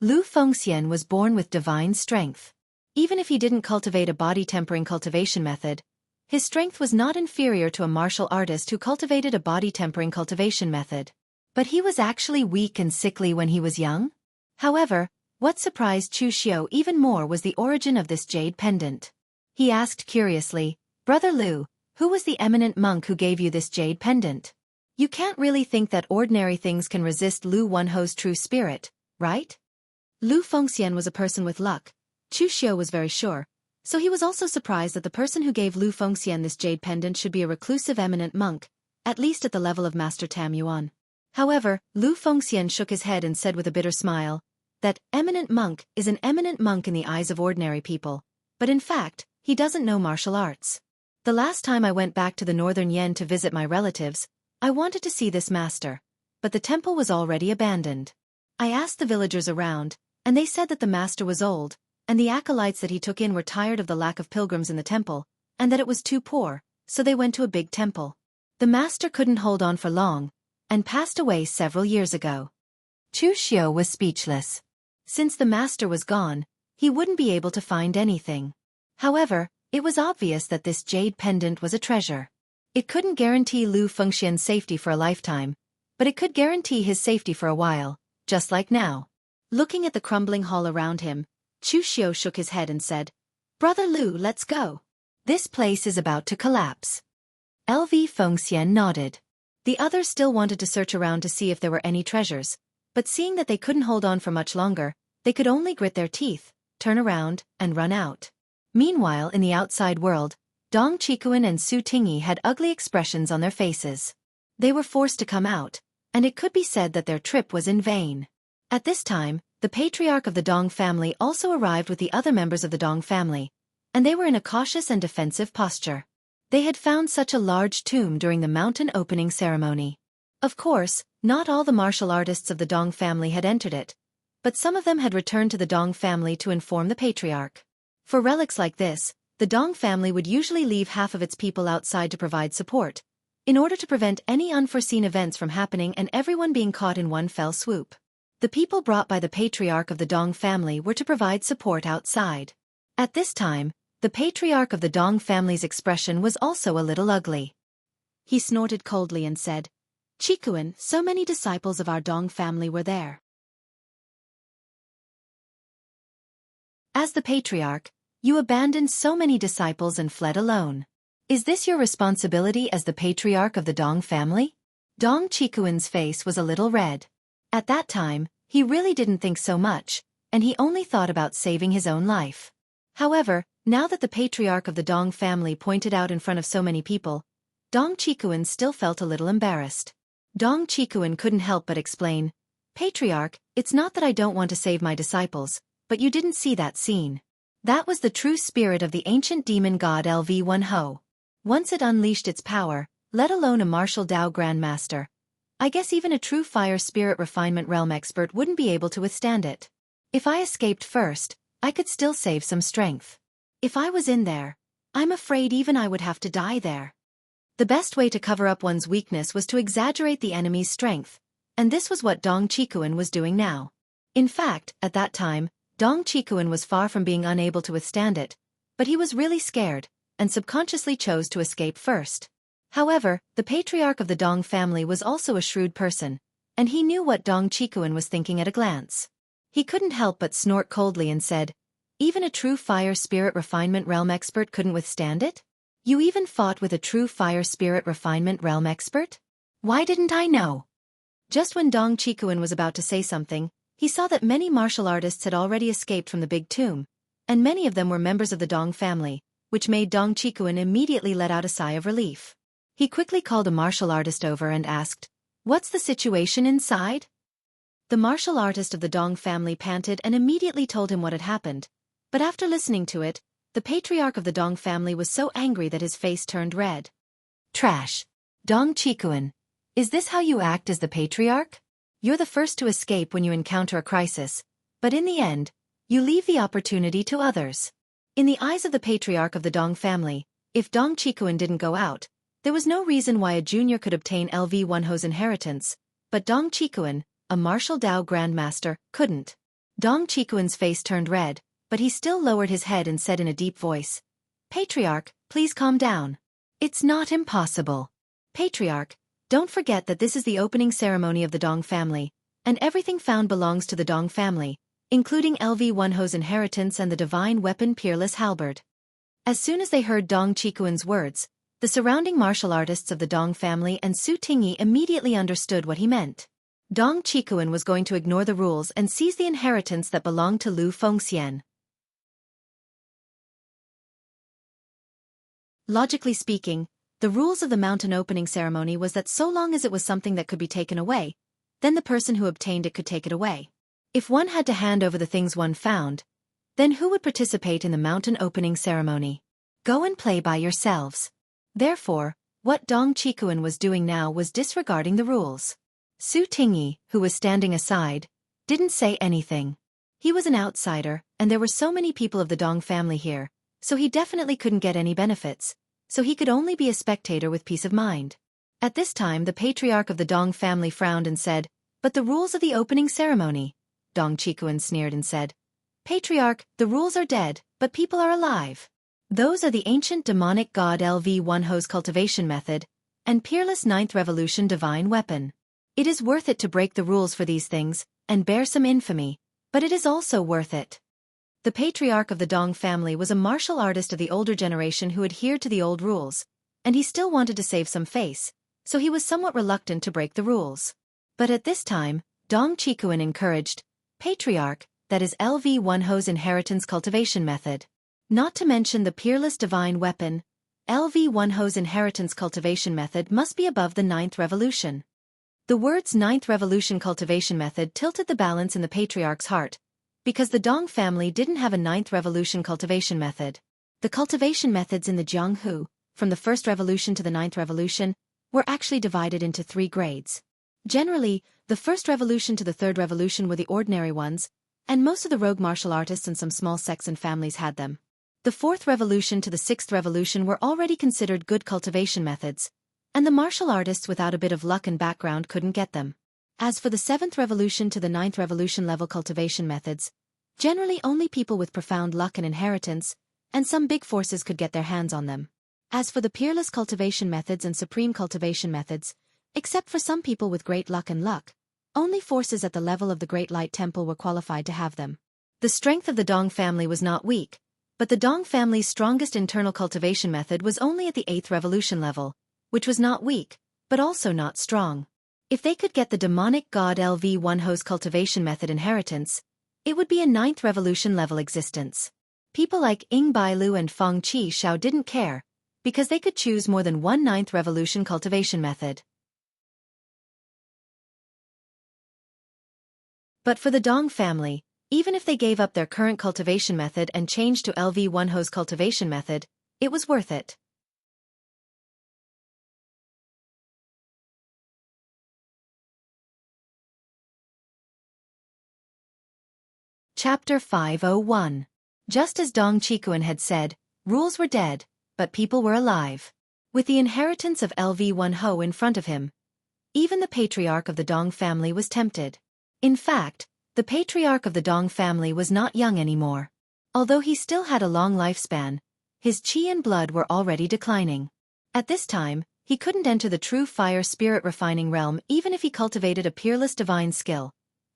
Lu Fengxian was born with divine strength. Even if he didn't cultivate a body-tempering cultivation method, his strength was not inferior to a martial artist who cultivated a body-tempering cultivation method. But he was actually weak and sickly when he was young? However, what surprised Chu Xiu even more was the origin of this jade pendant. He asked curiously, "Brother Lu, who was the eminent monk who gave you this jade pendant? You can't really think that ordinary things can resist Lu Wenho's true spirit, right?" Lu Fengxian was a person with luck, Chu Xiu was very sure, so he was also surprised that the person who gave Lu Fengxian this jade pendant should be a reclusive eminent monk, at least at the level of Master Tam Yuan. However, Lu Fengxian shook his head and said with a bitter smile, that eminent monk is an eminent monk in the eyes of ordinary people, but in fact, he doesn't know martial arts. The last time I went back to the northern Yen to visit my relatives, I wanted to see this master, but the temple was already abandoned. I asked the villagers around, and they said that the master was old, and the acolytes that he took in were tired of the lack of pilgrims in the temple, and that it was too poor, so they went to a big temple. The master couldn't hold on for long, and passed away several years ago. Chu Xiu was speechless. Since the master was gone, he wouldn't be able to find anything. However, it was obvious that this jade pendant was a treasure. It couldn't guarantee Lu Fengxian's safety for a lifetime, but it could guarantee his safety for a while, just like now. Looking at the crumbling hall around him, Chu Xiu shook his head and said, "Brother Lu, let's go." This place is about to collapse. LV Fengxian nodded. The others still wanted to search around to see if there were any treasures, but seeing that they couldn't hold on for much longer, they could only grit their teeth, turn around, and run out. Meanwhile, in the outside world, Dong Qikuan and Su Tingyi had ugly expressions on their faces. They were forced to come out, and it could be said that their trip was in vain. At this time, the patriarch of the Dong family also arrived with the other members of the Dong family, and they were in a cautious and defensive posture. They had found such a large tomb during the mountain opening ceremony. Of course, not all the martial artists of the Dong family had entered it, but some of them had returned to the Dong family to inform the patriarch. For relics like this, the Dong family would usually leave half of its people outside to provide support, in order to prevent any unforeseen events from happening and everyone being caught in one fell swoop. The people brought by the patriarch of the Dong family were to provide support outside. At this time, the patriarch of the Dong family's expression was also a little ugly. He snorted coldly and said, "Qikuan, so many disciples of our Dong family were there. As the patriarch, you abandoned so many disciples and fled alone. Is this your responsibility as the patriarch of the Dong family?" Dong Qikuan's face was a little red. At that time, he really didn't think so much, and he only thought about saving his own life. However, now that the patriarch of the Dong family pointed out in front of so many people, Dong Qikuan still felt a little embarrassed. Dong Qikuan couldn't help but explain, "Patriarch, it's not that I don't want to save my disciples, but you didn't see that scene. That was the true spirit of the ancient demon god LV1Ho. Once it unleashed its power, let alone a martial Dao grandmaster, I guess even a true fire spirit refinement realm expert wouldn't be able to withstand it. If I escaped first, I could still save some strength. If I was in there, I'm afraid even I would have to die there." The best way to cover up one's weakness was to exaggerate the enemy's strength, and this was what Dong Qikuan was doing now. In fact, at that time, Dong Qikuan was far from being unable to withstand it, but he was really scared, and subconsciously chose to escape first. However, the patriarch of the Dong family was also a shrewd person, and he knew what Dong Qikuan was thinking at a glance. He couldn't help but snort coldly and said, "Even a true fire spirit refinement realm expert couldn't withstand it? You even fought with a true fire spirit refinement realm expert? Why didn't I know?" Just when Dong Qikuan was about to say something, he saw that many martial artists had already escaped from the big tomb, and many of them were members of the Dong family, which made Dong Qikuan immediately let out a sigh of relief. He quickly called a martial artist over and asked, "What's the situation inside?" The martial artist of the Dong family panted and immediately told him what had happened, but after listening to it, the patriarch of the Dong family was so angry that his face turned red. "Trash. Dong Qikuan, is this how you act as the patriarch? You're the first to escape when you encounter a crisis, but in the end, you leave the opportunity to others." In the eyes of the patriarch of the Dong family, if Dong Qikuan didn't go out, there was no reason why a junior could obtain LV1Ho's inheritance, but Dong Qikuan, a martial Dao grandmaster, couldn't. Dong Qikuan's face turned red, but he still lowered his head and said in a deep voice, "Patriarch, please calm down. It's not impossible. Patriarch, don't forget that this is the opening ceremony of the Dong family, and everything found belongs to the Dong family, including LV1Ho's inheritance and the divine weapon Peerless Halberd." As soon as they heard Dong Qikuan's words, the surrounding martial artists of the Dong family and Su Tingyi immediately understood what he meant. Dong Qikuan was going to ignore the rules and seize the inheritance that belonged to Lu Fengxian. Logically speaking, the rules of the mountain opening ceremony was that so long as it was something that could be taken away, then the person who obtained it could take it away. If one had to hand over the things one found, then who would participate in the mountain opening ceremony? Go and play by yourselves. Therefore, what Dong Qikuan was doing now was disregarding the rules. Su Tingyi, who was standing aside, didn't say anything. He was an outsider, and there were so many people of the Dong family here, so he definitely couldn't get any benefits, so he could only be a spectator with peace of mind. At this time the patriarch of the Dong family frowned and said, "But the rules of the opening ceremony?" Dong Qikuan sneered and said, "Patriarch, the rules are dead, but people are alive. Those are the ancient demonic god LV1Ho's cultivation method, and Peerless 9th Revolution divine weapon. It is worth it to break the rules for these things, and bear some infamy, but it is also worth it." The patriarch of the Dong family was a martial artist of the older generation who adhered to the old rules, and he still wanted to save some face, so he was somewhat reluctant to break the rules. But at this time, Dong Chikuan encouraged patriarch, that is LV Wonho's inheritance cultivation method. Not to mention the peerless divine weapon, LV Wonho's inheritance cultivation method must be above the 9th revolution. The words 9th revolution cultivation method tilted the balance in the patriarch's heart, because the Dong family didn't have a 9th revolution cultivation method. The cultivation methods in the Jianghu, from the 1st revolution to the 9th revolution, were actually divided into 3 grades. Generally, the 1st revolution to the 3rd revolution were the ordinary ones, and most of the rogue martial artists and some small sects and families had them. The 4th revolution to the 6th revolution were already considered good cultivation methods, and the martial artists without a bit of luck and background couldn't get them. As for the 7th revolution to the 9th revolution level cultivation methods, generally only people with profound luck and inheritance, and some big forces could get their hands on them. As for the peerless cultivation methods and supreme cultivation methods, except for some people with great luck and luck, only forces at the level of the Great Light Temple were qualified to have them. The strength of the Dong family was not weak, but the Dong family's strongest internal cultivation method was only at the 8th revolution level, which was not weak, but also not strong. If they could get the demonic god LV Wonho's cultivation method inheritance, it would be a 9th revolution level existence. People like Ying Bailu and Feng Qi Shao didn't care, because they could choose more than one 9th revolution cultivation method. But for the Dong family, even if they gave up their current cultivation method and changed to LV Wonho's cultivation method, it was worth it. Chapter 501. Just as Dong Chikuan had said, rules were dead, but people were alive. With the inheritance of LV Wonho in front of him, even the patriarch of the Dong family was tempted. In fact, the patriarch of the Dong family was not young anymore. Although he still had a long lifespan, his qi and blood were already declining. At this time, he couldn't enter the true fire spirit refining realm even if he cultivated a peerless divine skill,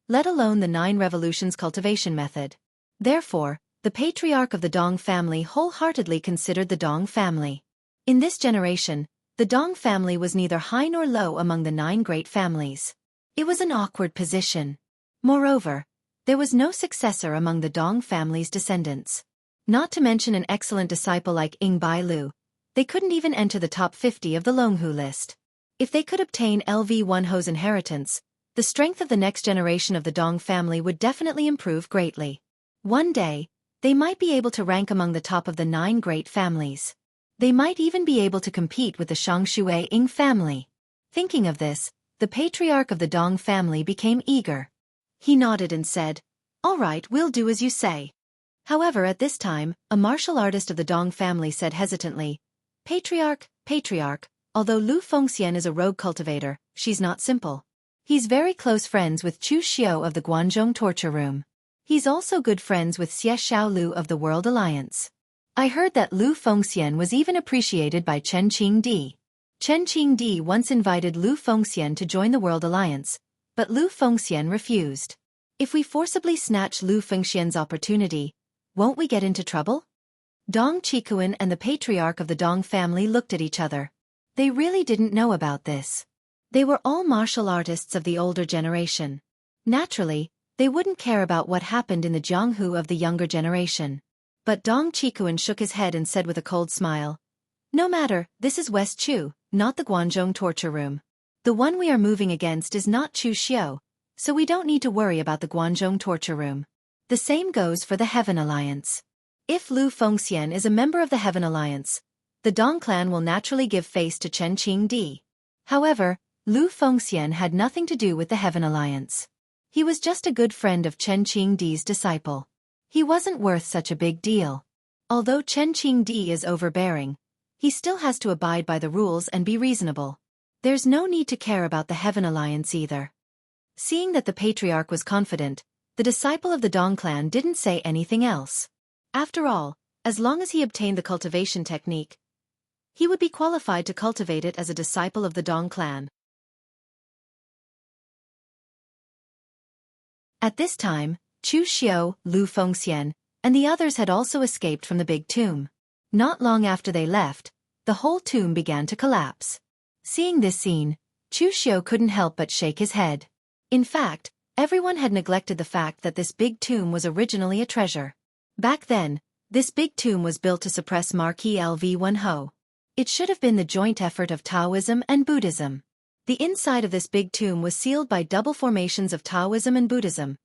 let alone the 9 revolutions cultivation method. Therefore, the patriarch of the Dong family wholeheartedly considered the Dong family. In this generation, the Dong family was neither high nor low among the 9 great families. It was an awkward position. Moreover, there was no successor among the Dong family's descendants. Not to mention an excellent disciple like Ying Bailu, they couldn't even enter the top 50 of the Longhu list. If they could obtain LV Wonho's inheritance, the strength of the next generation of the Dong family would definitely improve greatly. One day, they might be able to rank among the top of the 9 great families. They might even be able to compete with the Shangshui Ying family. Thinking of this, the patriarch of the Dong family became eager. He nodded and said, "All right, we'll do as you say." However, at this time, a martial artist of the Dong family said hesitantly, Patriarch, although Lu Fengxian is a rogue cultivator, she's not simple. He's very close friends with Chu Xiao of the Guanzhong torture room. He's also good friends with Xie Xiaolu of the World Alliance. I heard that Lu Fengxian was even appreciated by Chen Qingdi. Chen Qingdi once invited Lu Fengxian to join the World Alliance, but Lu Fengxian refused. If we forcibly snatch Lu Fengxian's opportunity, won't we get into trouble? Dong Chikuan and the patriarch of the Dong family looked at each other. They really didn't know about this. They were all martial artists of the older generation. Naturally, they wouldn't care about what happened in the Jianghu of the younger generation. But Dong Chikuan shook his head and said with a cold smile, "No matter, this is West Chu, not the Guanzhong torture room. The one we are moving against is not Chu Xiao, so we don't need to worry about the Guanzhong torture room. The same goes for the Heaven Alliance. If Lu Fengxian is a member of the Heaven Alliance, the Dong clan will naturally give face to Chen Qingdi. However, Lu Fengxian had nothing to do with the Heaven Alliance. He was just a good friend of Chen Qingdi's disciple. He wasn't worth such a big deal. Although Chen Qingdi is overbearing, he still has to abide by the rules and be reasonable. There's no need to care about the Heaven Alliance either." Seeing that the patriarch was confident, the disciple of the Dong clan didn't say anything else. After all, as long as he obtained the cultivation technique, he would be qualified to cultivate it as a disciple of the Dong clan. At this time, Chu Xiao, Lu Fengxian, and the others had also escaped from the big tomb. Not long after they left, the whole tomb began to collapse. Seeing this scene, Chu Xiu couldn't help but shake his head. In fact, everyone had neglected the fact that this big tomb was originally a treasure. Back then, this big tomb was built to suppress Marquis Lv Ho. It should have been the joint effort of Taoism and Buddhism. The inside of this big tomb was sealed by double formations of Taoism and Buddhism,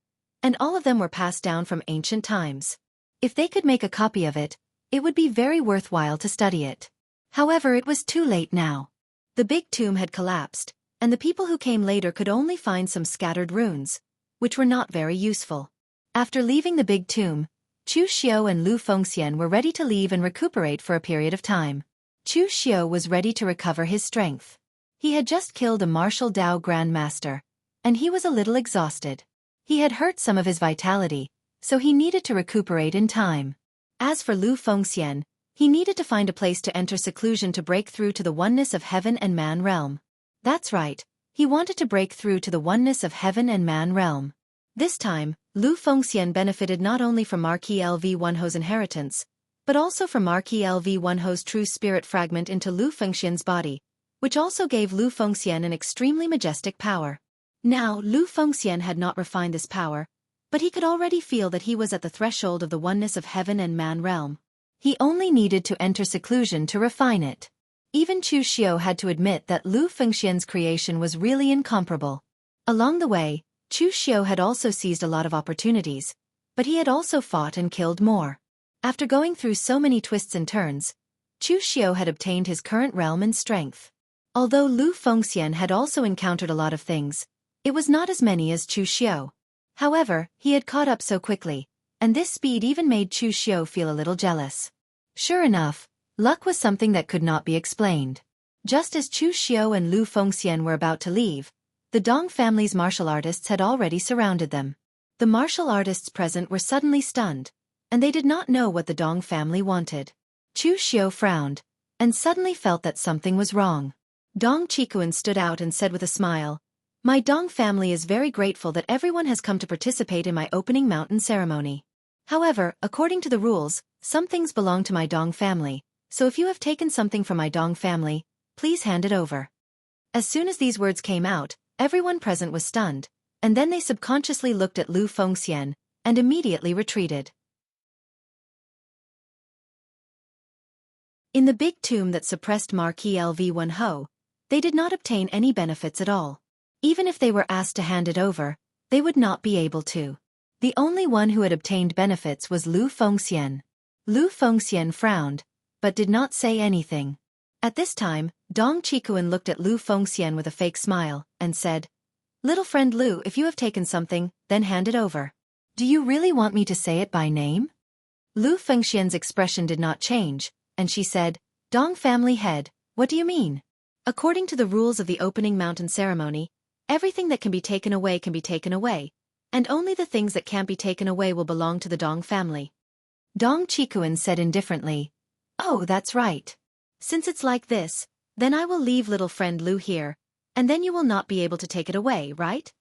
and all of them were passed down from ancient times. If they could make a copy of it, it would be very worthwhile to study it. However, it was too late now. The big tomb had collapsed, and the people who came later could only find some scattered runes, which were not very useful. After leaving the big tomb, Chu Xiu and Lu Fengxian were ready to leave and recuperate for a period of time. Chu Xiu was ready to recover his strength. He had just killed a martial Dao grandmaster, and he was a little exhausted. He had hurt some of his vitality, so he needed to recuperate in time. As for Lu Fengxian, he needed to find a place to enter seclusion to break through to the oneness of heaven and man realm. That's right, he wanted to break through to the oneness of heaven and man realm. This time, Lu Fengxian benefited not only from Marquis Lv Ho's inheritance, but also from Marquis Lv Ho's true spirit fragment into Lu Fengxian's body, which also gave Lu Fengxian an extremely majestic power. Now, Lu Fengxian had not refined this power, but he could already feel that he was at the threshold of the oneness of heaven and man realm. He only needed to enter seclusion to refine it. Even Chu Xiu had to admit that Lu Fengxian's creation was really incomparable. Along the way, Chu Xiu had also seized a lot of opportunities, but he had also fought and killed more. After going through so many twists and turns, Chu Xiu had obtained his current realm and strength. Although Lu Fengxian had also encountered a lot of things, it was not as many as Chu Xiu. However, he had caught up so quickly, and this speed even made Chu Xiu feel a little jealous. Sure enough, luck was something that could not be explained. Just as Chu Xiu and Lu Fengxian were about to leave, the Dong family's martial artists had already surrounded them. The martial artists present were suddenly stunned, and they did not know what the Dong family wanted. Chu Xiu frowned, and suddenly felt that something was wrong. Dong Qikuan stood out and said with a smile, "My Dong family is very grateful that everyone has come to participate in my opening mountain ceremony. However, according to the rules, some things belong to my Dong family, so if you have taken something from my Dong family, please hand it over." As soon as these words came out, everyone present was stunned, and then they subconsciously looked at Lu Fengxian, and immediately retreated. In the big tomb that suppressed Marquis Lv Ho, they did not obtain any benefits at all. Even if they were asked to hand it over, they would not be able to. The only one who had obtained benefits was Lu Fengxian. Lu Fengxian frowned, but did not say anything. At this time, Dong Qikuan looked at Lu Fengxian with a fake smile, and said, "Little friend Lu, if you have taken something, then hand it over." "Do you really want me to say it by name?" Lu Fengxian's expression did not change, and she said, "Dong family head, what do you mean? According to the rules of the opening mountain ceremony, everything that can be taken away, and only the things that can't be taken away will belong to the Dong family." Dong Qikuan said indifferently, "Oh, that's right. Since it's like this, then I will leave little friend Lu here, and then you will not be able to take it away, right?"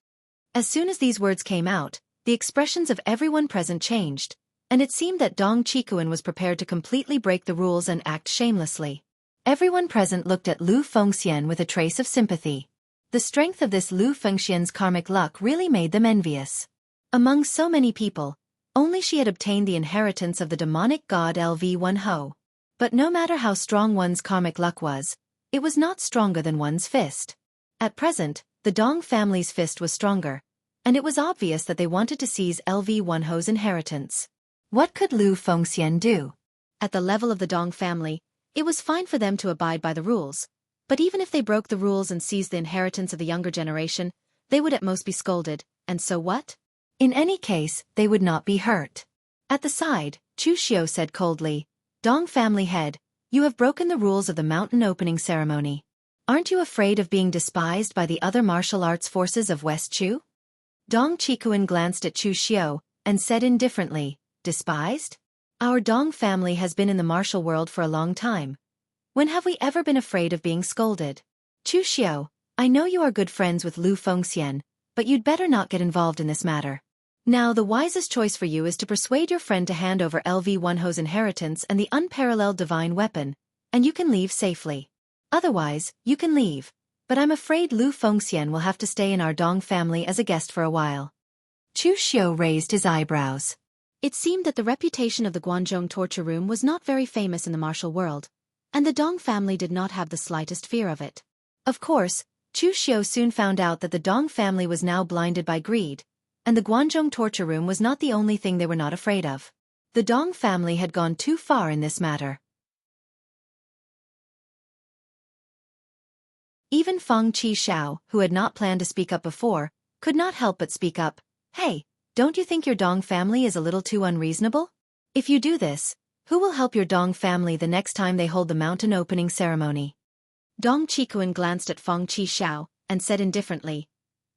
As soon as these words came out, the expressions of everyone present changed, and it seemed that Dong Qikuan was prepared to completely break the rules and act shamelessly. Everyone present looked at Lu Fengxian with a trace of sympathy. The strength of this Lu Fengxian's karmic luck really made them envious. Among so many people, only she had obtained the inheritance of the demonic god Lv Ho. But no matter how strong one's karmic luck was, it was not stronger than one's fist. At present, the Dong family's fist was stronger, and it was obvious that they wanted to seize Lv Ho's inheritance. What could Lu Fengxian do? At the level of the Dong family, it was fine for them to abide by the rules, but even if they broke the rules and seized the inheritance of the younger generation, they would at most be scolded, and so what? In any case, they would not be hurt. At the side, Chu Xiu said coldly, "Dong family head, you have broken the rules of the mountain opening ceremony. Aren't you afraid of being despised by the other martial arts forces of West Chu?" Dong Qikuan glanced at Chu Xiu, and said indifferently, "Despised? Our Dong family has been in the martial world for a long time. When have we ever been afraid of being scolded? Chu Xiu, I know you are good friends with Lu Fengxian, but you'd better not get involved in this matter." Now the wisest choice for you is to persuade your friend to hand over LV1Ho's inheritance and the unparalleled divine weapon, and you can leave safely. Otherwise, you can leave, but I'm afraid Lu Fengxian will have to stay in our Dong family as a guest for a while. Chu Xiu raised his eyebrows. It seemed that the reputation of the Guanzhong torture room was not very famous in the martial world, and the Dong family did not have the slightest fear of it. Of course, Chu Xiu soon found out that the Dong family was now blinded by greed, and the Guanzhong torture room was not the only thing they were not afraid of. The Dong family had gone too far in this matter. Even Feng Qixiao, who had not planned to speak up before, could not help but speak up. Hey, don't you think your Dong family is a little too unreasonable? If you do this, who will help your Dong family the next time they hold the mountain opening ceremony? Dong Qikuan glanced at Feng Qixiao and said indifferently,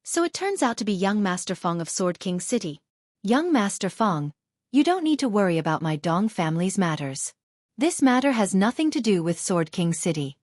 so it turns out to be young Master Feng of Sword King City. Young Master Feng, you don't need to worry about my Dong family's matters. This matter has nothing to do with Sword King City.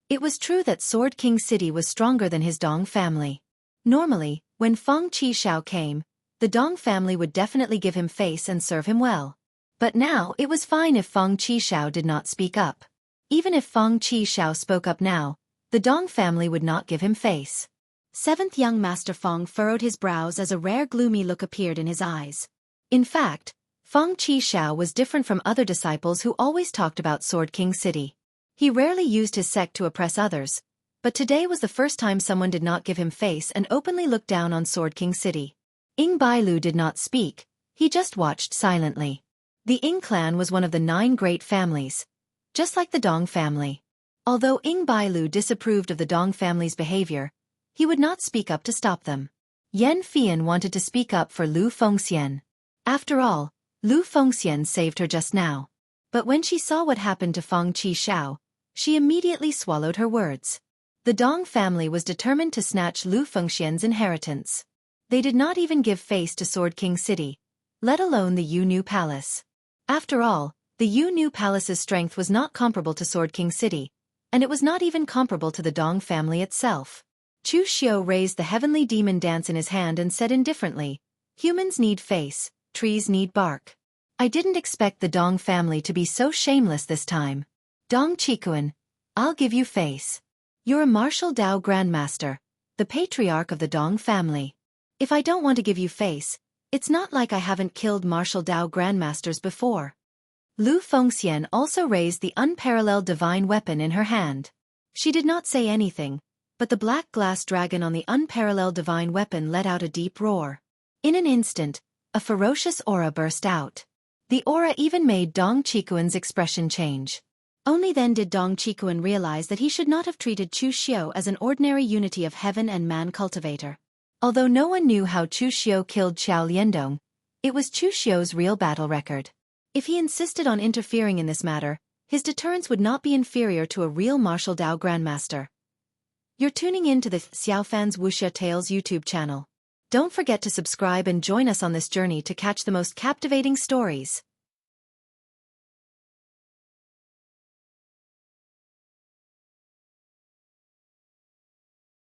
It was true that Sword King City was stronger than his Dong family. Normally, when Feng Qixiao came, the Dong family would definitely give him face and serve him well. But now it was fine if Feng Qixiao did not speak up. Even if Feng Qixiao spoke up now, the Dong family would not give him face. Seventh young Master Feng furrowed his brows as a rare gloomy look appeared in his eyes. In fact, Feng Qixiao was different from other disciples who always talked about Sword King City. He rarely used his sect to oppress others, but today was the first time someone did not give him face and openly looked down on Sword King City. Ying Bailu did not speak, he just watched silently. The Ying clan was one of the 9 great families, just like the Dong family. Although Ying Bailu disapproved of the Dong family's behavior, he would not speak up to stop them. Yan Fian wanted to speak up for Lu Fengxian. After all, Lu Fengxian saved her just now. But when she saw what happened to Feng Qixiao, she immediately swallowed her words. The Dong family was determined to snatch Lu Fengxian's inheritance. They did not even give face to Sword King City, let alone the Yu Palace. After all, the Yu Palace's strength was not comparable to Sword King City, and it was not even comparable to the Dong family itself. Chu Xiu raised the heavenly demon dance in his hand and said indifferently, humans need face, trees need bark. I didn't expect the Dong family to be so shameless this time. Dong Qikuan, I'll give you face. You're a martial Dao grandmaster, the patriarch of the Dong family. If I don't want to give you face, it's not like I haven't killed martial Dao grandmasters before. Lu Fengxian also raised the unparalleled divine weapon in her hand. She did not say anything, but the black glass dragon on the unparalleled divine weapon let out a deep roar. In an instant, a ferocious aura burst out. The aura even made Dong Qikuan's expression change. Only then did Dong Qikuan realize that he should not have treated Chu Xiu as an ordinary unity of heaven and man cultivator. Although no one knew how Chu Xiu killed Xiao Liandong, it was Chu Xiu's real battle record. If he insisted on interfering in this matter, his deterrence would not be inferior to a real martial Dao grandmaster. You're tuning in to the Xiaofan's Wuxia Tales YouTube channel. Don't forget to subscribe and join us on this journey to catch the most captivating stories.